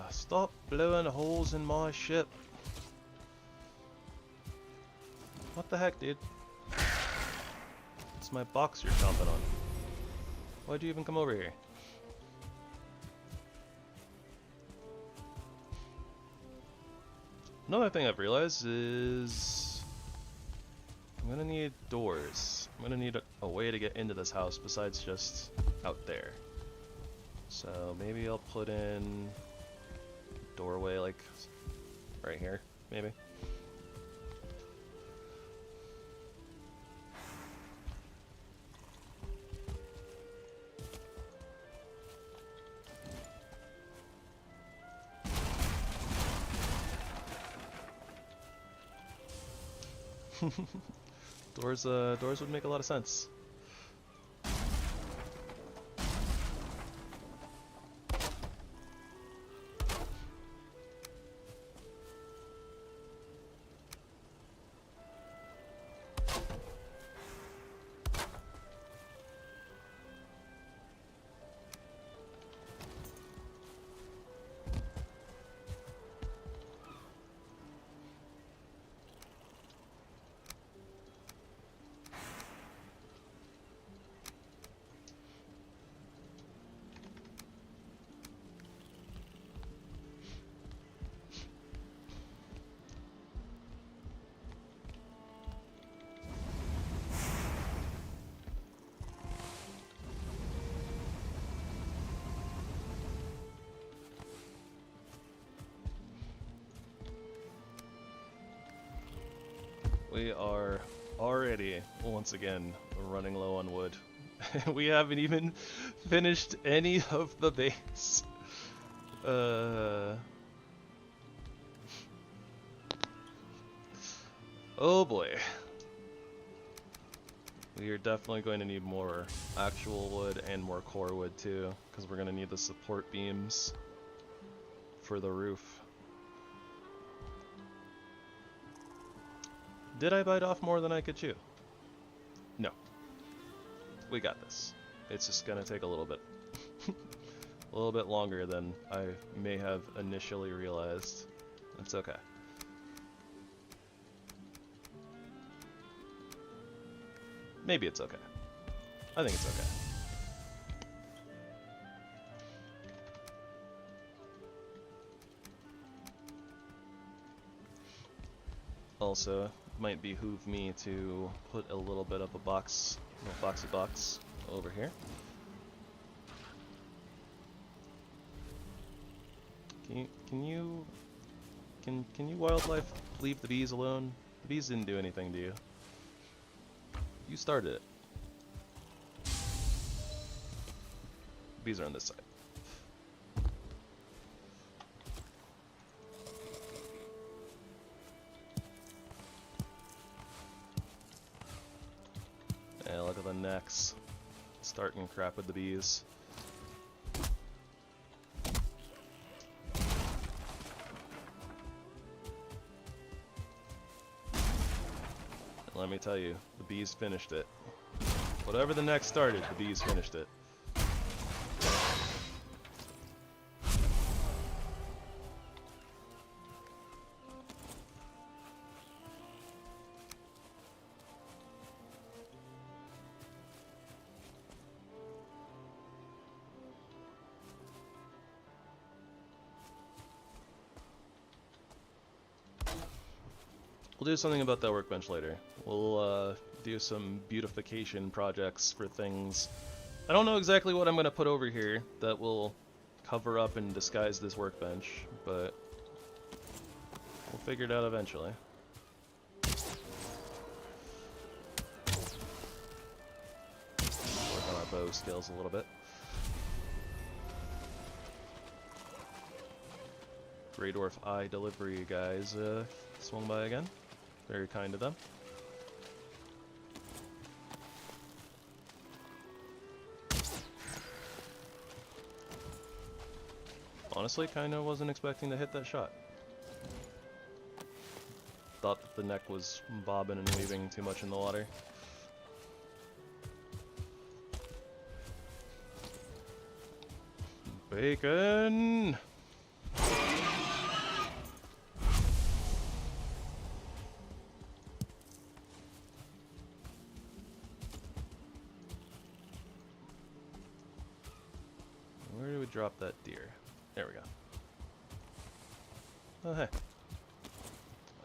Stop blowing holes in my ship. What the heck, dude? It's my box you're chomping on. Why'd you even come over here? Another thing I've realized is I'm gonna need doors. I'm gonna need a way to get into this house besides just out there. So maybe I'll put in a doorway like right here, maybe. Doors would make a lot of sense. We are already, once again, running low on wood. We haven't even finished any of the base. Oh boy. We are definitely going to need more actual wood and more core wood too, because we're going to need the support beams for the roof. Did I bite off more than I could chew? No. We got this. It's just gonna take a little bit. a little bit longer than I may have initially realized. It's okay. Maybe it's okay. I think it's okay. Also, might behoove me to put a little bit of a box, a boxy box over here. Can you wildlife leave the bees alone? The bees didn't do anything to you. You started it. Bees are on this side. Yeah, look at the necks. Starting crap with the bees. Let me tell you, the bees finished it. Whatever the neck started, the bees finished it. We'll do something about that workbench later. We'll do some beautification projects for things. I don't know exactly what I'm going to put over here that will cover up and disguise this workbench, but we'll figure it out eventually. Work on our bow skills a little bit. Grey Dwarf Eye delivery guys swung by again. Very kind of them. Honestly, kinda wasn't expecting to hit that shot. Thought that the neck was bobbing and weaving too much in the water. Bacon! Where do we drop that deer? There we go. Oh, hey.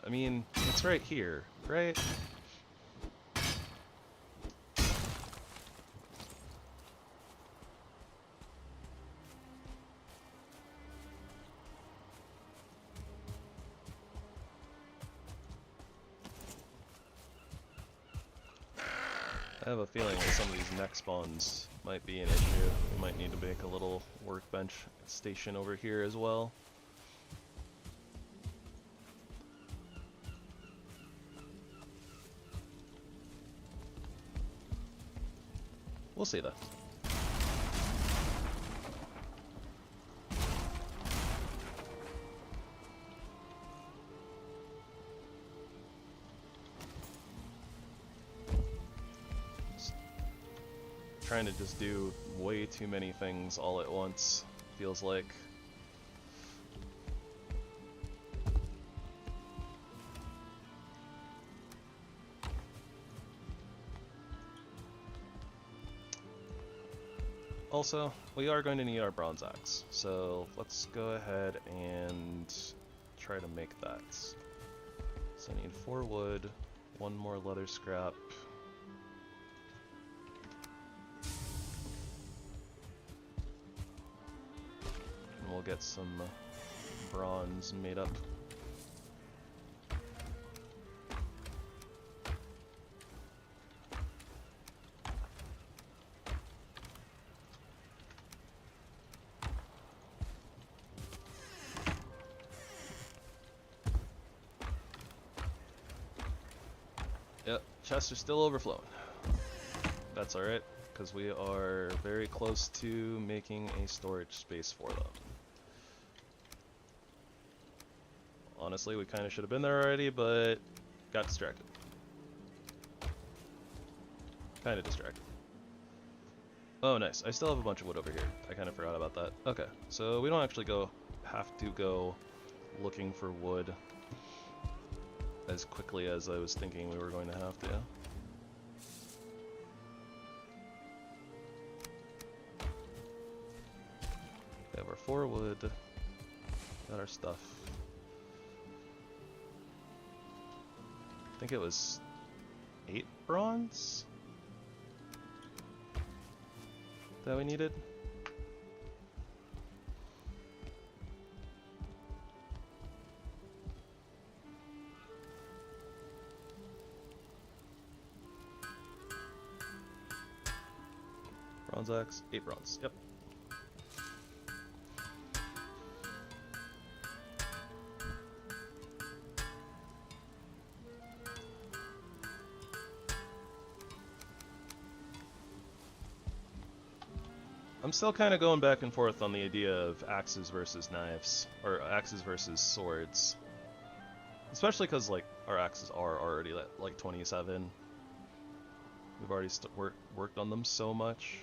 I mean, it's right here, right? I have a feeling that some of these neck spawns might be an issue. We might need to make a little workbench station over here as well. We'll see though. Trying to just do way too many things all at once, feels like. Also, we are going to need our bronze axe, so let's go ahead and try to make that. So I need 4 wood, 1 more leather scrap. And we'll get some bronze made up. Yep, chests are still overflowing. That's alright, because we are very close to making a storage space for them. Honestly, we kind of should have been there already, but got distracted. Kind of distracted. Oh, nice. I still have a bunch of wood over here. I kind of forgot about that. Okay, so we don't actually have to go looking for wood as quickly as I was thinking we were going to have to. We have our 4 wood. Got our stuff. I think it was 8 bronze that we needed. Bronze axe, 8 bronze, yep. I'm still kind of going back and forth on the idea of axes versus knives, or axes versus swords. Especially because, like, our axes are already at, like, 27. We've already worked on them so much.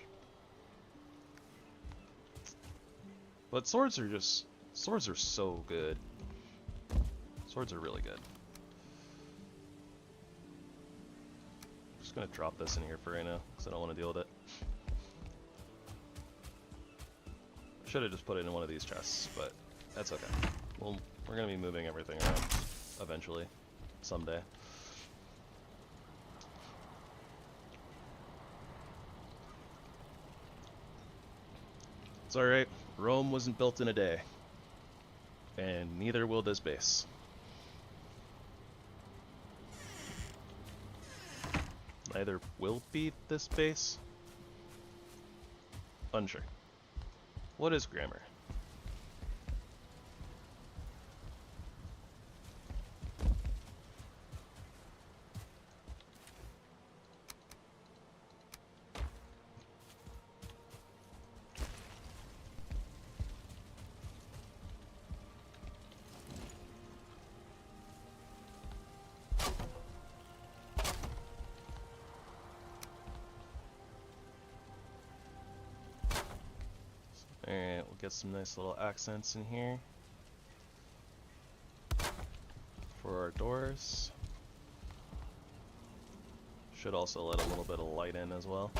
But swords are so good. Swords are really good. I'm just gonna drop this in here for right now, because I don't want to deal with it. Should have just put it in one of these chests, but that's okay. Well, we're gonna be moving everything around eventually, someday. It's alright, Rome wasn't built in a day. And neither will this base. Neither will be this base. Unsure. What is grammar? Alright, we'll get some nice little accents in here for our doors. Should also let a little bit of light in as well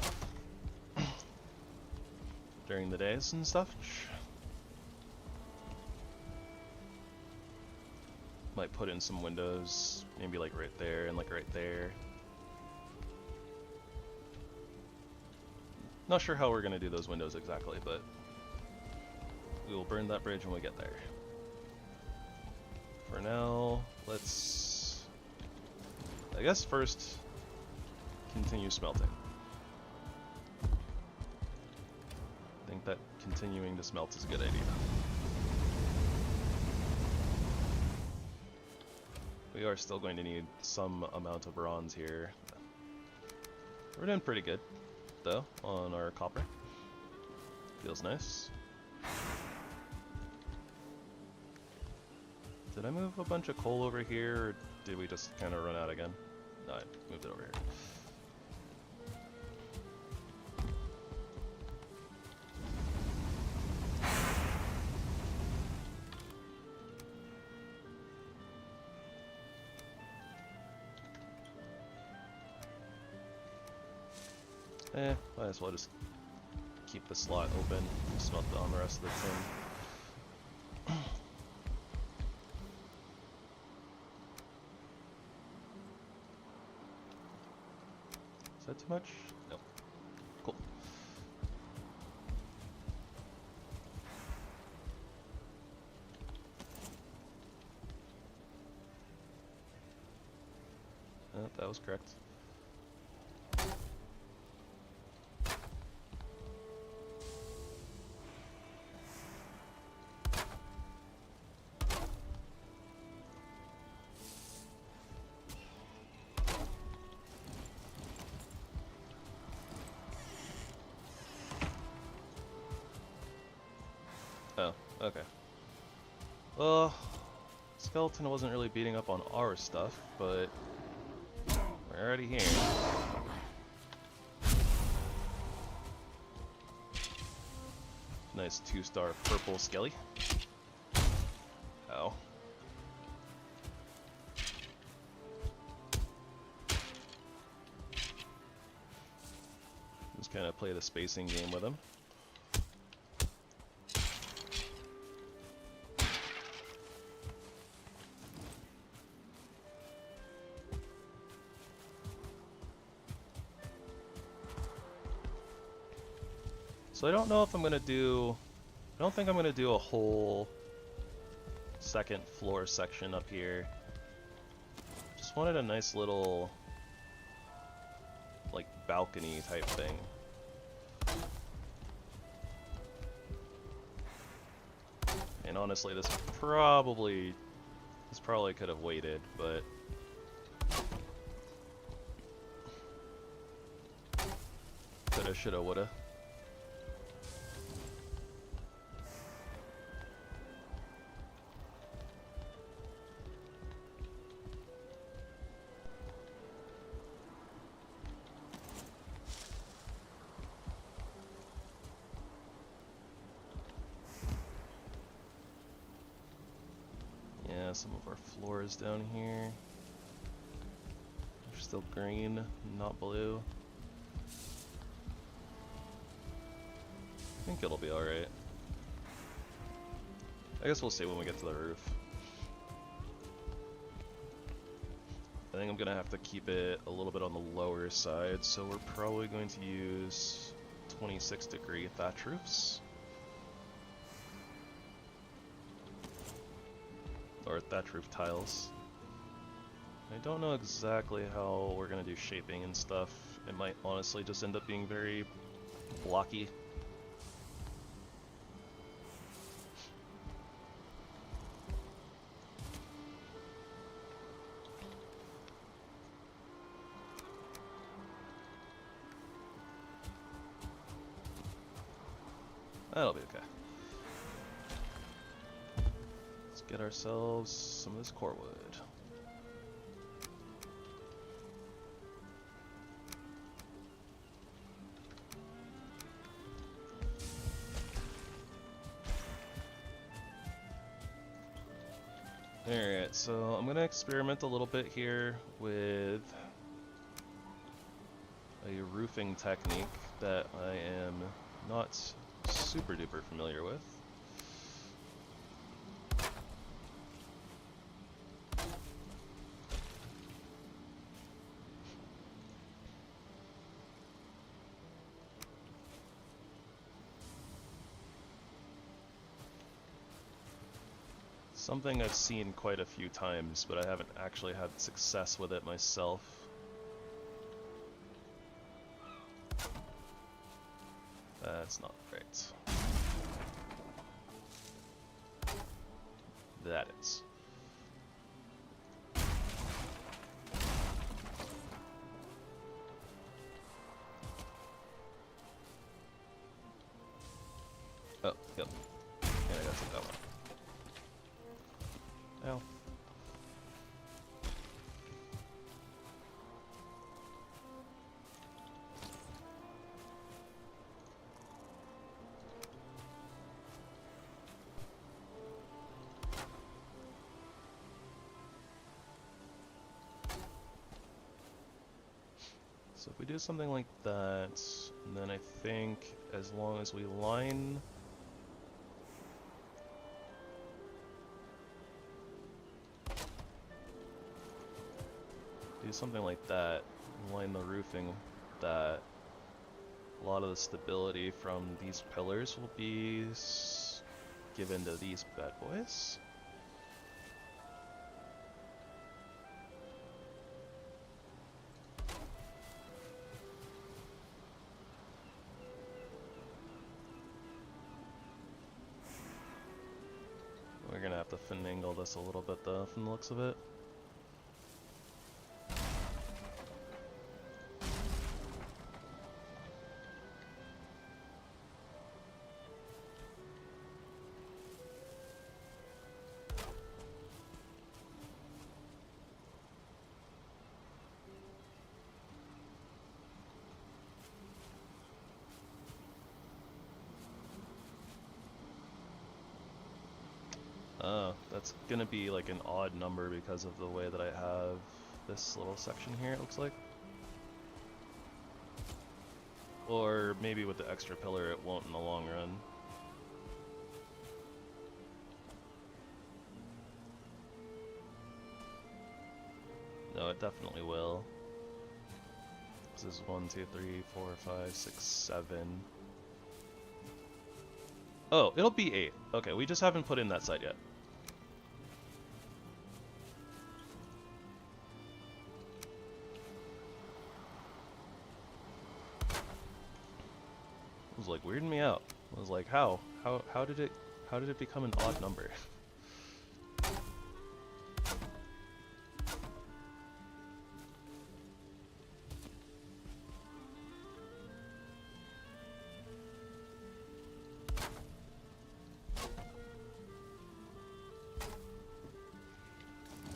during the days and stuff. Might put in some windows, maybe like right there and like right there. Not sure how we're gonna do those windows exactly, but we will burn that bridge when we get there. For now, let's, I guess first, continue smelting. I think that continuing to smelt is a good idea. We are still going to need some amount of bronze here. We're doing pretty good, though, on our copper. Feels nice. Did I move a bunch of coal over here, or did we just kind of run out again? No, I moved it over here. Might as well just keep the slot open, smelt on the rest of the tin. Is that too much? No. Cool. That was correct. Oh, okay. Well, skeleton wasn't really beating up on our stuff, but we're already here. Nice 2-star purple skelly. Ow. Just kind of play the spacing game with him. So I don't know if I'm gonna do, I don't think I'm gonna do a whole second floor section up here. Just wanted a nice little, like, balcony type thing. And honestly, this probably could have waited, but coulda, shoulda, woulda. Yeah, some of our floors down here are still green, not blue. I think it'll be alright. I guess we'll see when we get to the roof. I think I'm gonna have to keep it a little bit on the lower side, so we're probably going to use 26-degree thatch roofs. Or thatch roof tiles. I don't know exactly how we're gonna do shaping and stuff. It might honestly just end up being very blocky. That'll be okay. Let's get ourselves some of this core wood. Alright, so I'm gonna experiment a little bit here with a roofing technique that I am not super duper familiar with. Something I've seen quite a few times, but I haven't actually had success with it myself. That's not right. That is. Oh, yep. Yeah, I gotta take that one. Ow. So if we do something like that, and then I think as long as we line do something like that, line the roofing, that a lot of the stability from these pillars will be given to these bad boys. We're gonna have to finagle this a little bit though, from the looks of it. That's gonna be like an odd number because of the way that I have this little section here, it looks like. Or maybe with the extra pillar it won't in the long run. No, it definitely will. This is 1, 2, 3, 4, 5, 6, 7. Oh, it'll be 8. Okay, we just haven't put in that side yet. It was like weirding me out. I was like, how did it become an odd number?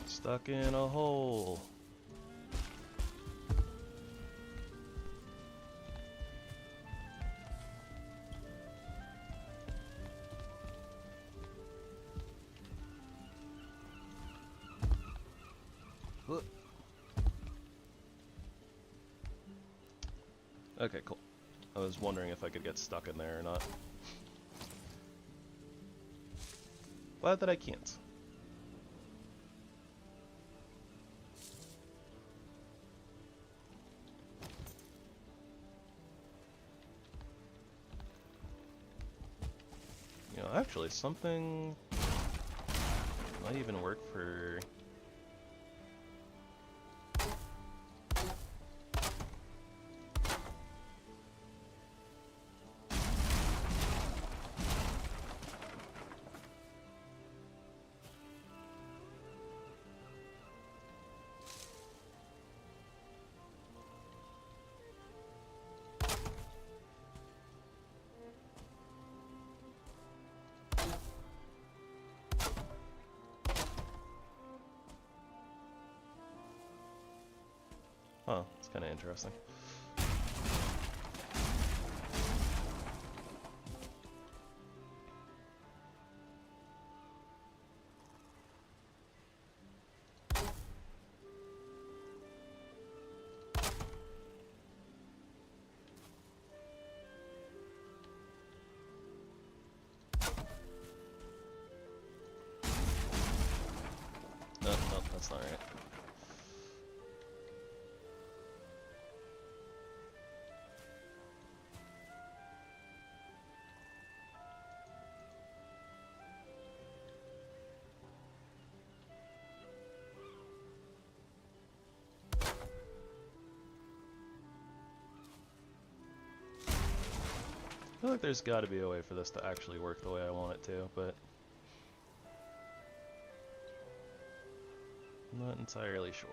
Stuck in a hole. Okay, cool. I was wondering if I could get stuck in there or not. Glad that I can't. You know, actually, something might even work for... Huh, it's kind of interesting. No, no, that's not right. I feel like there's got to be a way for this to actually work the way I want it to, but I'm not entirely sure.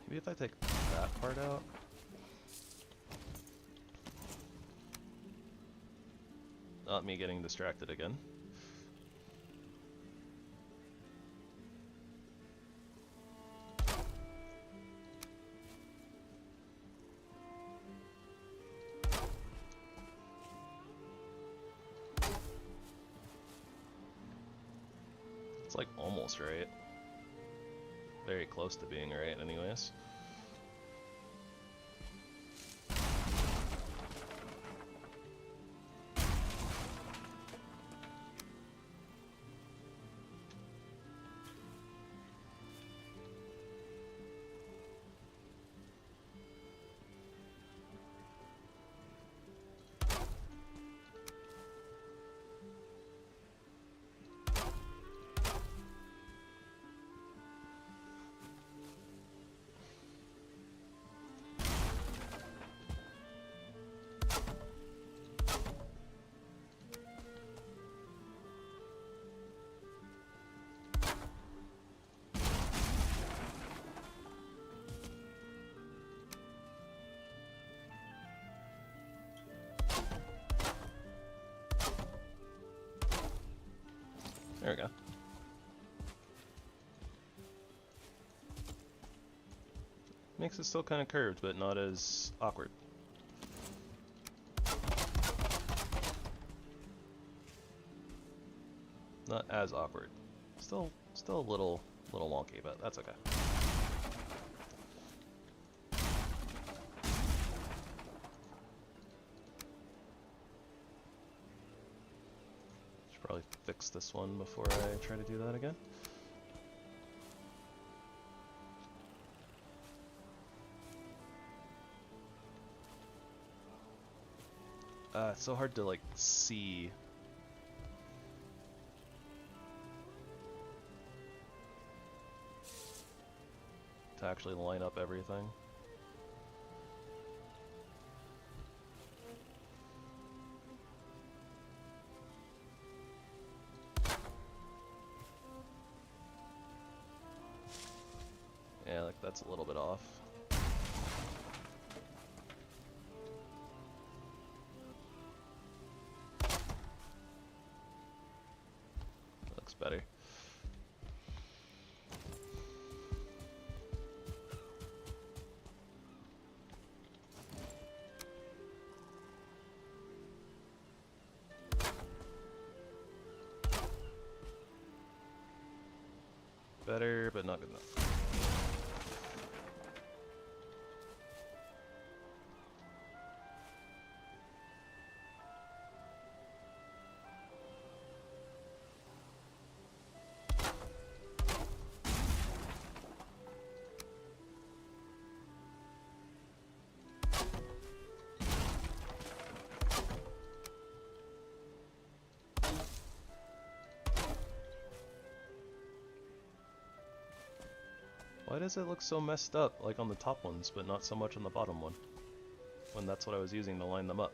Maybe if I take that part out. Not me getting distracted again. It's like almost right. Very close to being right anyways. Makes it still kind of curved, but not as awkward. Not as awkward. Still a little wonky, but that's okay. Should probably fix this one before I try to do that again. It's so hard to like see. To actually line up everything. Yeah, like that's a little bit off. Looks better. Better, but not good enough. Why does it look so messed up, like on the top ones, but not so much on the bottom one? When that's what I was using to line them up.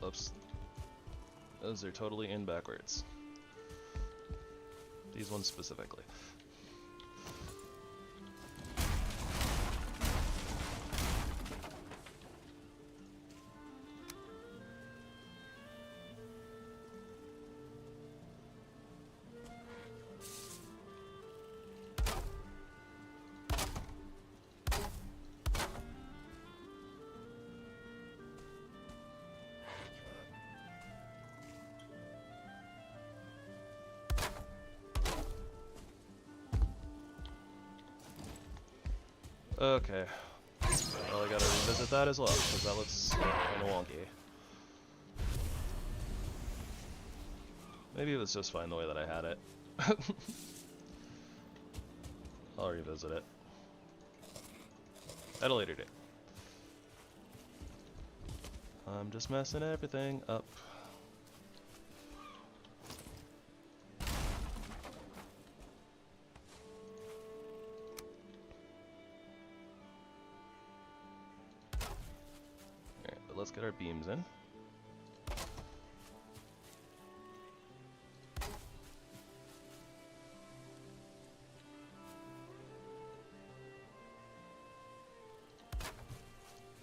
Oops. Those are totally in backwards. These ones specifically. Okay. Well, I gotta revisit that as well, because that looks kinda wonky. Maybe it was just fine the way that I had it. I'll revisit it. At a later date. I'm just messing everything up. Let's get our beams in.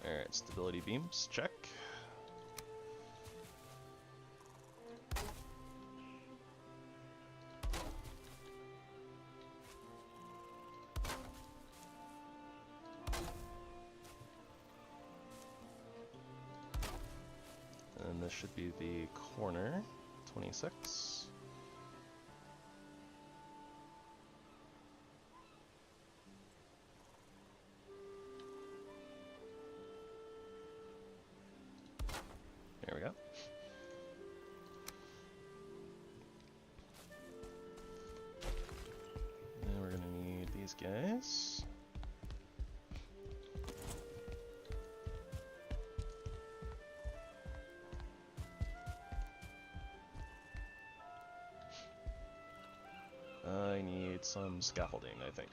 Alright, stability beams, check. And this should be the corner, 26. There we go. I need some scaffolding, I think.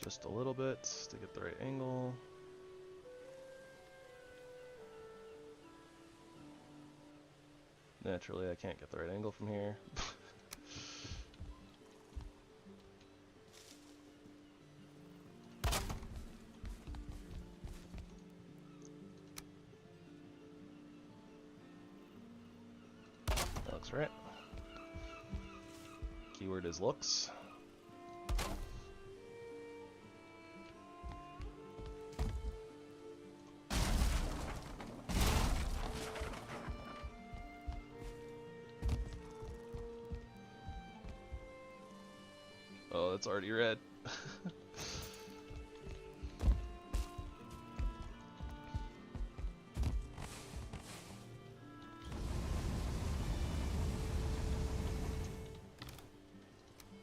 Just a little bit to get the right angle. Naturally, I can't get the right angle from here. That looks right. Keyword is looks. Oh, it's already red.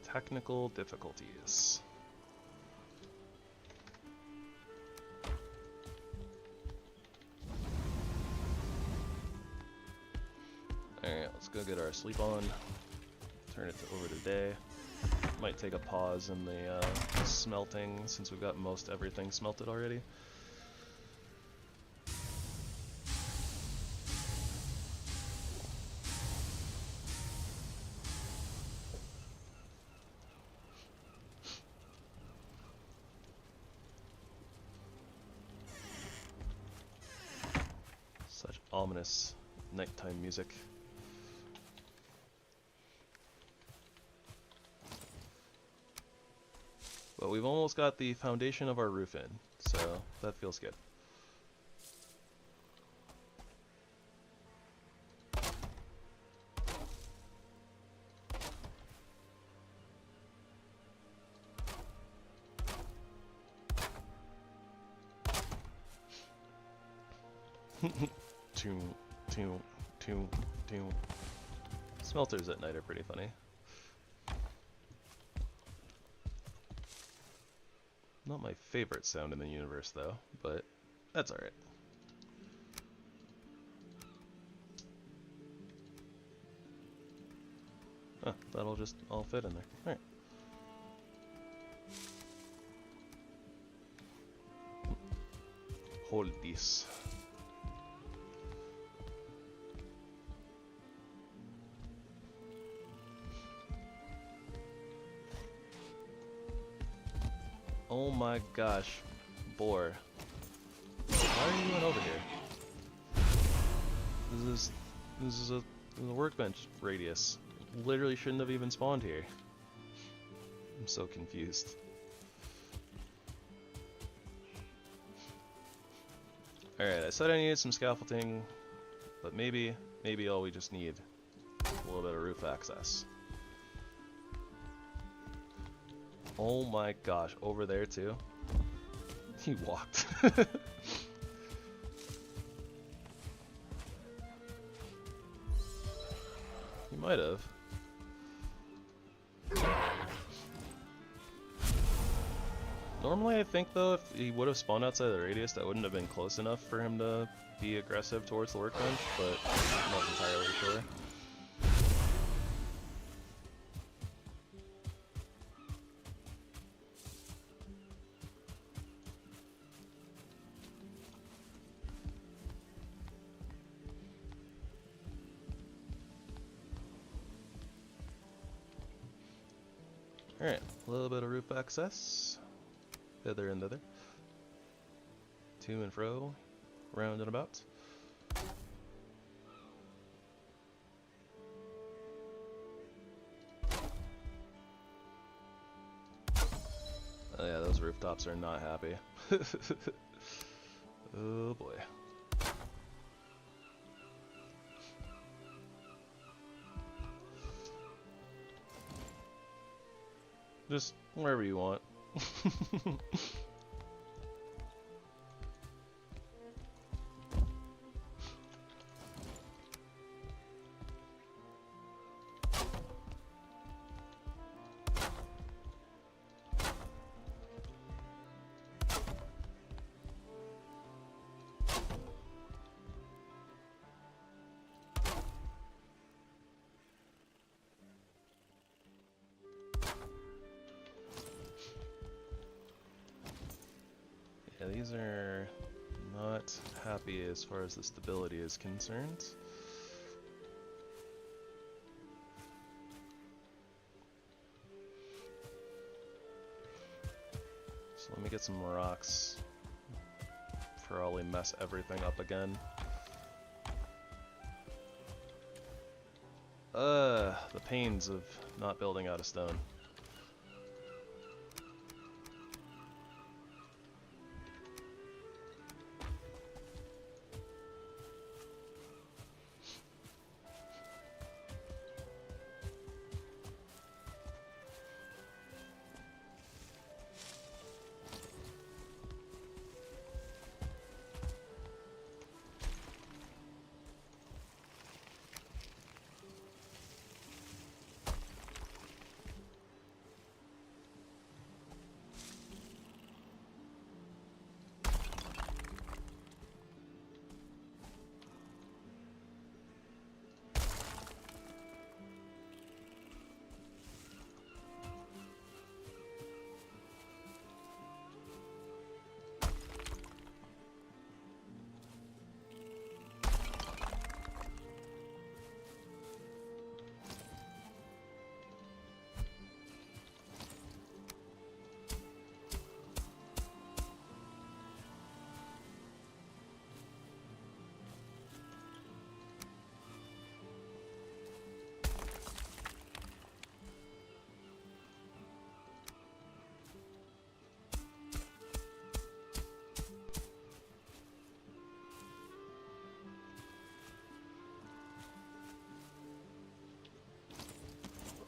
Technical difficulties. Alright, let's go get our sleep on. Turn it over to day. Might take a pause in the smelting since we've got most everything smelted already. Such ominous nighttime music. But we've almost got the foundation of our roof in, so that feels good. Smelters at night are pretty funny. Not my favorite sound in the universe, though, but that's alright. Huh, that'll just all fit in there. Alright. Hold this. Oh my gosh, boar. Why are you even over here? This is a workbench radius. Literally shouldn't have even spawned here. I'm so confused. Alright, I said I needed some scaffolding, but maybe all we just need a little bit of roof access. Oh my gosh, over there too? He walked. He might have. Normally I think though if he would have spawned outside the radius that wouldn't have been close enough for him to be aggressive towards the workbench, but I'm not entirely sure. Alright, a little bit of roof access. Hither and thither. To and fro. Round and about. Oh yeah, those rooftops are not happy. Oh boy. Just wherever you want. these are not happy as far as the stability is concerned. So let me get some rocks before we mess everything up again. The pains of not building out of stone.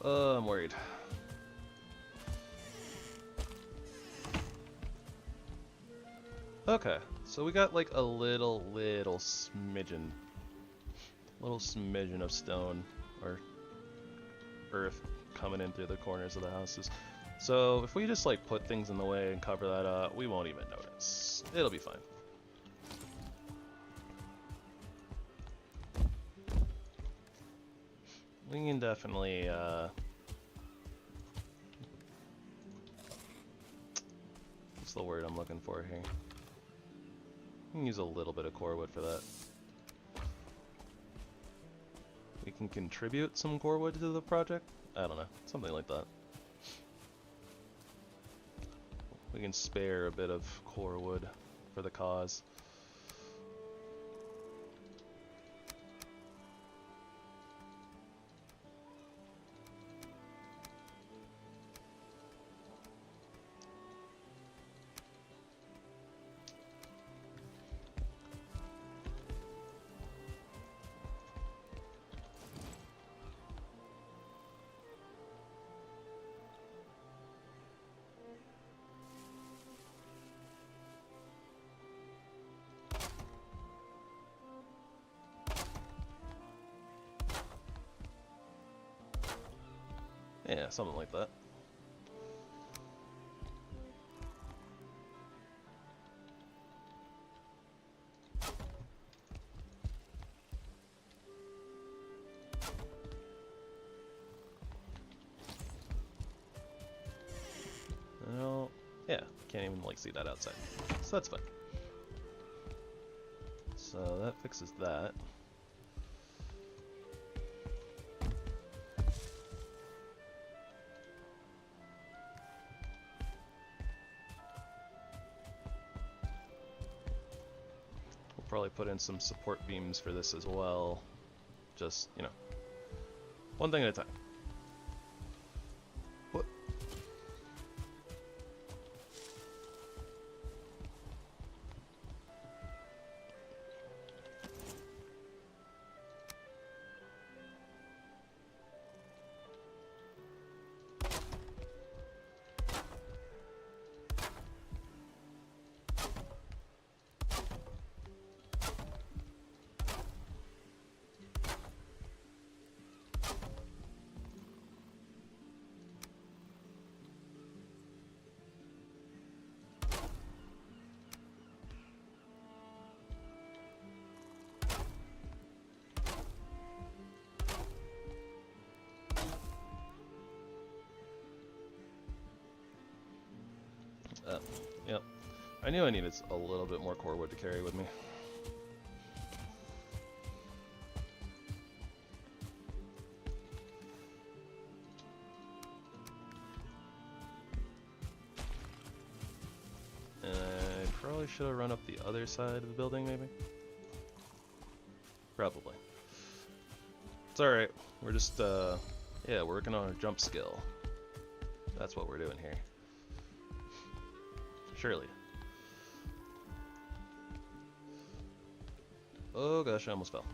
I'm worried. Okay, so we got like a little smidgen of stone or earth coming in through the corners of the houses. So if we just like put things in the way and cover that up, we won't even notice. It'll be fine. We can definitely what's the word I'm looking for here? We can use a little bit of core wood for that. We can contribute some core wood to the project? I don't know, something like that. We can spare a bit of core wood for the cause. Yeah, something like that. Well, yeah, can't even like see that outside, so that's fine. So that fixes that. Probably put in some support beams for this as well. Just, you know, one thing at a time. What? Yep. I knew I needed a little bit more core wood to carry with me. And I probably should have run up the other side of the building, maybe? Probably. It's alright. We're just, yeah, we're working on our jump skill. That's what we're doing here. Surely. Oh gosh, I almost fell.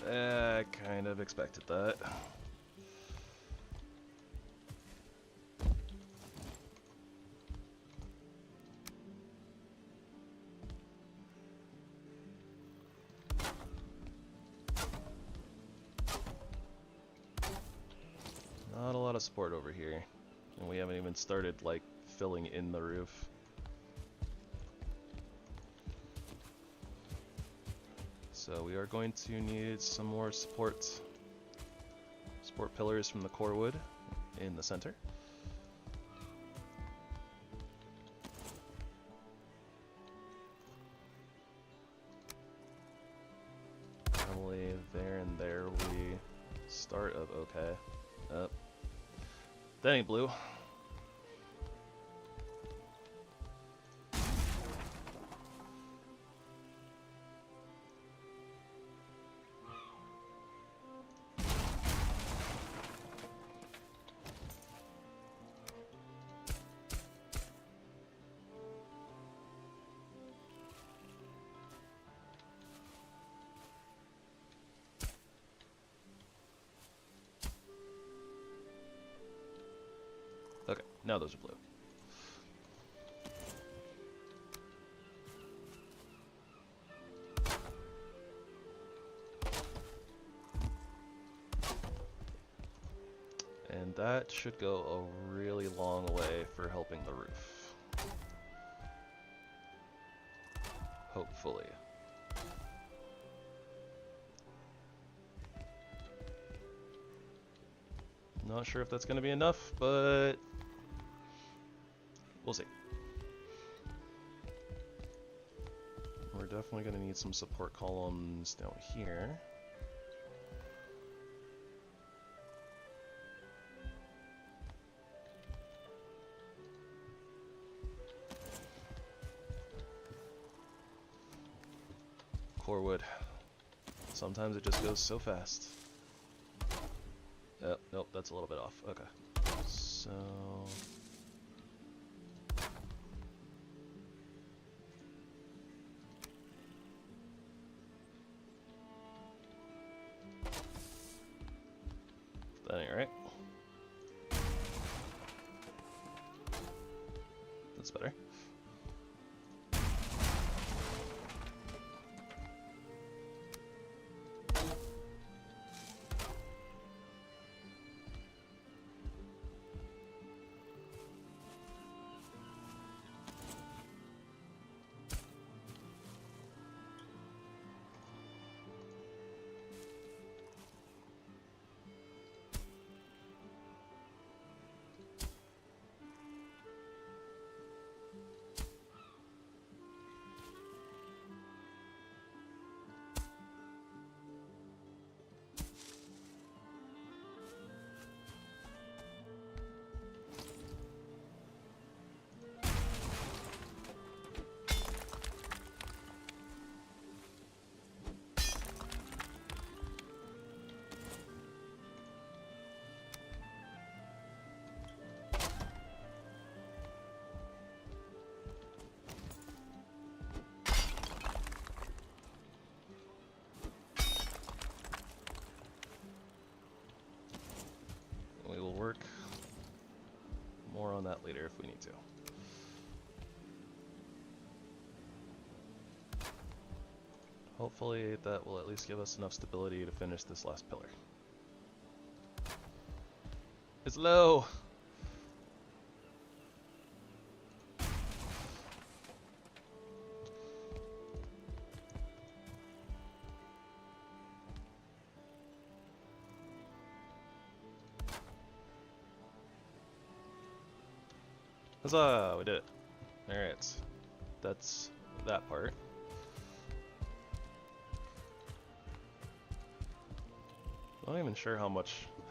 I kind of expected that. Not a lot of support over here, and we haven't even started like filling in the roof. So we are going to need some more support pillars from the core wood in the center. Probably there and there will be start of okay. That ain't blue. Okay, now those are blue. And that should go a really long way for helping the roof. Hopefully. Not sure if that's going to be enough, but we'll see. We're definitely going to need some support columns down here. Core wood. Sometimes it just goes so fast. Nope, that's a little bit off. Okay. So... that ain't right. That's better. We will work more on that later if we need to. Hopefully that will at least give us enough stability to finish this last pillar. It's low. Huzzah! We did it. Alright. That's that part. I'm not even sure how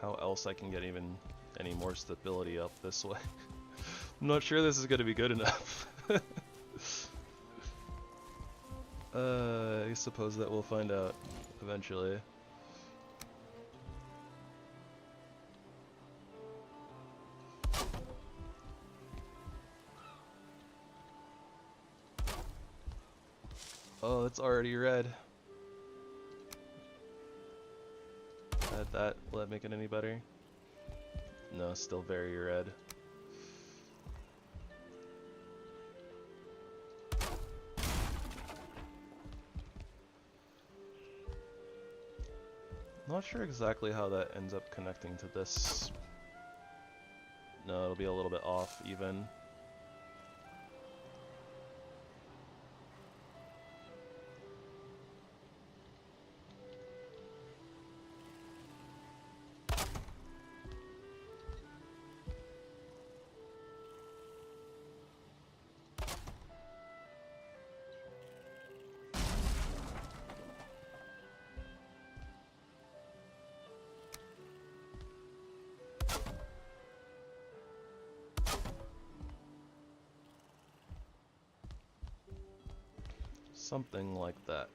else I can get even any more stability up this way. I'm not sure this is going to be good enough. I suppose that we'll find out eventually. Oh, it's already red. Will that make it any better? No, still very red. Not sure exactly how that ends up connecting to this. No, it'll be a little bit off even. Something like that.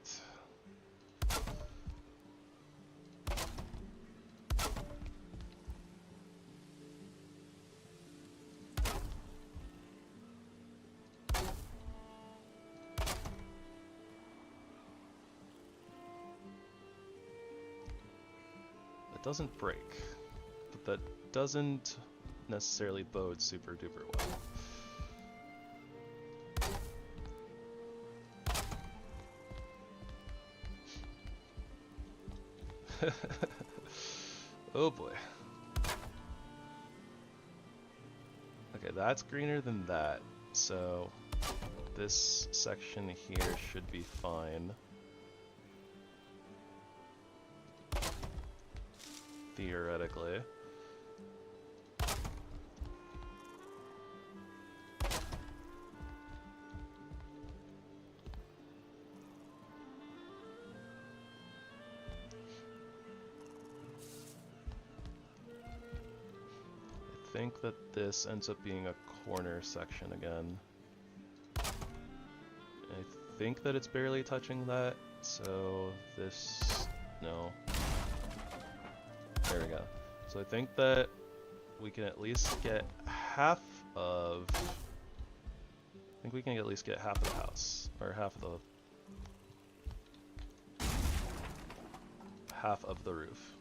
It doesn't break, but that doesn't necessarily bode super duper well. Oh boy. Okay, that's greener than that, so this section here should be fine. Theoretically. I think that this ends up being a corner section again. I think that it's barely touching that, so this, no. There we go. So I think that we can at least get half of, I think we can at least get half of the house, or half of the roof.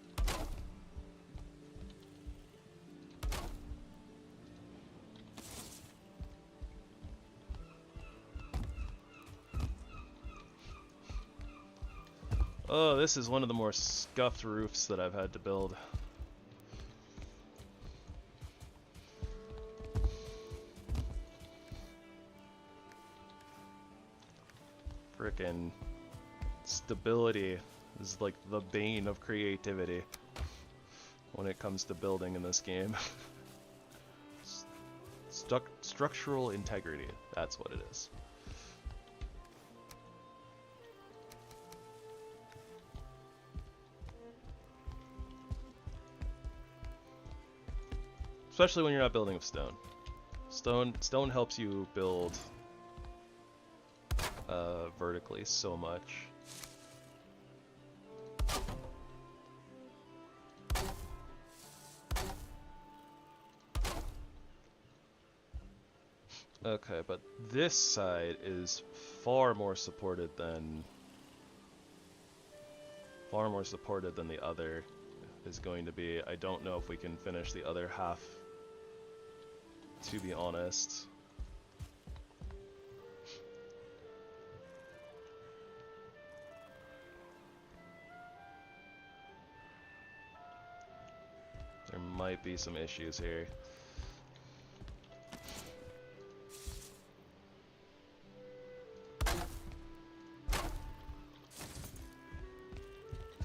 Oh, this is one of the more scuffed roofs that I've had to build. Frickin' stability is like the bane of creativity when it comes to building in this game. Structural integrity, that's what it is. Especially when you're not building with stone. Stone helps you build vertically so much. Okay, but this side is far more supported than the other is going to be. I don't know if we can finish the other half, to be honest. There might might be some issues here.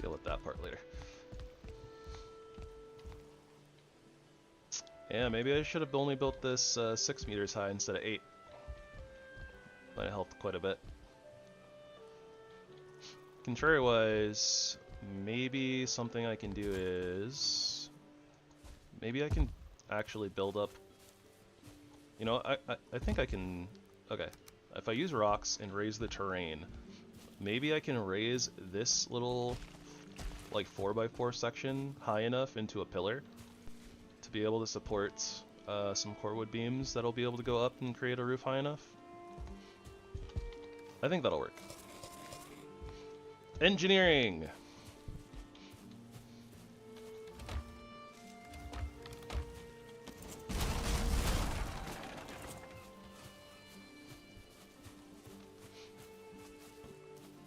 Deal with that part later. Yeah, maybe I should have only built this 6 meters high instead of 8. Might have helped quite a bit. Contrary-wise, maybe something I can do is... maybe I can actually build up... You know, I think I can... Okay, if I use rocks and raise the terrain, maybe I can raise this little, like, 4x4 section high enough into a pillar to be able to support some corewood beams that'll be able to go up and create a roof high enough. I think that'll work. Engineering!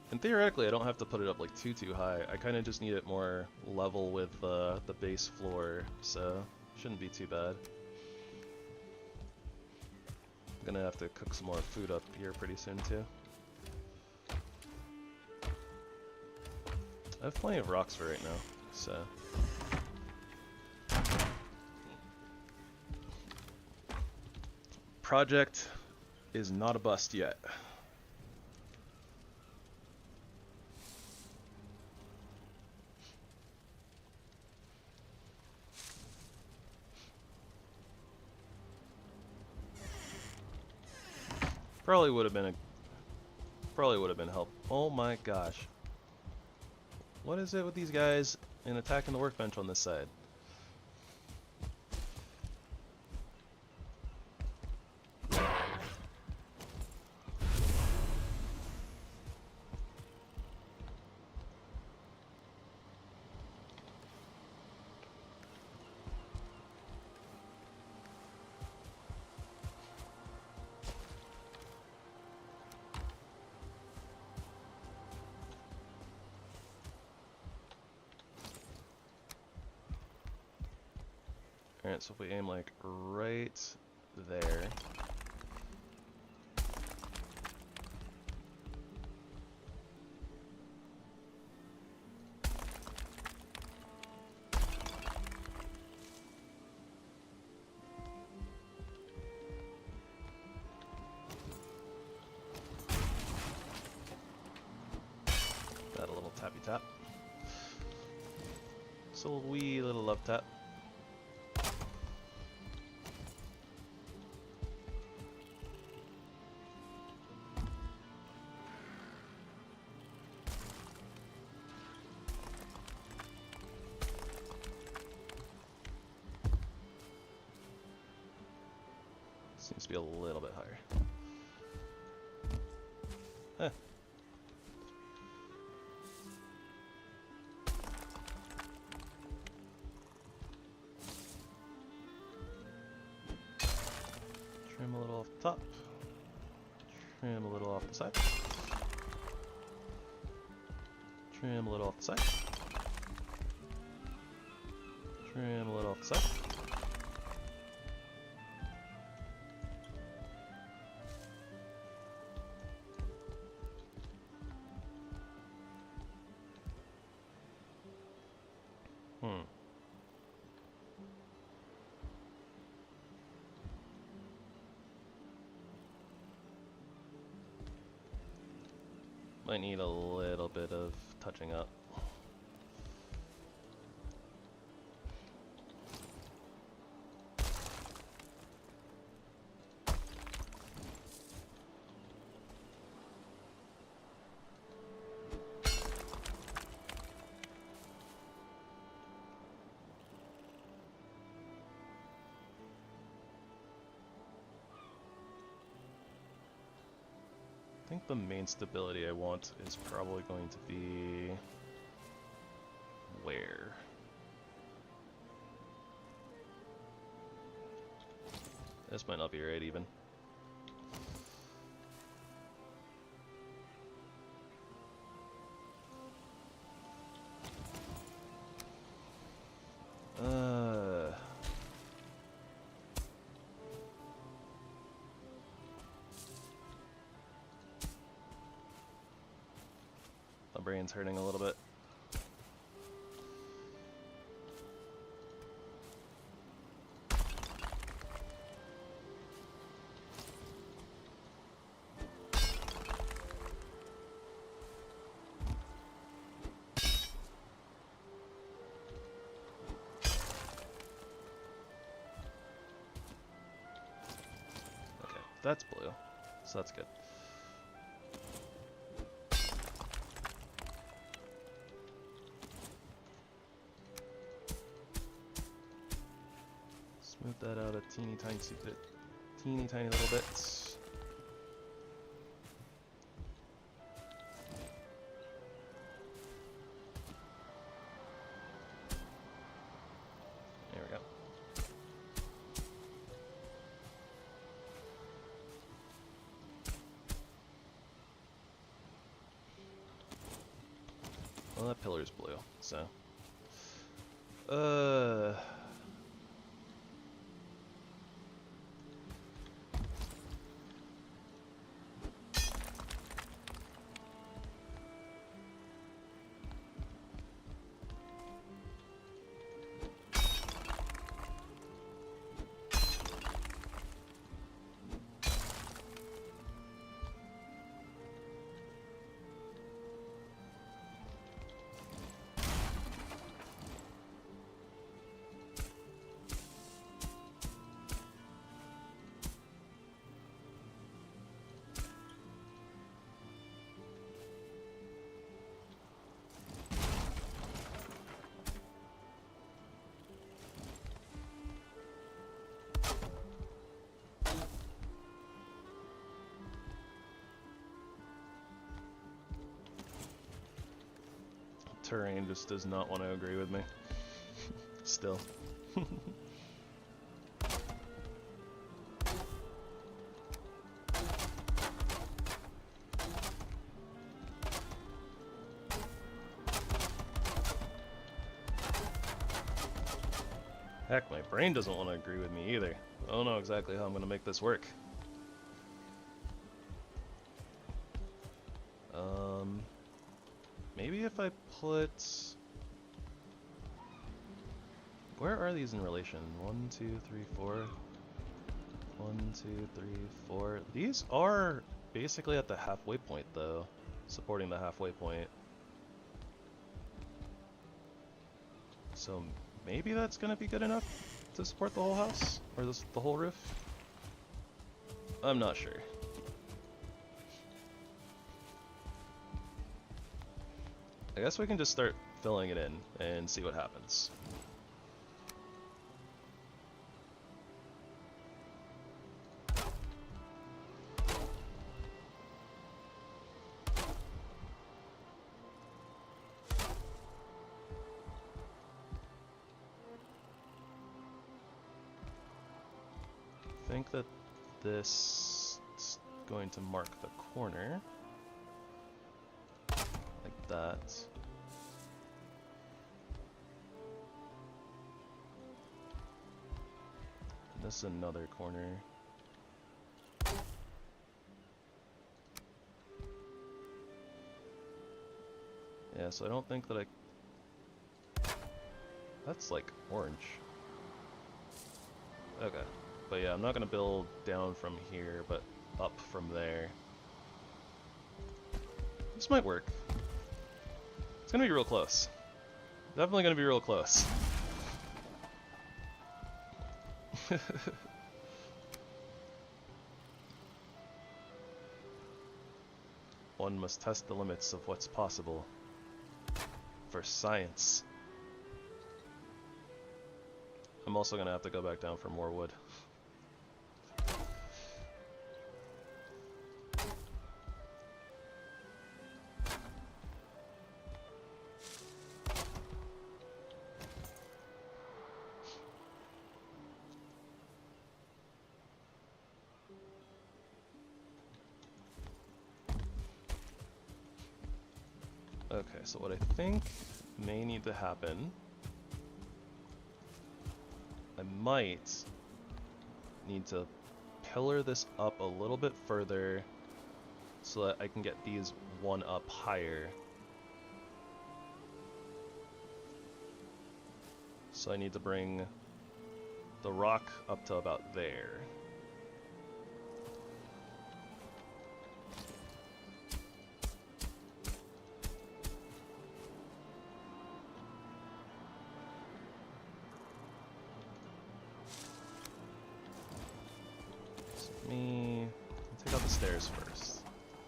And theoretically, I don't have to put it up like too high. I kind of just need it more level with the base floor, so shouldn't be too bad. I'm gonna have to cook some more food up here pretty soon too. I have plenty of rocks for right now, so... Project is not a bust yet. Probably would have been help. Oh my gosh. What is it with these guys and attacking the workbench on this side? Alright, so if we aim like right there. That a little tappy tap. Just a wee little love tap. Seems to be a little bit higher. Huh. Trim a little off the top. Trim a little off the side. Trim a little off the side. Trim a little off the side. Might need a little bit of touching up. I think the main stability I want is probably going to be where? This might not be right even. brain's hurting a little bit. That's blue, so that's good. Smooth that out a teeny tiny little bit. There we go. Well, that pillar's blue, so. Terrain just does not want to agree with me. Still. Heck, my brain doesn't want to agree with me either. I don't know exactly how I'm going to make this work. Maybe if I put... Where are these in relation? 1, 2, 3, 4. 1, 2, 3, 4. These are basically at the halfway point, though. Supporting the halfway point. So maybe that's going to be good enough to support the whole house? Or the whole roof? I'm not sure. I guess we can just start filling it in and see what happens. I think that this is going to mark the corner. Like that. This is another corner. Yeah, so I don't think that that's like orange. Okay. But yeah, I'm not gonna build down from here, but up from there. This might work. It's gonna be real close. Definitely gonna be real close. One must test the limits of what's possible. For science. I'm also gonna have to go back down for more wood. Okay, so what I think may need to happen, I might need to pillar this up a little bit further so that I can get these one up higher So I need to bring the rock up to about there. So let me take out the stairs first.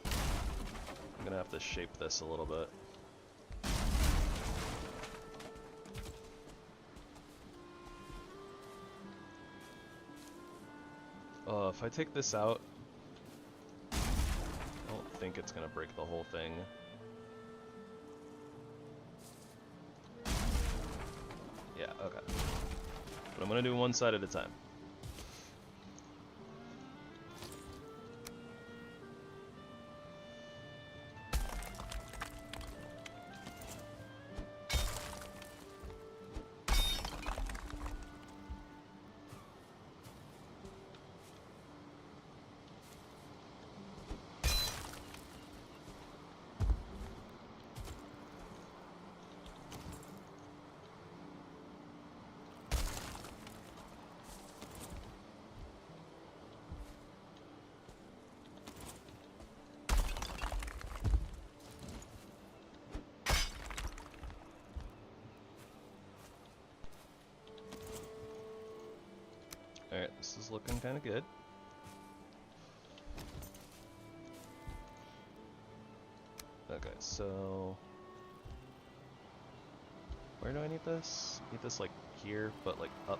I'm gonna have to shape this a little bit. If I take this out, I don't think it's gonna break the whole thing. Yeah, okay. But I'm gonna do one side at a time. Alright, this is looking kind of good. Okay, so... where do I need this? I need this, like, here, but, like, up.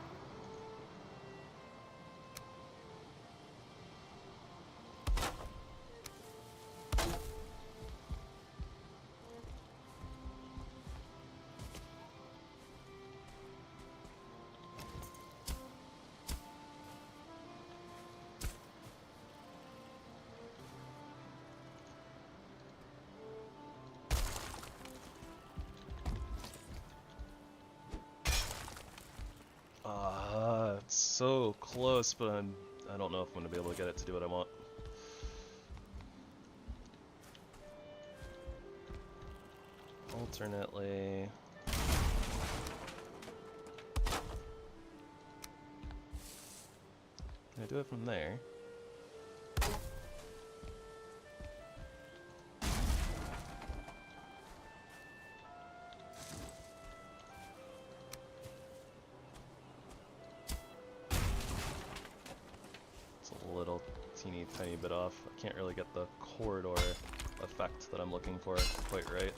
It's so close, but I don't know if I'm going to be able to get it to do what I want. Alternately... can I do it from there? Little teeny tiny bit off. I can't really get the corridor effect that I'm looking for quite right.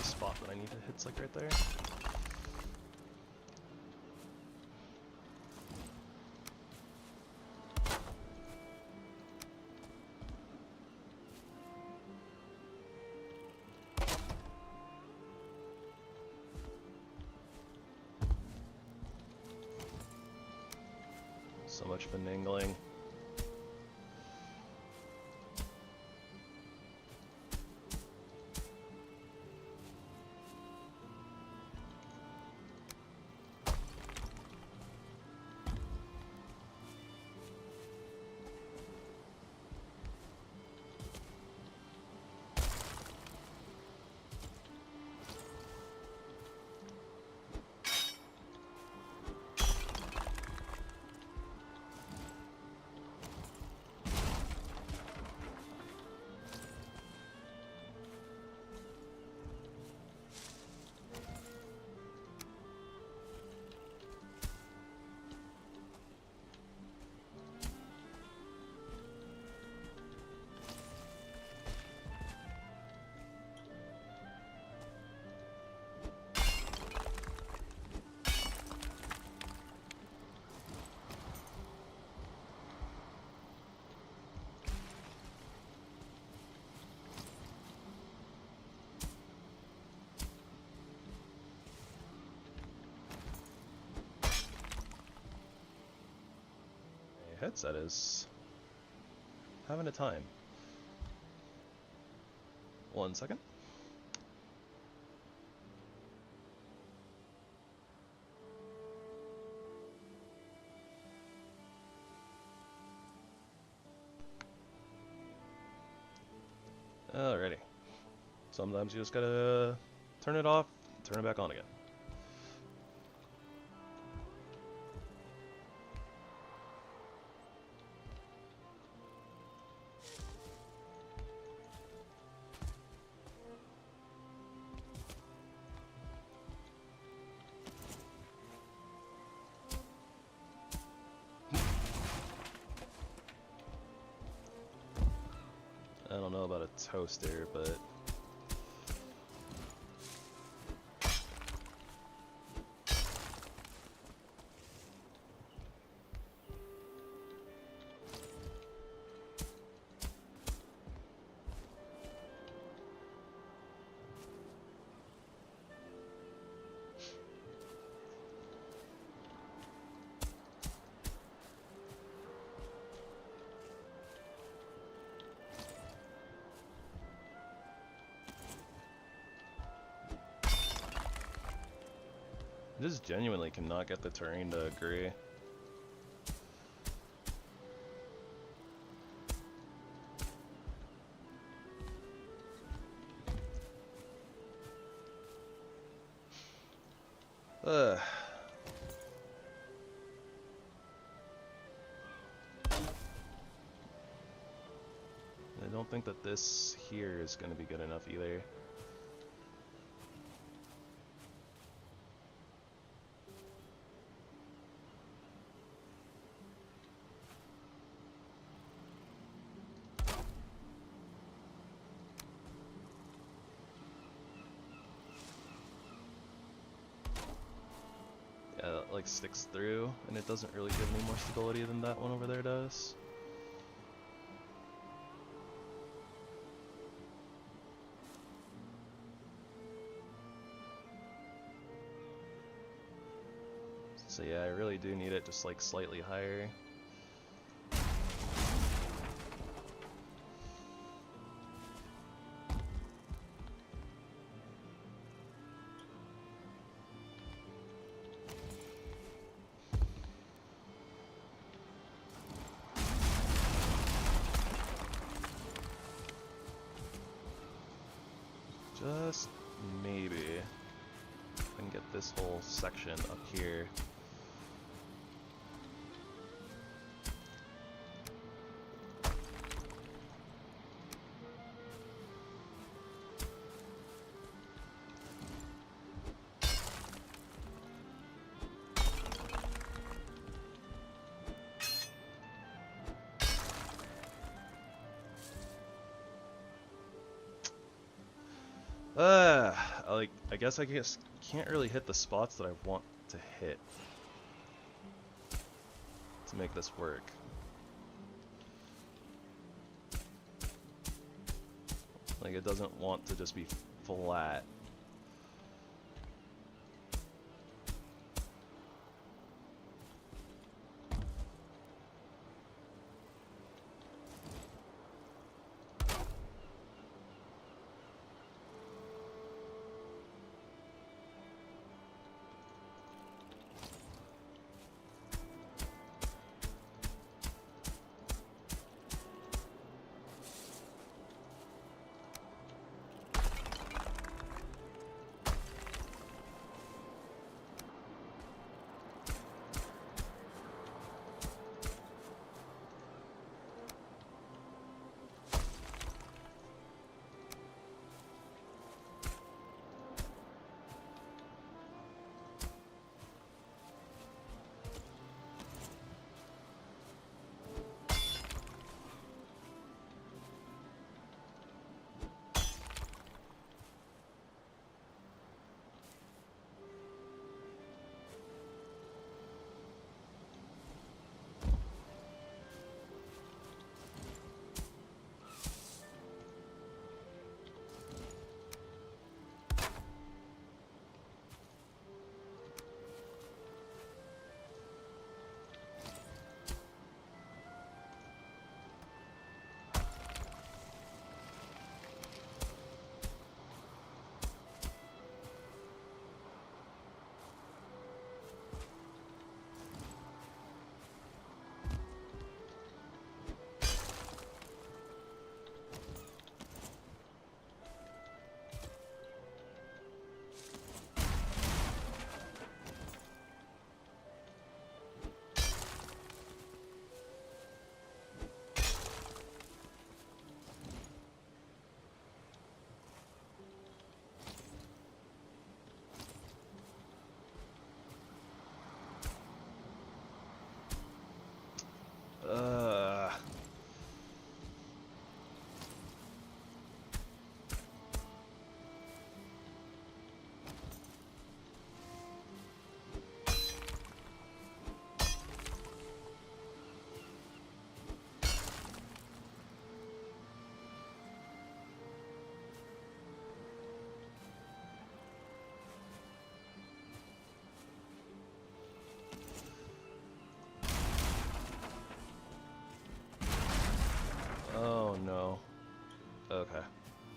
Spot that I need to hit's like right there. So much finagling. headset is having a time. 1 second. Alrighty. Sometimes you just gotta turn it off, turn it back on again. I don't know about a toaster, but I just genuinely cannot get the terrain to agree. Ugh. I don't think that this here is going to be good enough either. Yeah, that like sticks through, and it doesn't really give any more stability than that one over there does. So yeah, I really do need it just like slightly higher. Just maybe I can get this whole section up here. Like, I guess can't really hit the spots that I want to hit to make this work. Like, it doesn't want to just be flat.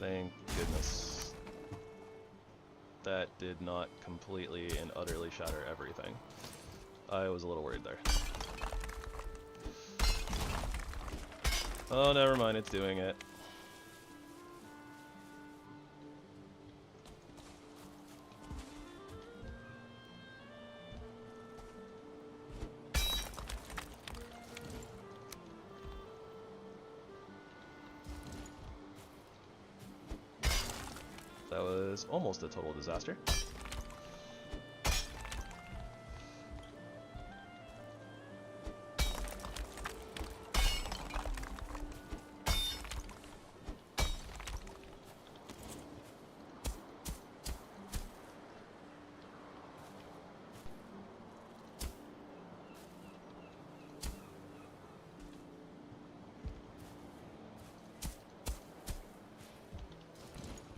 Thank goodness. That did not completely and utterly shatter everything. I was a little worried there. Oh, never mind, it's doing it. That was almost a total disaster.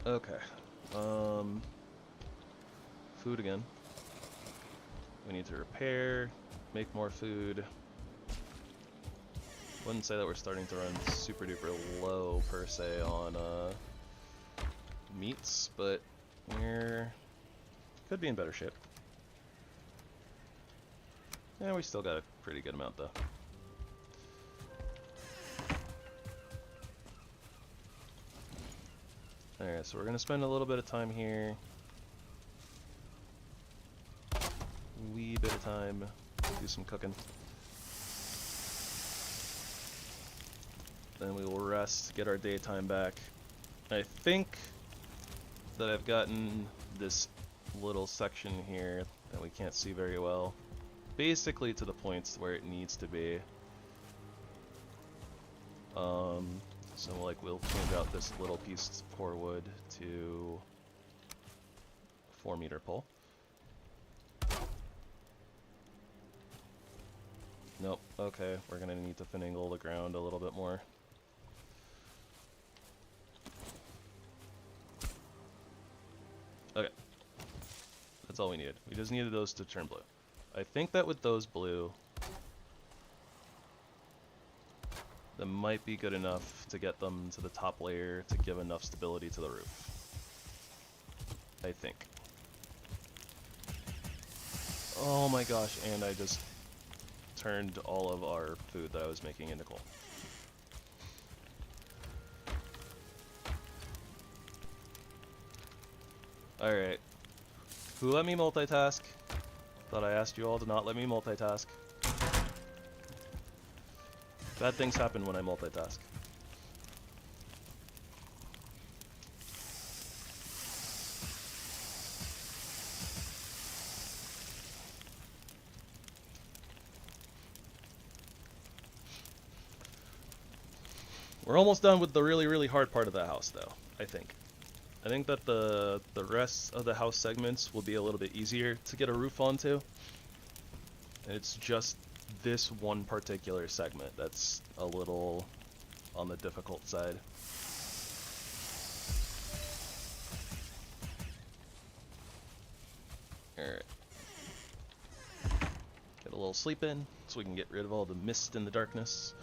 Okay. Food again. We need to repair, make more food. Wouldn't say that we're starting to run super duper low per se on meats, but could be in better shape. Yeah, we still got a pretty good amount though. Alright, so we're gonna spend a little bit of time here. Wee bit of time, do some cooking. Then we will rest, get our daytime back. I think that I've gotten this little section here that we can't see very well basically to the points where it needs to be. So like we'll change out this little piece of core wood to a 4-meter pole. Nope, okay, we're gonna need to finagle the ground a little bit more. Okay, that's all we needed. We just needed those to turn blue. I think that with those blue, that might be good enough to get them to the top layer to give enough stability to the roof. I think. Oh my gosh, and I just turned all of our food that I was making into coal. Alright. Who let me multitask? Thought I asked you all to not let me multitask. Bad things happen when I multitask. We're almost done with the really, really hard part of the house, though, I think. I think that the rest of the house segments will be a little bit easier to get a roof onto. And it's just this one particular segment that's a little on the difficult side. Alright. Get a little sleep in so we can get rid of all the mist and the darkness.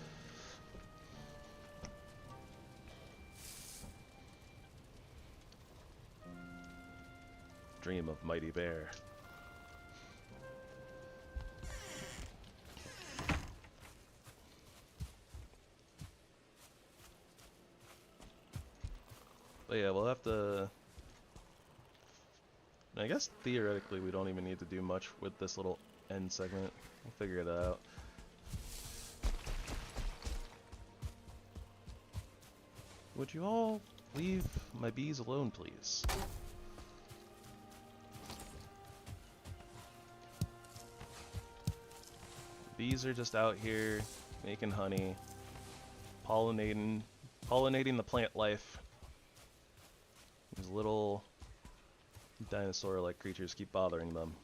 Dream of mighty bear. But yeah, we'll have to... I guess theoretically we don't even need to do much with this little end segment. We'll figure it out. Would you all leave my bees alone, please? Bees are just out here making honey, pollinating the plant life. These little dinosaur-like creatures keep bothering them.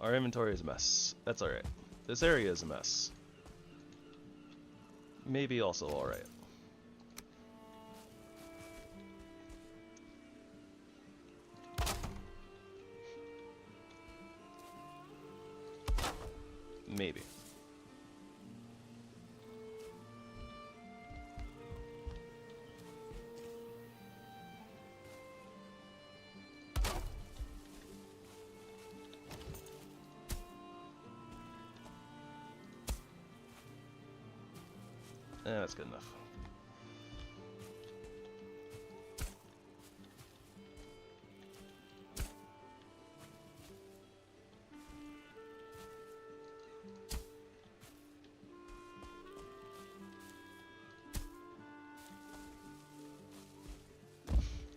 Our inventory is a mess. That's alright. This area is a mess. Maybe also alright. Maybe. That's good enough.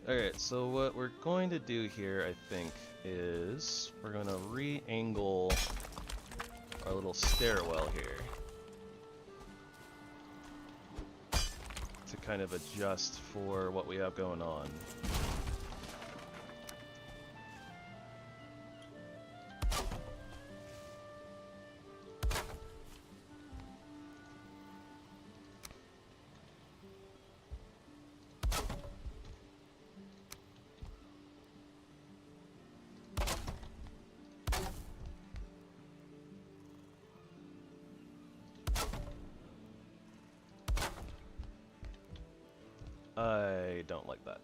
Alright, so what we're going to do here, I think, is we're going to re-angle our little stairwell here to kind of adjust for what we have going on. I don't like that.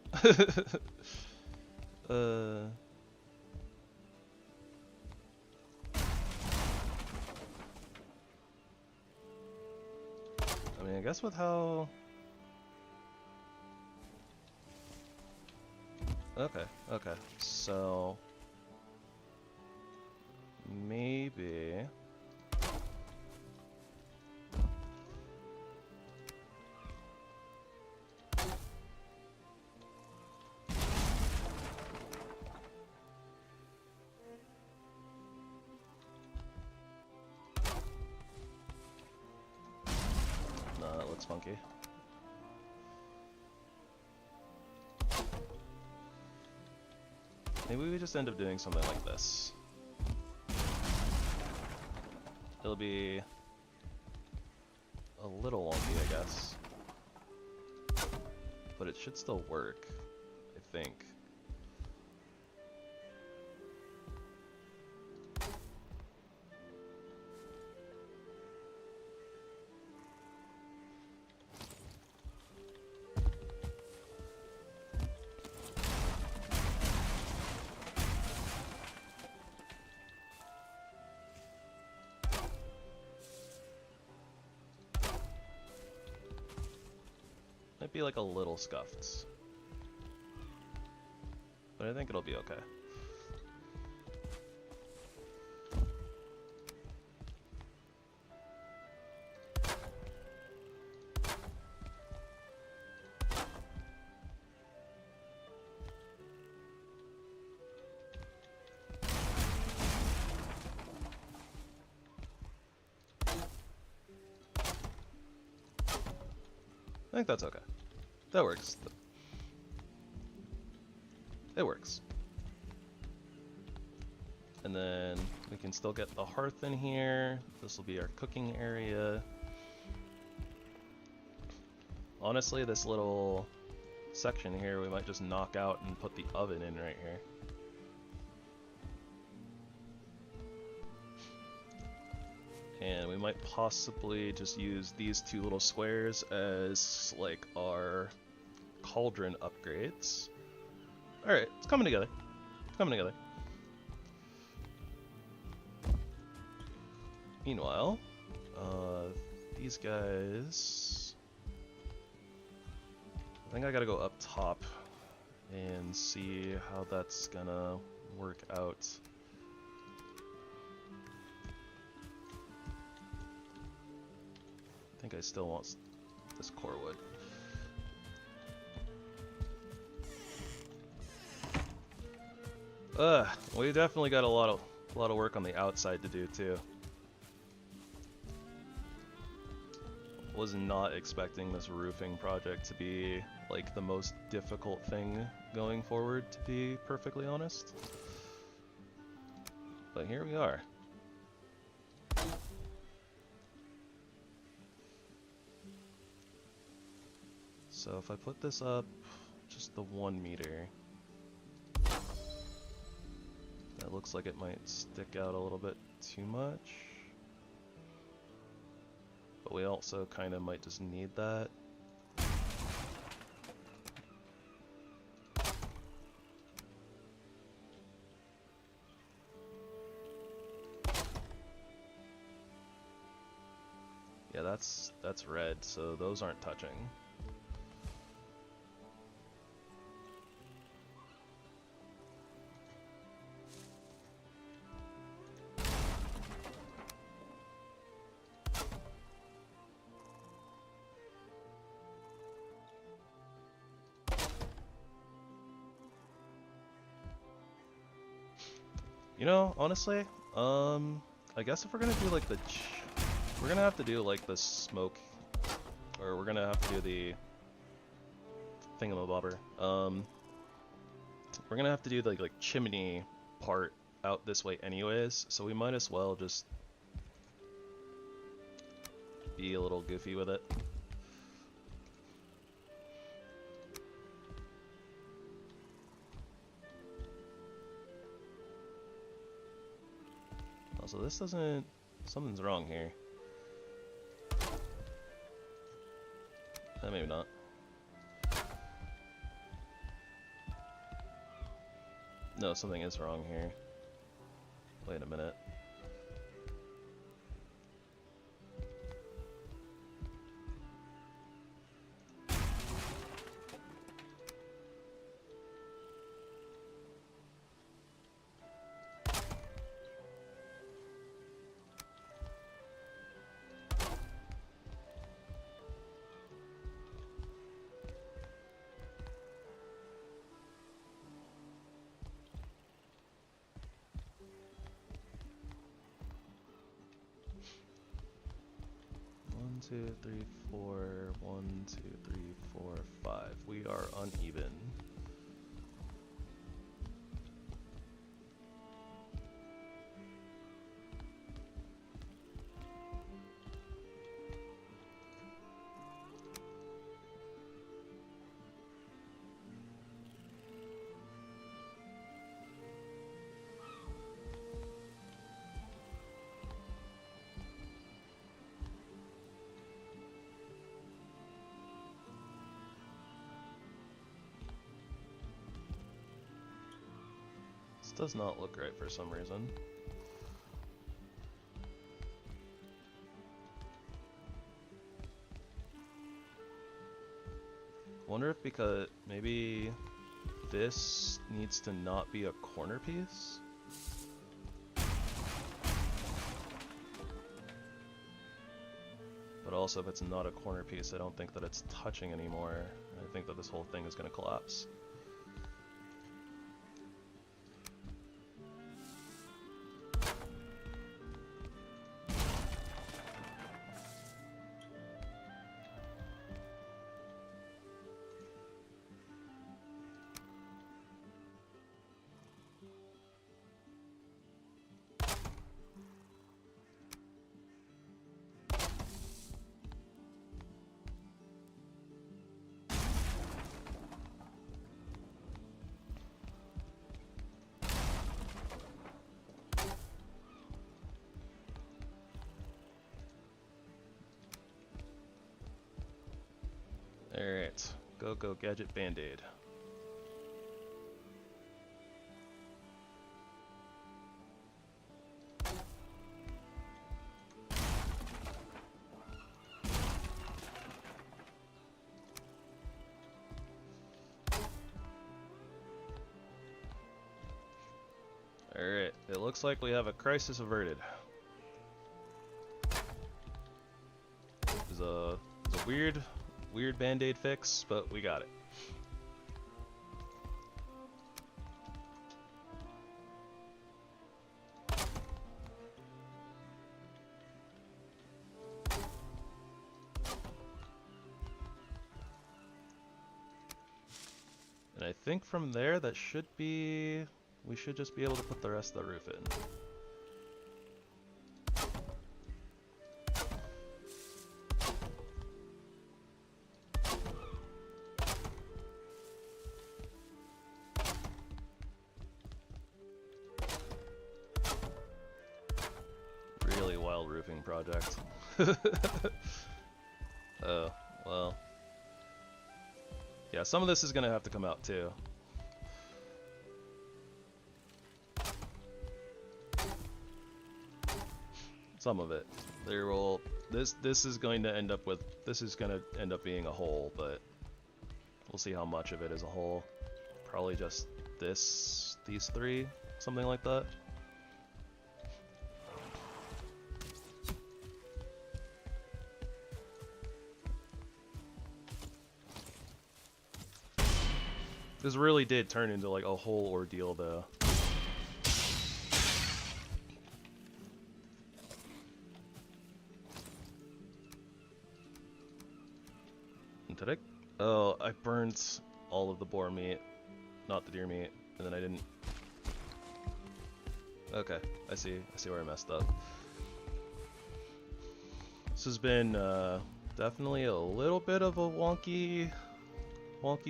I mean, I guess with how... Okay, okay. So... maybe... No, that looks funky. Maybe we just end up doing something like this. It'll be a little wonky, I guess. But it should still work, I think. Might be like a little scuffed, but I think it'll be okay. I think that's okay. That works. It works. And then we can still get the hearth in here. This will be our cooking area. Honestly, this little section here we might just knock out and put the oven in right here. And we might possibly just use these two little squares as like our cauldron upgrades. Alright, it's coming together. It's coming together. Meanwhile, these guys... I think I gotta go up top and see how that's gonna work out. I think I still want this core wood. We definitely got a lot of work on the outside to do too. Was not expecting this roofing project to be like the most difficult thing going forward, to be perfectly honest. But here we are. So if I put this up just the 1 meter, that looks like it might stick out a little bit too much. But we also kind of might just need that. Yeah, that's red, so those aren't touching. You know, honestly, I guess if we're gonna do like we're gonna have to do like the smoke, or we're gonna have to do the thingamabobber. We're gonna have to do the like chimney part out this way anyways, so we might as well just be a little goofy with it. Also, this doesn't... something's wrong here. Maybe not. No, something is wrong here. Wait a minute. One, two, three, four. 1, 2, 3, 4, 5. We are uneven. This does not look right for some reason. Wonder if because maybe this needs to not be a corner piece? But also if it's not a corner piece, I don't think that it's touching anymore. I think that this whole thing is going to collapse. Alright, go gadget band-aid. Alright, it looks like we have a crisis averted. It's a weird band-aid fix, but we got it. And I think from there that should be... we should just be able to put the rest of the roof in. Really wild roofing project. Oh, well. Yeah, some of this is gonna have to come out too. Some of it. There will this is going to end up being a hole, but we'll see how much of it is a hole. Probably just these three, something like that. This really did turn into like a whole ordeal though. Did I? Oh, I burnt all of the boar meat, not the deer meat, and then I didn't. Okay, I see where I messed up. This has been definitely a little bit of a wonky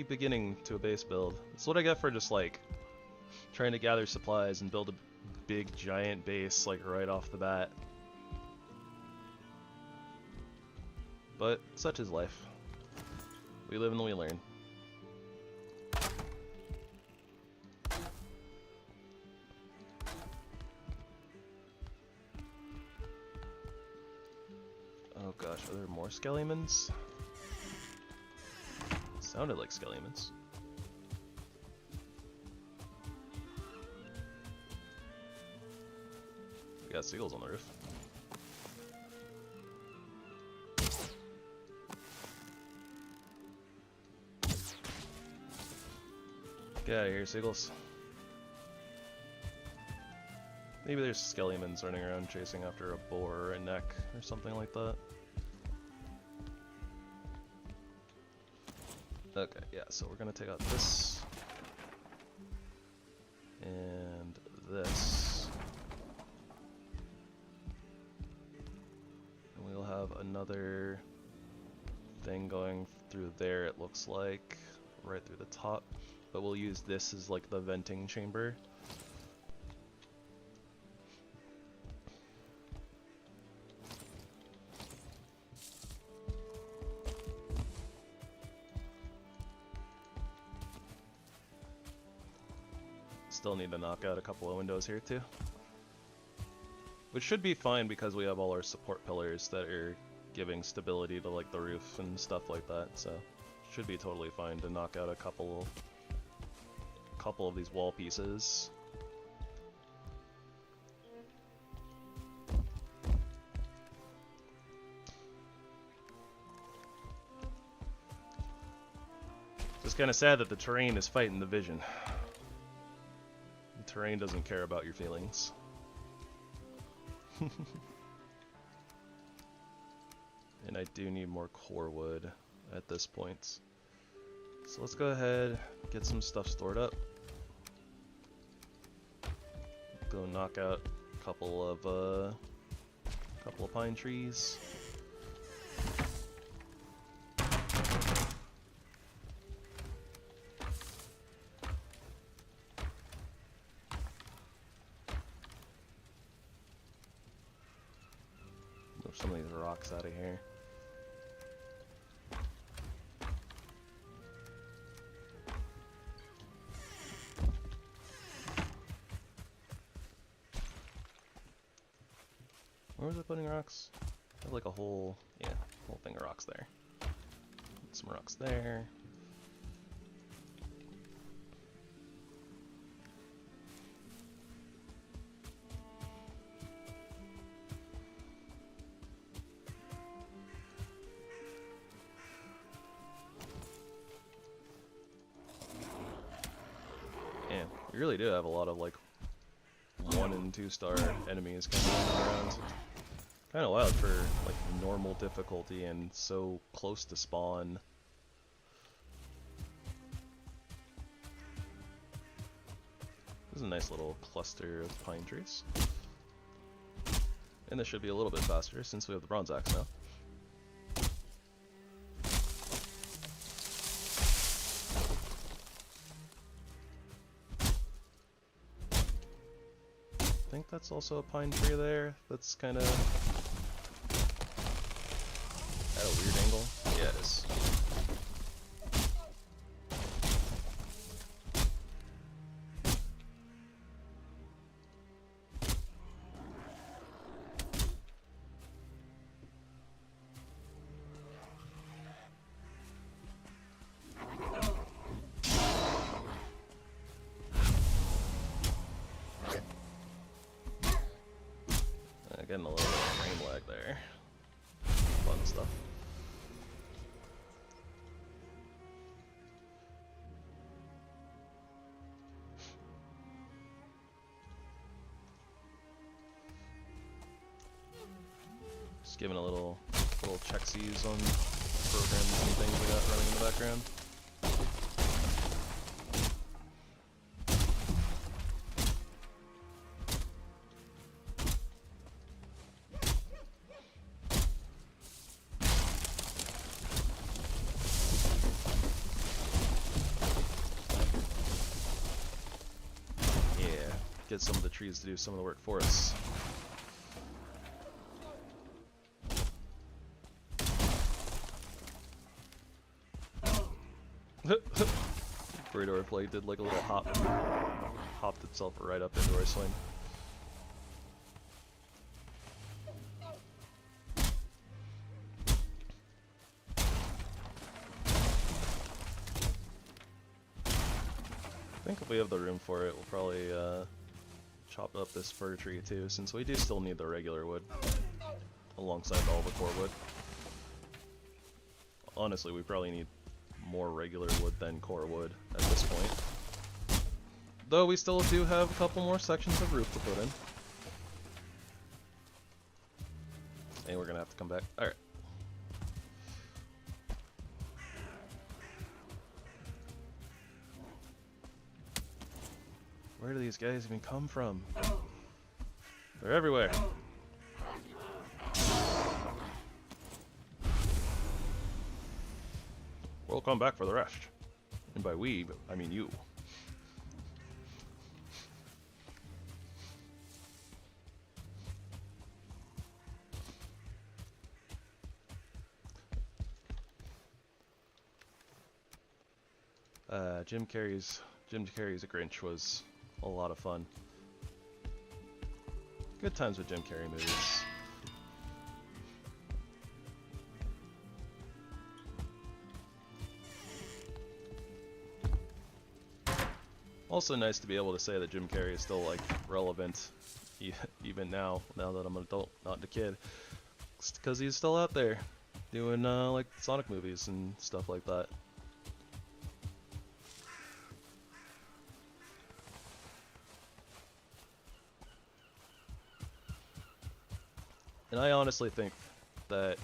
beginning to a base build. It's what I get for just like trying to gather supplies and build a big giant base like right off the bat. But such is life. We live and we learn. Oh gosh, are there more skelliemans? Sounded like skelliemans. We got seagulls on the roof. Get out of here, seagulls. Maybe there's skelliemans running around chasing after a boar or a neck or something like that. Okay, yeah, so we're gonna take out this and this. And we'll have another thing going through there, it looks like, right through the top. But we'll use this as like the venting chamber. Still need to knock out a couple of windows here too. Which should be fine because we have all our support pillars that are giving stability to like the roof and stuff like that, so should be totally fine to knock out a couple of these wall pieces. Just kind of sad that the terrain is fighting the vision. The terrain doesn't care about your feelings. And I do need more core wood at this point. So let's go ahead, get some stuff stored up. Go knock out a couple of pine trees. Move some of these rocks out of here. Where was I putting rocks? I have like a whole thing of rocks there. Some rocks there. Man, we really do have a lot of like 1 and 2 star enemies kind of around. Kind of wild for like normal difficulty and so close to spawn. This is a nice little cluster of pine trees. And this should be a little bit faster since we have the bronze axe now. I think that's also a pine tree there. That's kind of at a weird angle. Yeah, it is. Getting a little bit of frame lag there. Fun stuff. Just giving a little checksies on programs and things we got running in the background. Yeah, get some of the trees to do some of the work for us. Corridor play did like a little hop, hopped itself right up into our swing. I think if we have the room for it, we'll probably chop up this fir tree too, since we do still need the regular wood alongside all the core wood. Honestly, we probably need more regular wood than core wood at this point. Though we still do have a couple more sections of roof to put in. And we're gonna have to come back. Alright. Where do these guys even come from? They're everywhere. We'll come back for the rest. And by we, I mean you. Jim Carrey's A Grinch was a lot of fun. Good times with Jim Carrey movies. Also nice to be able to say that Jim Carrey is still like relevant even now that I'm an adult, not a kid. Because he's still out there doing like Sonic movies and stuff like that. And I honestly think that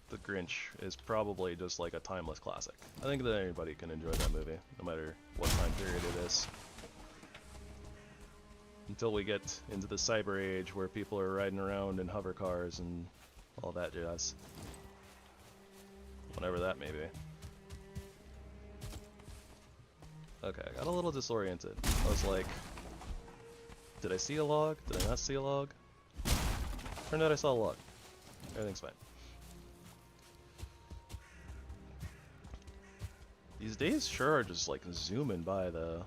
The Grinch is probably just like a timeless classic. I think that anybody can enjoy that movie, no matter what time period it is. Until we get into the cyber age where people are riding around in hover cars and all that jazz. Whatever that may be. Okay, I got a little disoriented. I was like, did I see a log? Did I not see a log? Turned out I saw a log. Everything's fine. These days sure are just like zooming by the...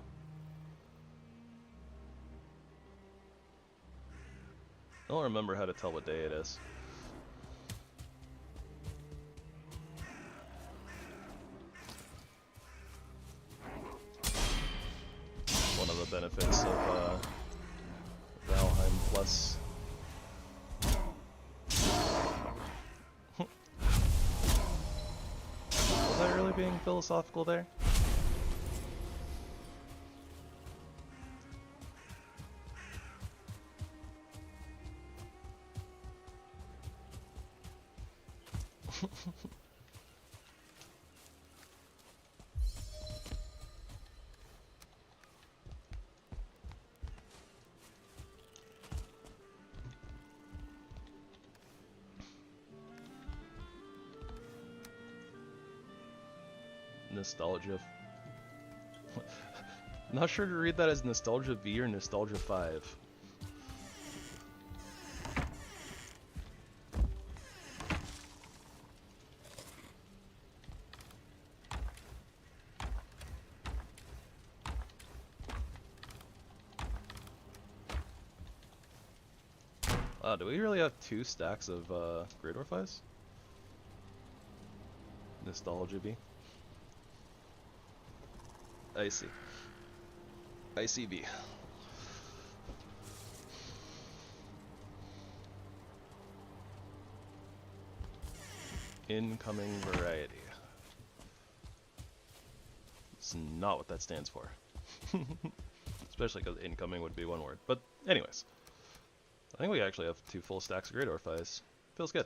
I don't remember how to tell what day it is. One of the benefits of Valheim Plus. Was I really being philosophical there? Nostalgia. Not sure to read that as Nostalgia V or Nostalgia 5. Do we really have 2 stacks of Great Orphies? Nostalgia V. I see. ICB. Incoming variety. It's not what that stands for. Especially because incoming would be one word. But anyways. I think we actually have 2 full stacks of Great Orphies. Feels good.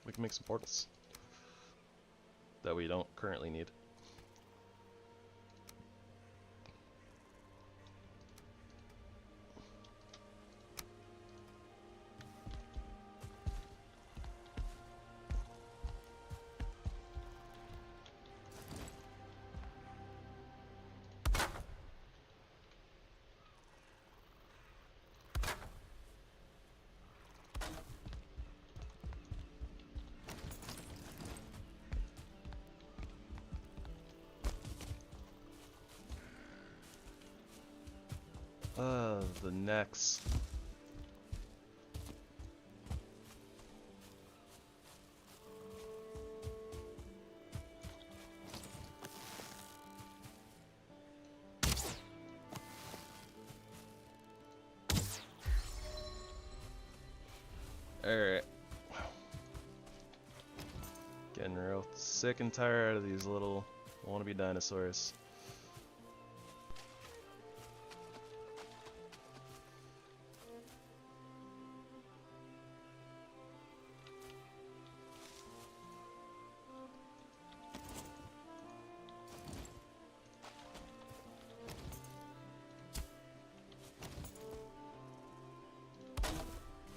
We can make some portals. That we don't currently need. The next. Alright. Getting real sick and tired of these little wannabe dinosaurs.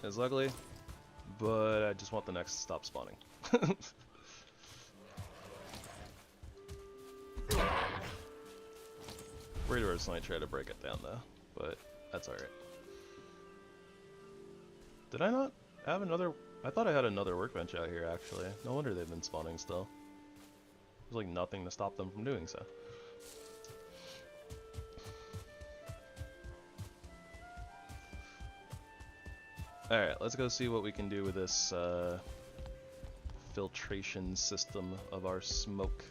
It's ugly, but I just want the next to stop spawning. Worried about might try to break it down though, but that's alright. Did I not have another? I thought I had another workbench out here actually. No wonder they've been spawning still. There's like nothing to stop them from doing so. Alright, let's go see what we can do with this filtration system of our smoke.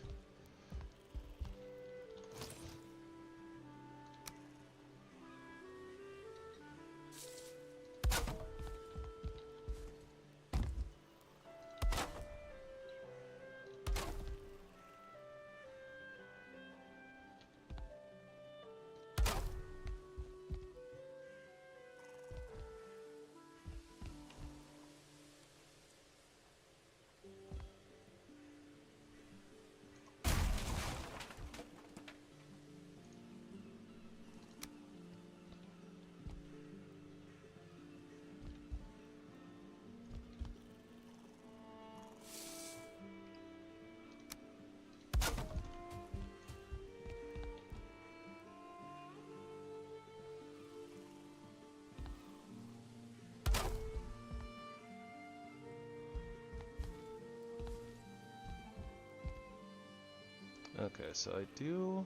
Okay, so I do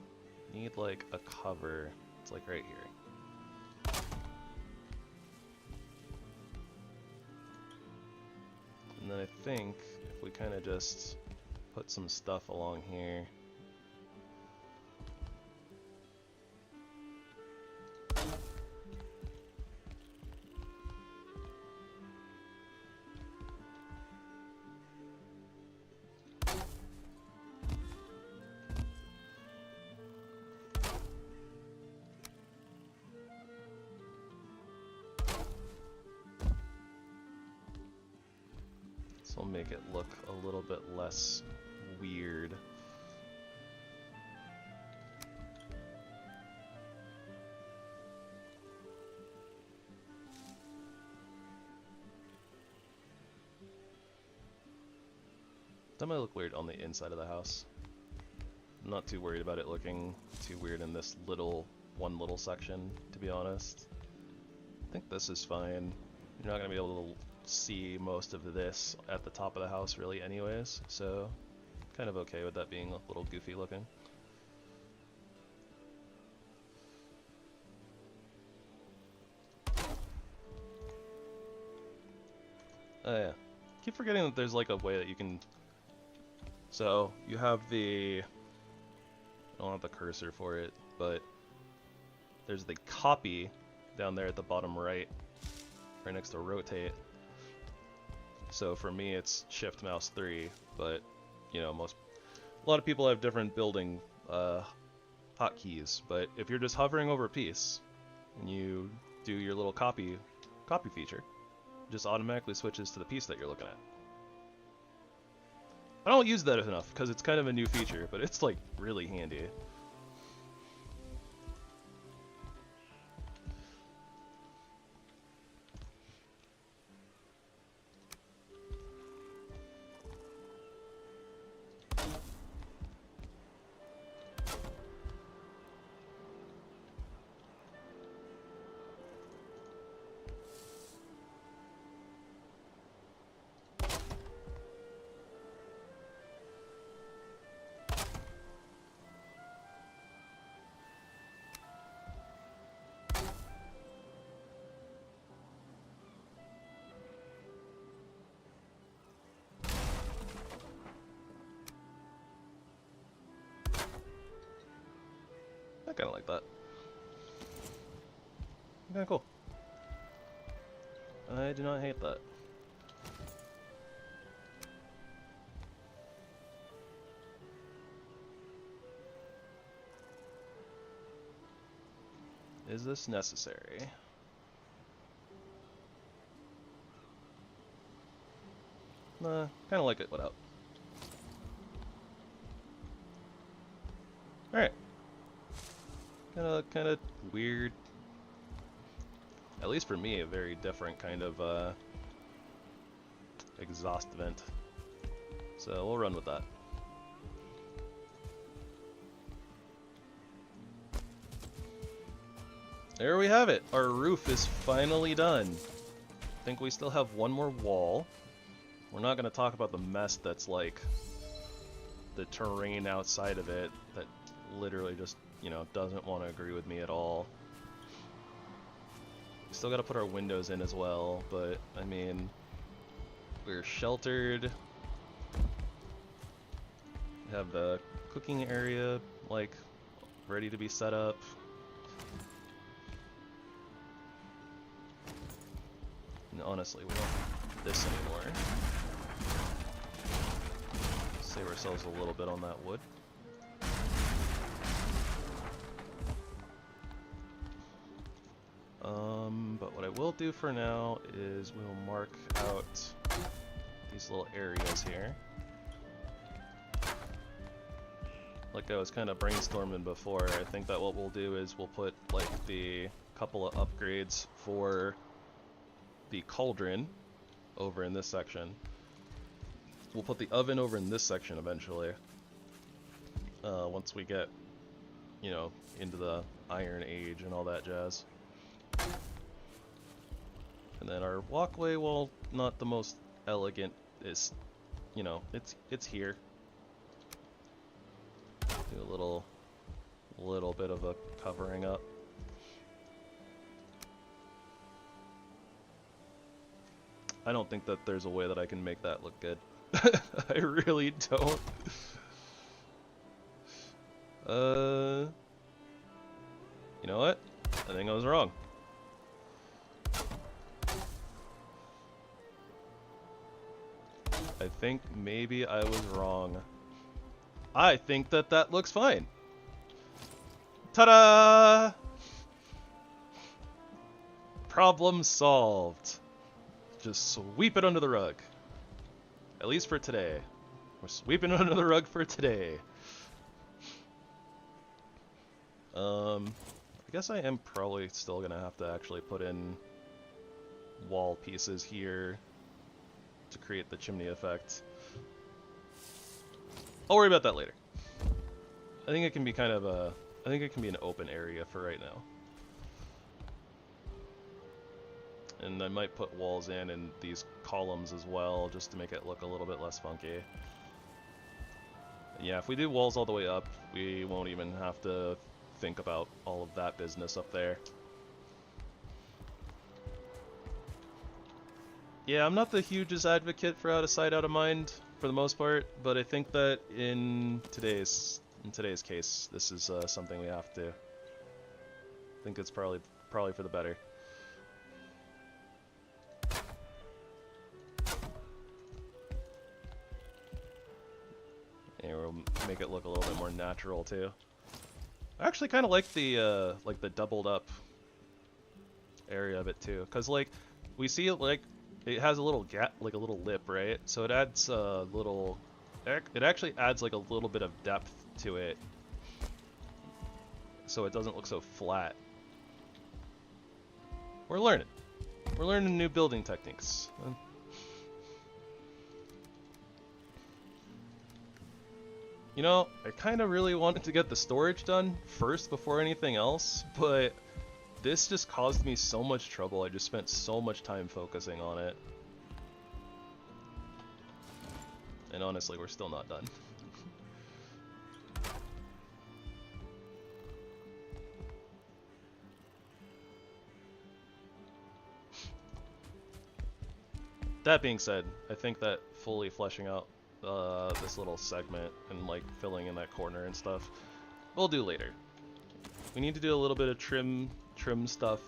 need like a cover. It's like right here. And then I think if we kind of just put some stuff along here. This will make it look a little bit less weird. That might look weird on the inside of the house. I'm not too worried about it looking too weird in this one little section, to be honest. I think this is fine. You're not going to be able to see most of this at the top of the house really anyways, so kind of okay with that being a little goofy looking. Oh yeah, keep forgetting that there's like a way that you can, so you have I don't have the cursor for it, but there's the copy down there at the bottom right next to rotate. So for me, it's Shift Mouse 3, but you know, a lot of people have different building hotkeys. But if you're just hovering over a piece and you do your little copy feature, it just automatically switches to the piece that you're looking at. I don't use that enough because it's kind of a new feature, but it's like really handy. I kind of like that. Kinda cool. I do not hate that. Is this necessary? Nah, kinda like it without. Alright. Kinda weird. At least for me, a very different kind of exhaust vent. So we'll run with that. There we have it. Our roof is finally done. I think we still have one more wall. We're not going to talk about the mess that's like the terrain outside of it that literally just, you know, doesn't want to agree with me at all. We still got to put our windows in as well, but I mean, we're sheltered. We have the cooking area like ready to be set up. And honestly, we don't need this anymore. Save ourselves a little bit on that wood. But what I will do for now is we will mark out these little areas here. Like I was kind of brainstorming before, I think that what we'll do is we'll put like the couple of upgrades for the cauldron over in this section. We'll put the oven over in this section eventually. Once we get, you know, into the Iron Age and all that jazz. And then our walkway, well, not the most elegant, is, you know, it's here. Do a little bit of a covering up. I don't think that there's a way that I can make that look good. I really don't. You know what? I think I was wrong. I think maybe I was wrong. I think that that looks fine. Ta-da! Problem solved. Just sweep it under the rug. At least for today. We're sweeping it under the rug for today. I guess I am probably still gonna have to actually put in wall pieces here to create the chimney effect. I'll worry about that later. I think it can be kind of a... I think it can be an open area for right now. And I might put walls in these columns as well, just to make it look a little bit less funky. And yeah, if we do walls all the way up, we won't even have to think about all of that business up there. Yeah, I'm not the hugest advocate for out of sight, out of mind for the most part, but I think that in today's case, this is something we have to. I think it's probably for the better. look a little bit more natural too. I actually kind of like the doubled up area of it too, cause like we see it like it has a little gap, like a little lip, right? So it adds a little. It actually adds like a little bit of depth to it, so it doesn't look so flat. We're learning. We're learning new building techniques. You know, I kind of really wanted to get the storage done first before anything else, but this just caused me so much trouble. I just spent so much time focusing on it. And honestly, we're still not done. That being said, I think that fully fleshing out this little segment and like filling in that corner and stuff, we'll do later. We need to do a little bit of trim stuff,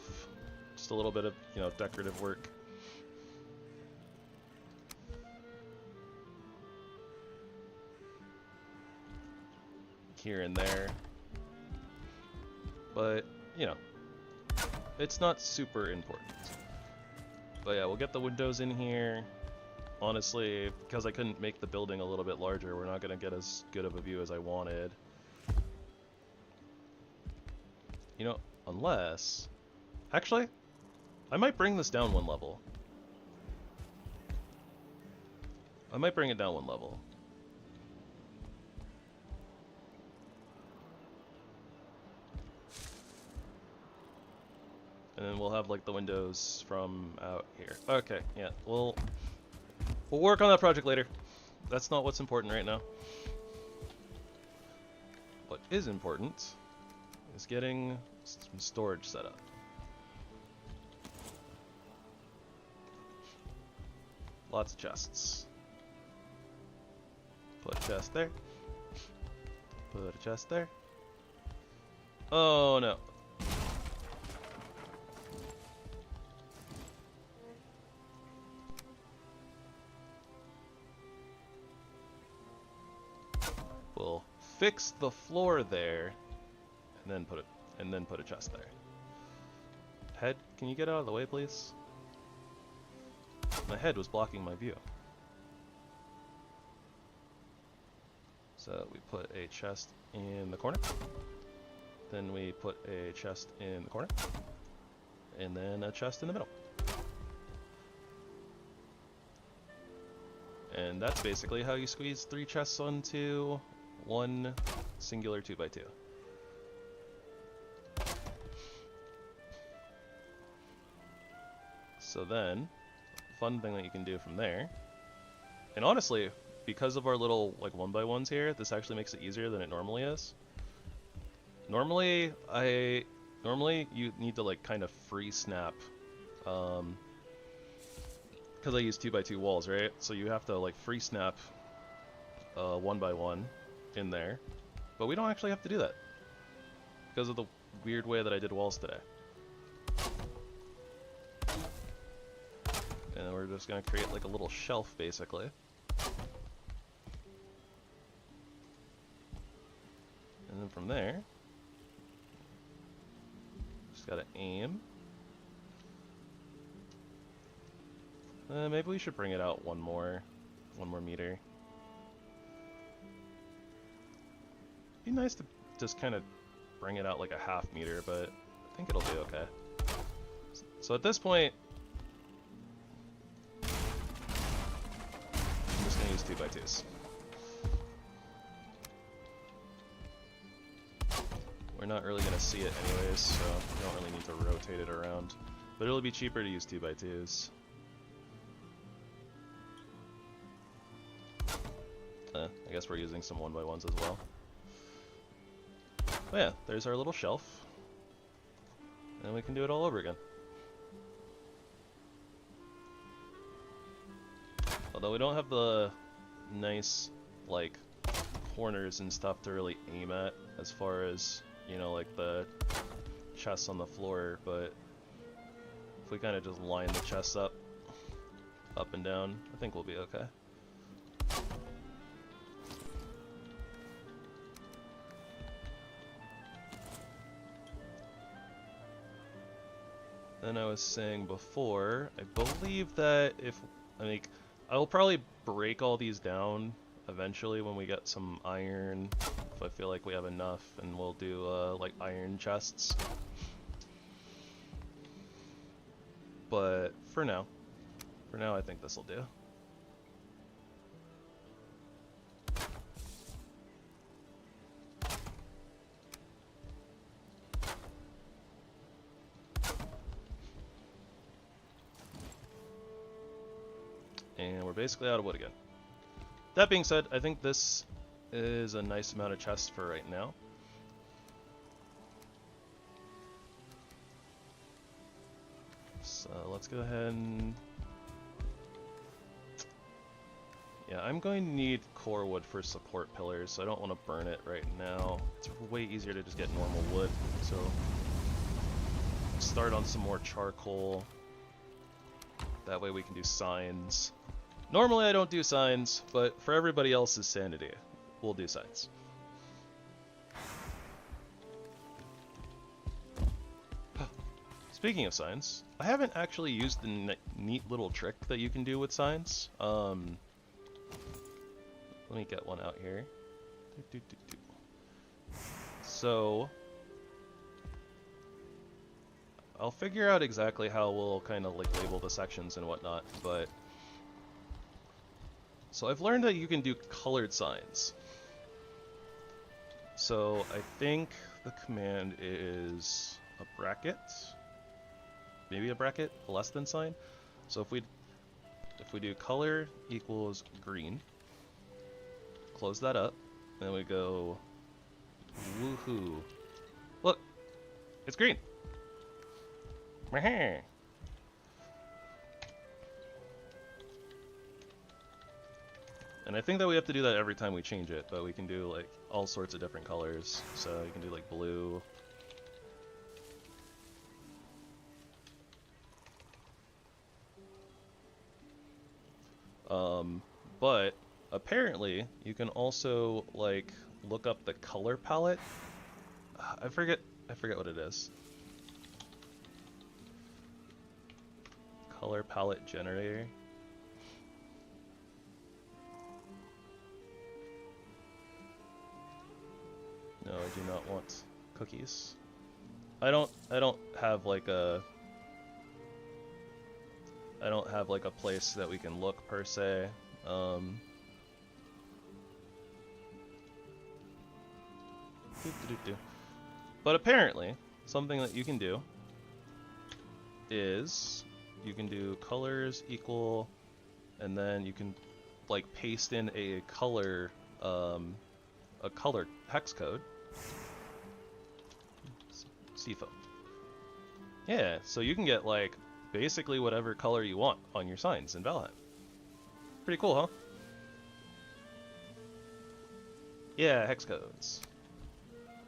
just a little bit of, you know, decorative work. Here and there. But, you know, it's not super important. But yeah, we'll get the windows in here. Honestly, because I couldn't make the building a little bit larger, we're not going to get as good of a view as I wanted. You know, unless... Actually, I might bring this down one level. I might bring it down one level. And then we'll have like the windows from out here. Okay, yeah, we'll work on that project later. That's not what's important right now. What is important is getting some storage set up. Lots of chests. Put a chest there. Put a chest there. Oh no. We'll fix the floor there, and then put a chest there. Head, can you get out of the way, please? My head was blocking my view. So we put a chest in the corner. Then we put a chest in the corner. And then a chest in the middle. And that's basically how you squeeze 3 chests onto one singular 2x2. So then, fun thing that you can do from there, and honestly, because of our little like 1x1s here, this actually makes it easier than it normally is. Normally you need to like kind of free snap, because I use 2x2 walls, right? So you have to like free snap 1x1 in there, but we don't actually have to do that because of the weird way that I did walls today. And we're just gonna create like a little shelf basically. And then from there, just gotta aim. Maybe we should bring it out one more meter. Be nice to just kind of bring it out like a half meter, but I think it'll be okay. So at this point, I'm just gonna use 2x2s. We're not really gonna see it anyways, so we don't really need to rotate it around. But it'll be cheaper to use 2x2s. I guess we're using some 1x1s as well. But yeah, there's our little shelf. And we can do it all over again. Although we don't have the nice, like, corners and stuff to really aim at as far as, you know, like the chests on the floor, but if we kind of just line the chests up and down, I think we'll be okay. then I was saying before, I believe that if, I will probably break all these down eventually when we get some iron, if I feel like we have enough, and we'll do like iron chests. But for now I think this will do. And we're basically out of wood again. That being said, I think this is a nice amount of chests for right now. So let's go ahead and... Yeah, I'm going to need core wood for support pillars, so I don't want to burn it right now. It's way easier to just get normal wood, so... Start on some more charcoal. That way we can do signs. Normally I don't do signs, but for everybody else's sanity, we'll do signs. Speaking of signs, I haven't actually used the neat little trick that you can do with signs. Let me get one out here. So, I'll figure out exactly how we'll kind of like label the sections and whatnot, but... So I've learned that you can do colored signs. So I think the command is a bracket, maybe a bracket, a less than sign. So if we do color equals green, close that up, then we go woohoo. Look, it's green. And I think that we have to do that every time we change it, but we can do like all sorts of different colors. So you can do like blue. But apparently you can also like look up the color palette. I forget what it is. Color palette generator. No, I do not want cookies. I don't have like a place that we can look per se. But apparently, something that you can do is you can do colors equal, and then you can like paste in a color hex code. Seafoam. Yeah, so you can get like basically whatever color you want on your signs in Valheim. Pretty cool, huh? Yeah, hex codes.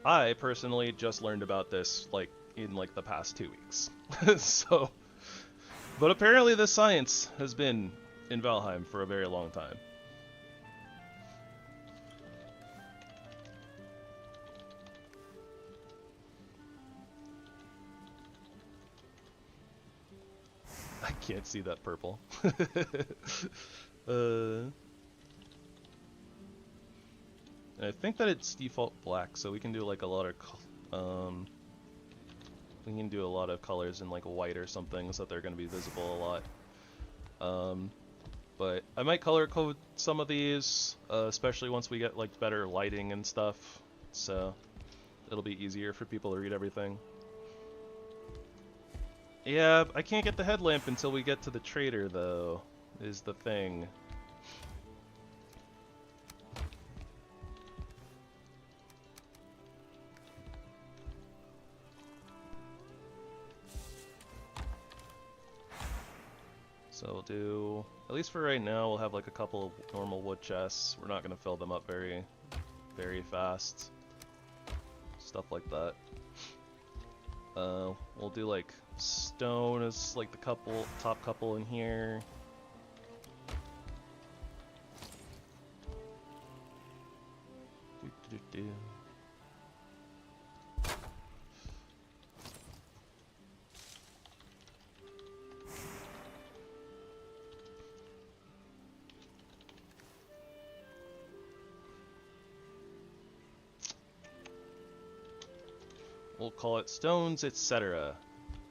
I personally just learned about this like in like the past 2 weeks. So, but apparently this science has been in Valheim for a very long time. I can't see that purple. I think that it's default black, so we can do like a lot of we can do a lot of colors in like white or something, so that they're going to be visible a lot. But I might color code some of these, especially once we get like better lighting and stuff, so it'll be easier for people to read everything. Yeah, I can't get the headlamp until we get to the trader, though, is the thing. So we'll do, at least for right now, we'll have like a couple of normal wood chests. We're not going to fill them up very, very fast. Stuff like that. We'll do like stone as like the top couple in here. we'll call it stones, etc.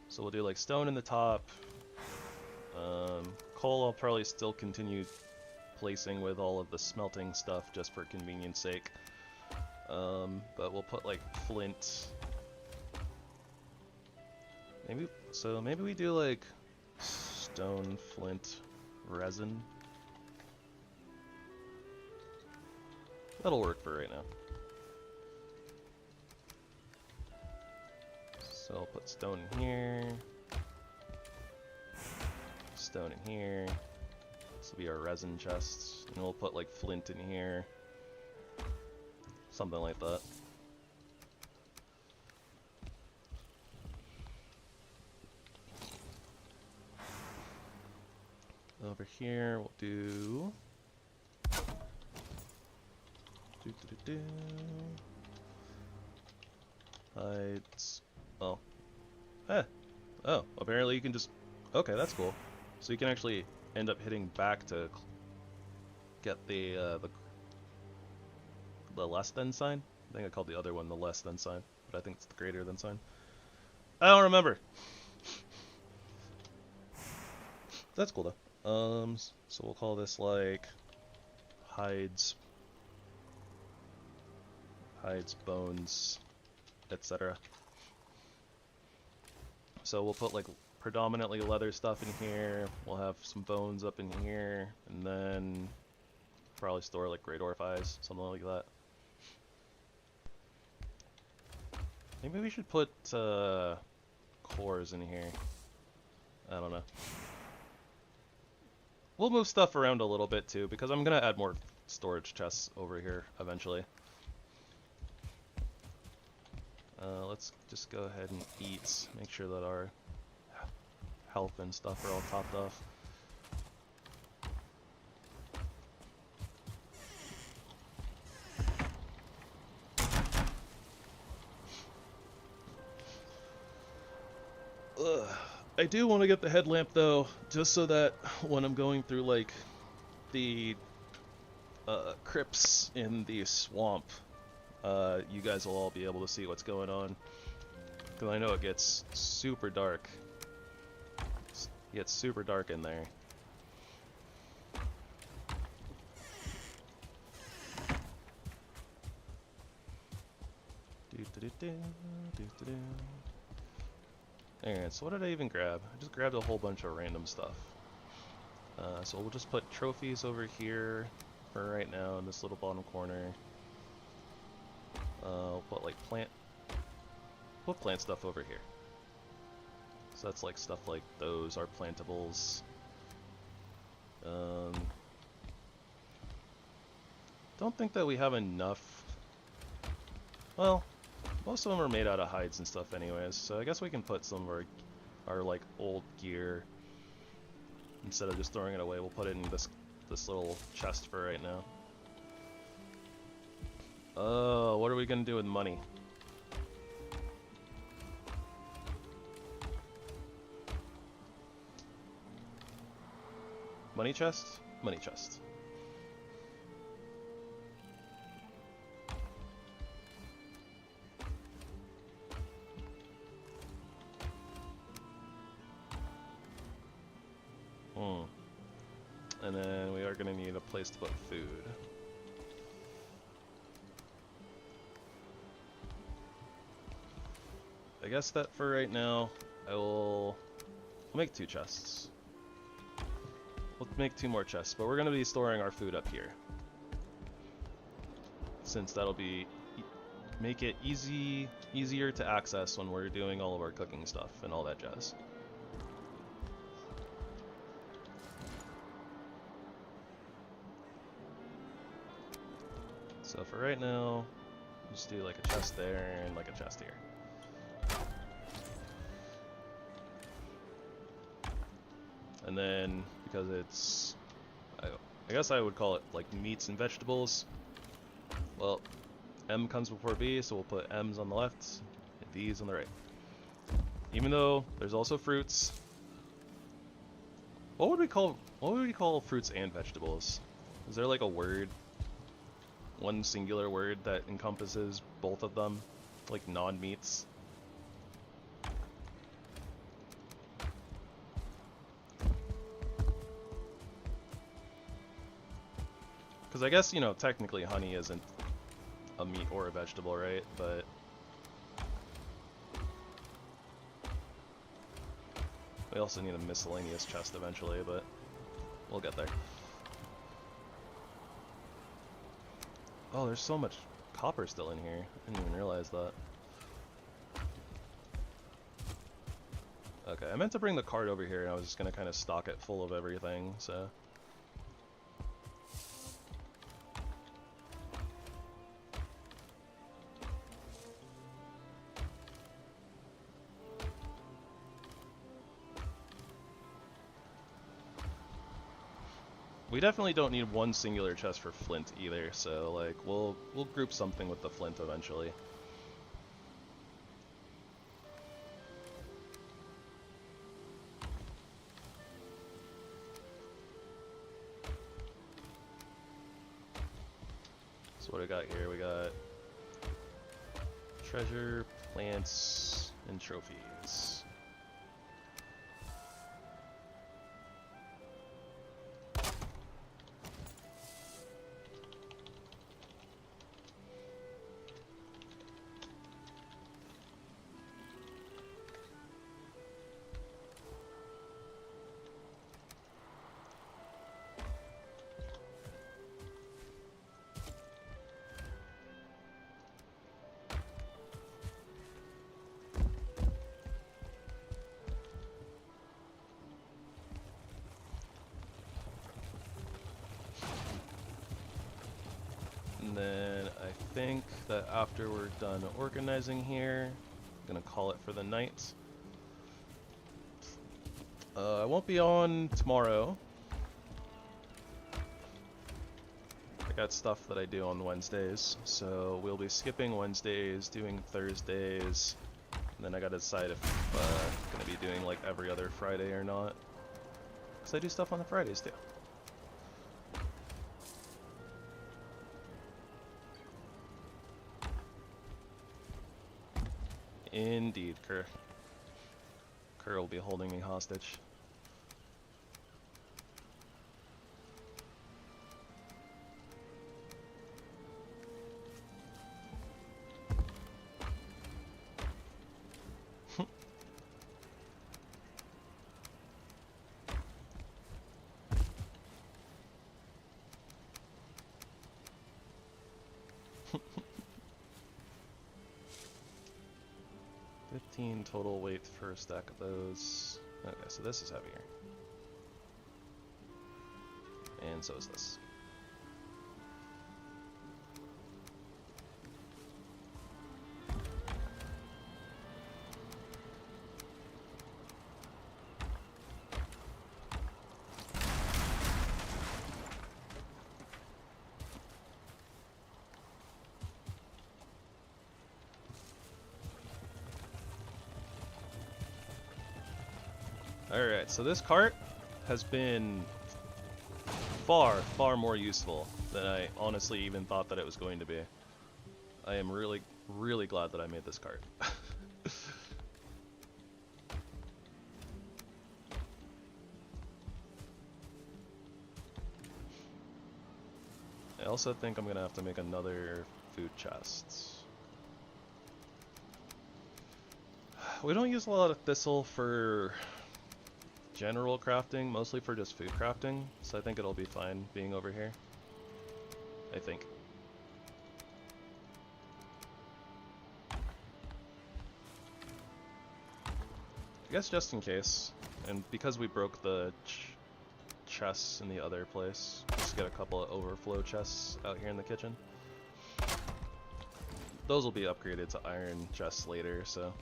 So we'll do like stone in the top. Coal I'll probably still continue placing with all of the smelting stuff just for convenience sake. But we'll put like flint. Maybe we do like stone, flint, resin. That'll work for right now. So I'll put stone in here. Stone in here. This will be our resin chests. And we'll put like flint in here. Something like that. Over here we'll do... Hides. Oh. Oh, apparently you can just... Okay, that's cool. So you can actually end up hitting back to get the less than sign. I think I called the other one the less than sign, but I think it's the greater than sign. I don't remember. That's cool though. So we'll call this like hides, bones, etc. So we'll put like predominantly leather stuff in here. We'll have some bones up in here, and then probably store like great orphies, something like that. Maybe we should put cores in here. I don't know. We'll move stuff around a little bit too, because I'm gonna add more storage chests over here eventually. Let's just go ahead and eat. Make sure that our health and stuff are all topped off. I do want to get the headlamp though, just so that when I'm going through like the crypts in the swamp, you guys will all be able to see what's going on. Because I know it gets super dark. It gets super dark in there. Alright, so what did I even grab? I just grabbed a whole bunch of random stuff. So we'll just put trophies over here for right now in this little bottom corner. We'll put like plant stuff over here. So that's like stuff like those are plantables. Don't think that we have enough. Well, most of them are made out of hides and stuff anyways, so I guess we can put some of our like old gear. Instead of just throwing it away, we'll put it in this little chest for right now. Oh, what are we gonna do with money? Money chest? Money chest. And then we are going to need a place to put food. I guess that for right now, I'll make 2 chests. We'll make 2 more chests, but we're going to be storing our food up here. Since that'll be make it easier to access when we're doing all of our cooking stuff and all that jazz. So for right now, just do like a chest there and like a chest here. And then, because it's, I guess I would call it like meats and vegetables. Well, M comes before B, so we'll put M's on the left and V's on the right. Even though there's also fruits. What would we call fruits and vegetables? Is there like a word? One singular word that encompasses both of them, like non-meats. Because I guess, you know, technically honey isn't a meat or a vegetable, right? But we also need a miscellaneous chest eventually, but we'll get there. Oh, there's so much copper still in here. I didn't even realize that. Okay, I meant to bring the cart over here and I was just gonna kind of stock it full of everything, so. We definitely don't need one singular chest for flint either, so like we'll group something with the flint eventually. So what do we got here? We got treasure, plants, and trophies. And then I think that after we're done organizing here, I'm gonna call it for the night. I won't be on tomorrow. I got stuff that I do on Wednesdays, so we'll be skipping Wednesdays, doing Thursdays, and then I gotta decide if I'm gonna be doing like every other Friday or not. Because I do stuff on the Fridays too. Indeed, Kerr. Kerr will be holding me hostage. Total weight for a stack of those. Okay, so this is heavier. And so is this. Alright, so this cart has been far more useful than I honestly even thought that it was going to be. I am really glad that I made this cart. I also think I'm gonna have to make another food chest. We don't use a lot of thistle for general crafting, mostly for just food crafting, so I think it'll be fine being over here. I think. I guess just in case, and because we broke the chests in the other place, just get a couple of overflow chests out here in the kitchen. Those will be upgraded to iron chests later, so.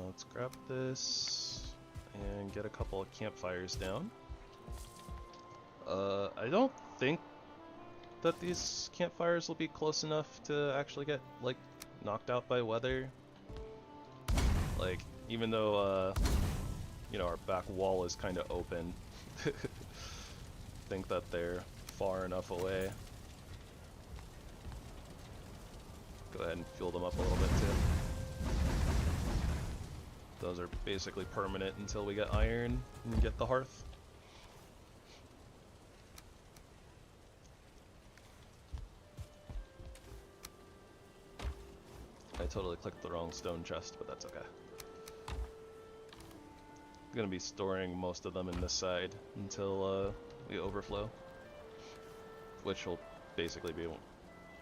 Let's grab this and get a couple of campfires down. I don't think that these campfires will be close enough to actually get, like, knocked out by weather. Like, even though, you know, our back wall is kind of open, I think that they're far enough away. Go ahead and fuel them up a little bit too. Those are basically permanent until we get iron and get the hearth. I totally clicked the wrong stone chest, but that's okay. I'm gonna be storing most of them in this side until we overflow, which will basically be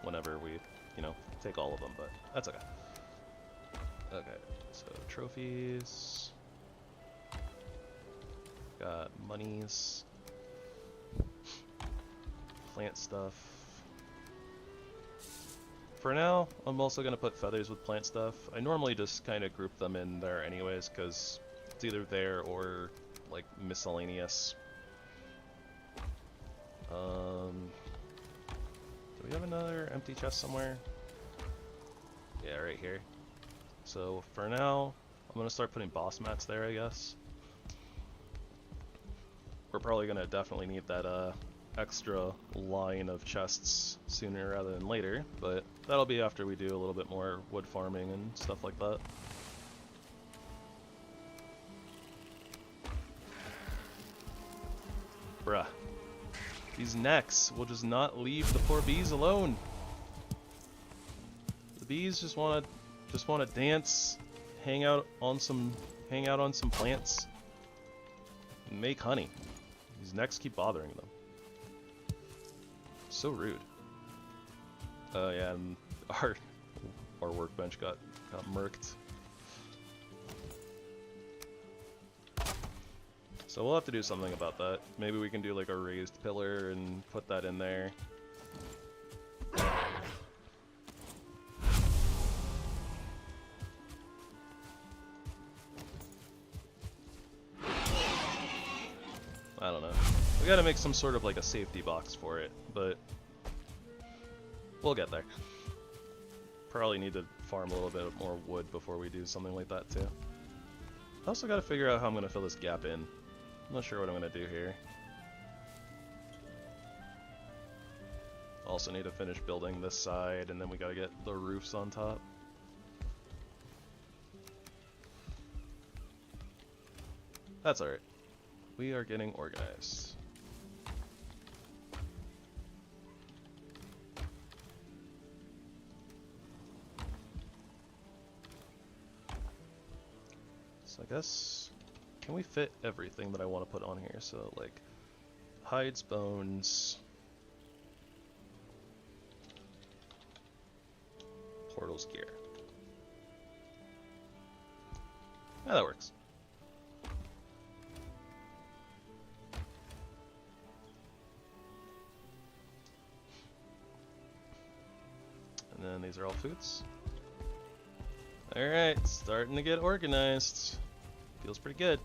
whenever we, you know, take all of them, but that's okay. Okay, so trophies. Got monies. Plant stuff. For now, I'm also going to put feathers with plant stuff. I normally just kind of group them in there anyways, because it's either there or, like, miscellaneous. Do we have another empty chest somewhere? Yeah, right here. So, for now, I'm going to start putting boss mats there, I guess. We're probably going to definitely need that, extra line of chests sooner rather than later, but that'll be after we do a little bit more wood farming and stuff like that. Bruh. These necks will just not leave the poor bees alone. The bees just wanna dance, hang out on some plants, and make honey. These necks keep bothering them. So rude. Yeah, and our workbench got murked. So we'll have to do something about that. Maybe we can do like a raised pillar and put that in there. I don't know. We gotta make some sort of like a safety box for it, but we'll get there. Probably need to farm a little bit more wood before we do something like that too. I also gotta figure out how I'm gonna fill this gap in. I'm not sure what I'm gonna do here. Also need to finish building this side, and then we gotta get the roofs on top. That's alright. We are getting organized. So I guess, can we fit everything that I want to put on here? So like, hides, bones, portals, gear. Yeah, that works. And then these are all foods. Alright, starting to get organized. Feels pretty good.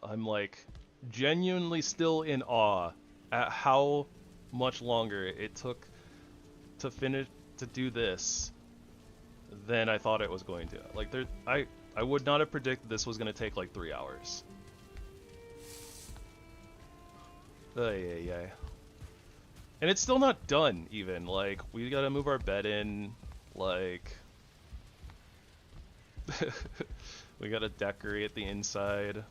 I'm like genuinely still in awe at how much longer it took to do this than I thought it was going to. Like I would not have predicted this was going to take like 3 hours. Yeah. And it's still not done even. Like, we got to move our bed in, like we got to decorate the inside.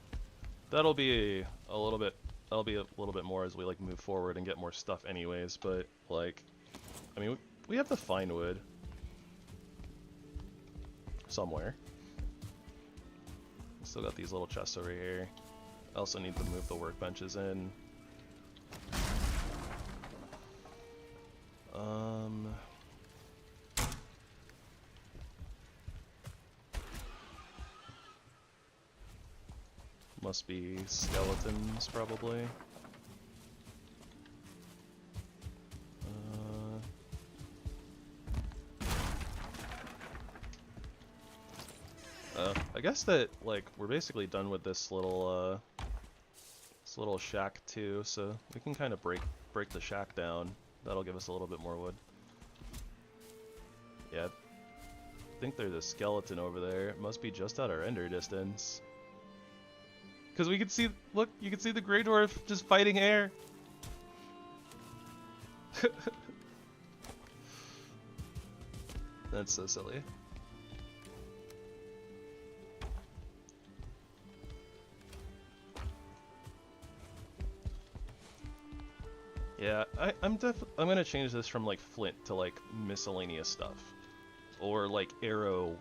That'll be a little bit more as we like move forward and get more stuff anyways, but like I mean, we have to find wood somewhere. Still got these little chests over here. I also need to move the workbenches in. Must be skeletons, probably. I guess that, like, we're basically done with this little shack too, so we can kind of break the shack down. That'll give us a little bit more wood. Yeah, I think there's a skeleton over there. It must be just at our ender distance. Because we can see, look, you can see the Grey Dwarf just fighting air. That's so silly. I'm gonna change this from like flint to like miscellaneous stuff, or like arrow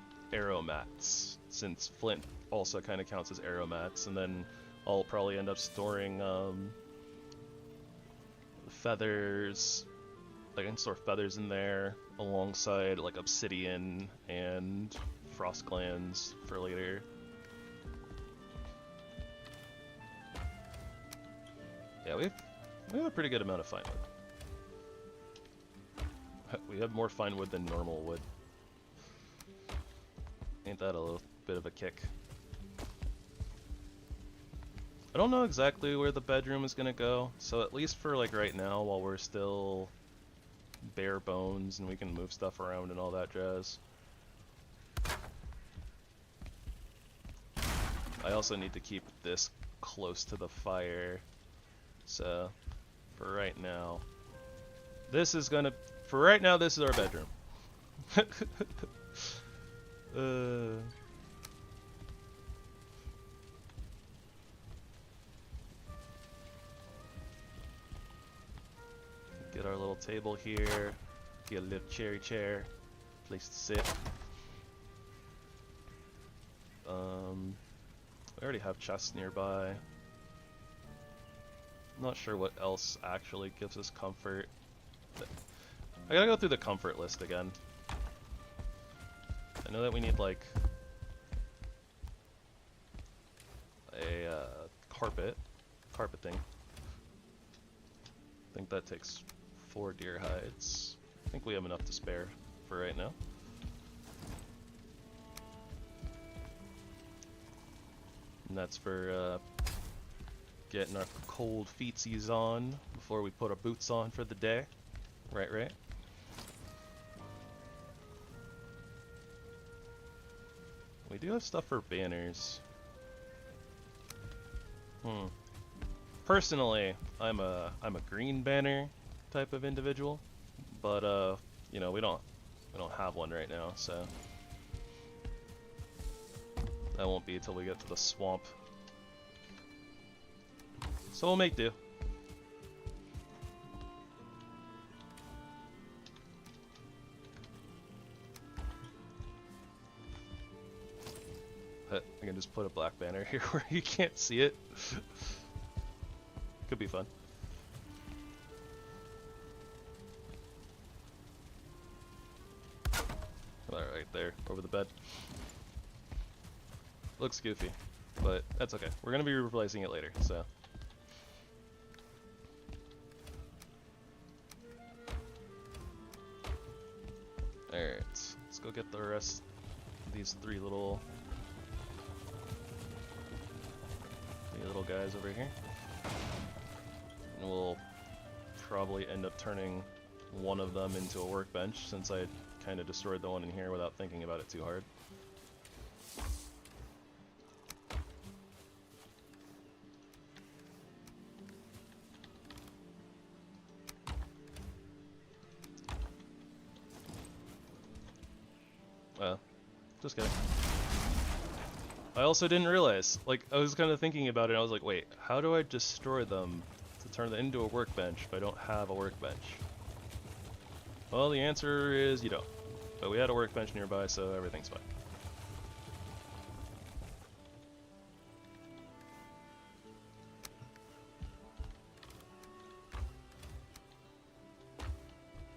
mats, since flint also kind of counts as arrow mats, and then I'll probably end up storing feathers. Like I can store feathers in there alongside like obsidian and frost glands for later. Yeah, we have a pretty good amount of fine wood. We have more fine wood than normal wood. Ain't that a little bit of a kick? I don't know exactly where the bedroom is gonna go, so at least for like right now, while we're still bare bones and we can move stuff around and all that jazz. I also need to keep this close to the fire, so for right now, this is our bedroom. Get our little table here, get a little cherry chair, place to sit. We already have chests nearby. Not sure what else actually gives us comfort. I gotta go through the comfort list again. I know that we need like a carpet thing. I think that takes 4 deer hides. I think we have enough to spare for right now. And that's for getting our cold feetsies on before we put our boots on for the day. Right. We do have stuff for banners. Personally, I'm a green banner type of individual, but you know, we don't have one right now, so that won't be until we get to the swamp. So we'll make do. I can just put a black banner here where you can't see it. Could be fun. Right there, over the bed. Looks goofy, but that's okay. We're gonna be replacing it later, so. Alright, let's go get the rest of these three little guys over here. And we'll probably end up turning one of them into a workbench, since I kind of destroyed the one in here without thinking about it too hard. Just kidding. I also didn't realize, like, I was kind of thinking about it, and I was like, wait, how do I destroy them to turn them into a workbench if I don't have a workbench? Well, the answer is you don't. But we had a workbench nearby, so everything's fine.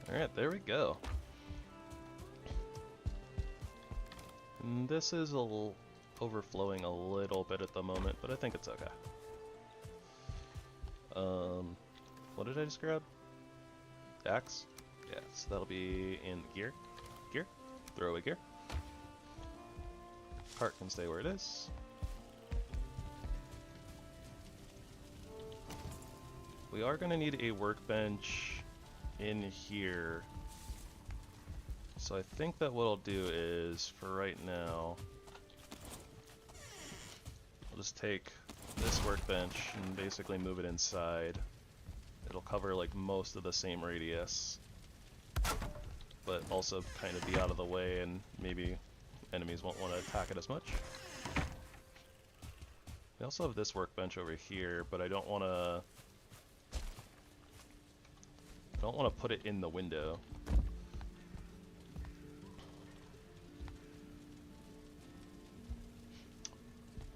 Alright, there we go. And this is overflowing a little bit at the moment, but I think it's okay. What did I just grab? Axe? Yeah, so that'll be in gear. Throw away gear. Cart can stay where it is. We are going to need a workbench in here. So I think that what I'll do is, for right now, I'll just take this workbench and basically move it inside. It'll cover like most of the same radius, but also kind of be out of the way, and maybe enemies won't want to attack it as much. We also have this workbench over here, but I don't want to I don't want to put it in the window.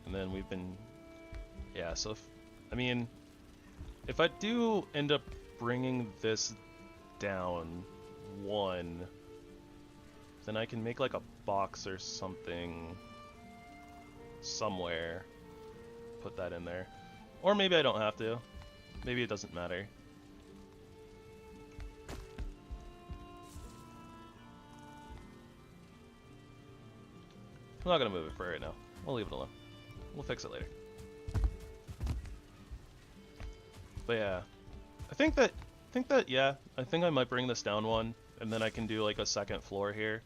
And then we've been... Yeah, so I mean, if I do end up bringing this down one, then I can make like a box or something somewhere. Put that in there. Or maybe I don't have to. Maybe it doesn't matter. I'm not gonna move it for right now. We'll leave it alone. We'll fix it later. But yeah, I think that yeah, I think I might bring this down one, and then I can do like a second floor here,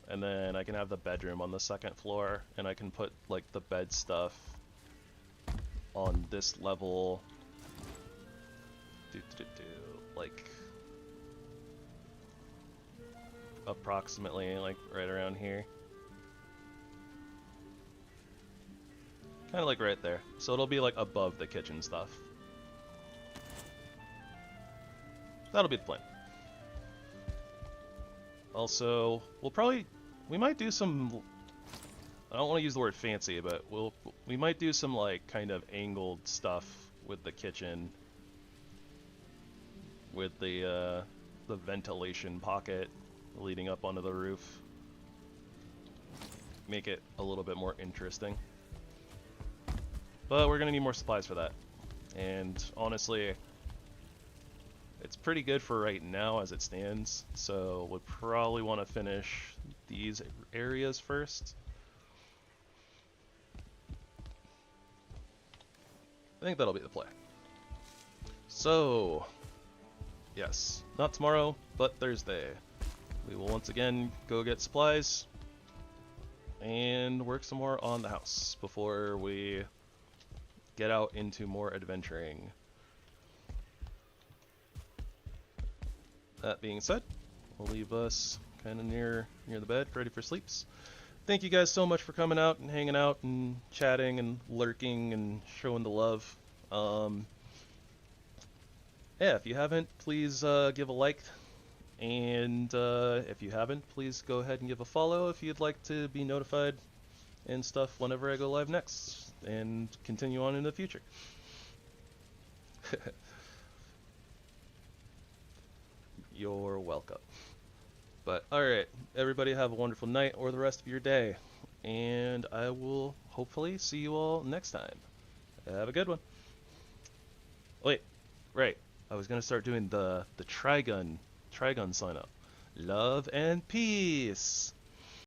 and then I can have the bedroom on the second floor, and I can put like the bed stuff on this level. Like approximately like right around here. Kind of like right there. So it'll be like above the kitchen stuff. That'll be the plan. Also, we might do some, I don't want to use the word fancy, but we might do some like kind of angled stuff with the kitchen. With the ventilation pocket leading up onto the roof. Make it a little bit more interesting. But we're gonna need more supplies for that. And honestly, it's pretty good for right now as it stands, so we'll probably want to finish these areas first. I think that'll be the play. So, yes, not tomorrow, but Thursday. We will once again go get supplies and work some more on the house before we get out into more adventuring. That being said, we'll leave us kind of near the bed, ready for sleeps. Thank you guys so much for coming out and hanging out and chatting and lurking and showing the love. Yeah, if you haven't, please give a like. And if you haven't, please go ahead and give a follow if you'd like to be notified and stuff whenever I go live next and continue on in the future. You're welcome. But alright, everybody have a wonderful night or the rest of your day. And I will hopefully see you all next time. Have a good one. Wait, right. I was gonna start doing the Trigun sign up. Love and peace.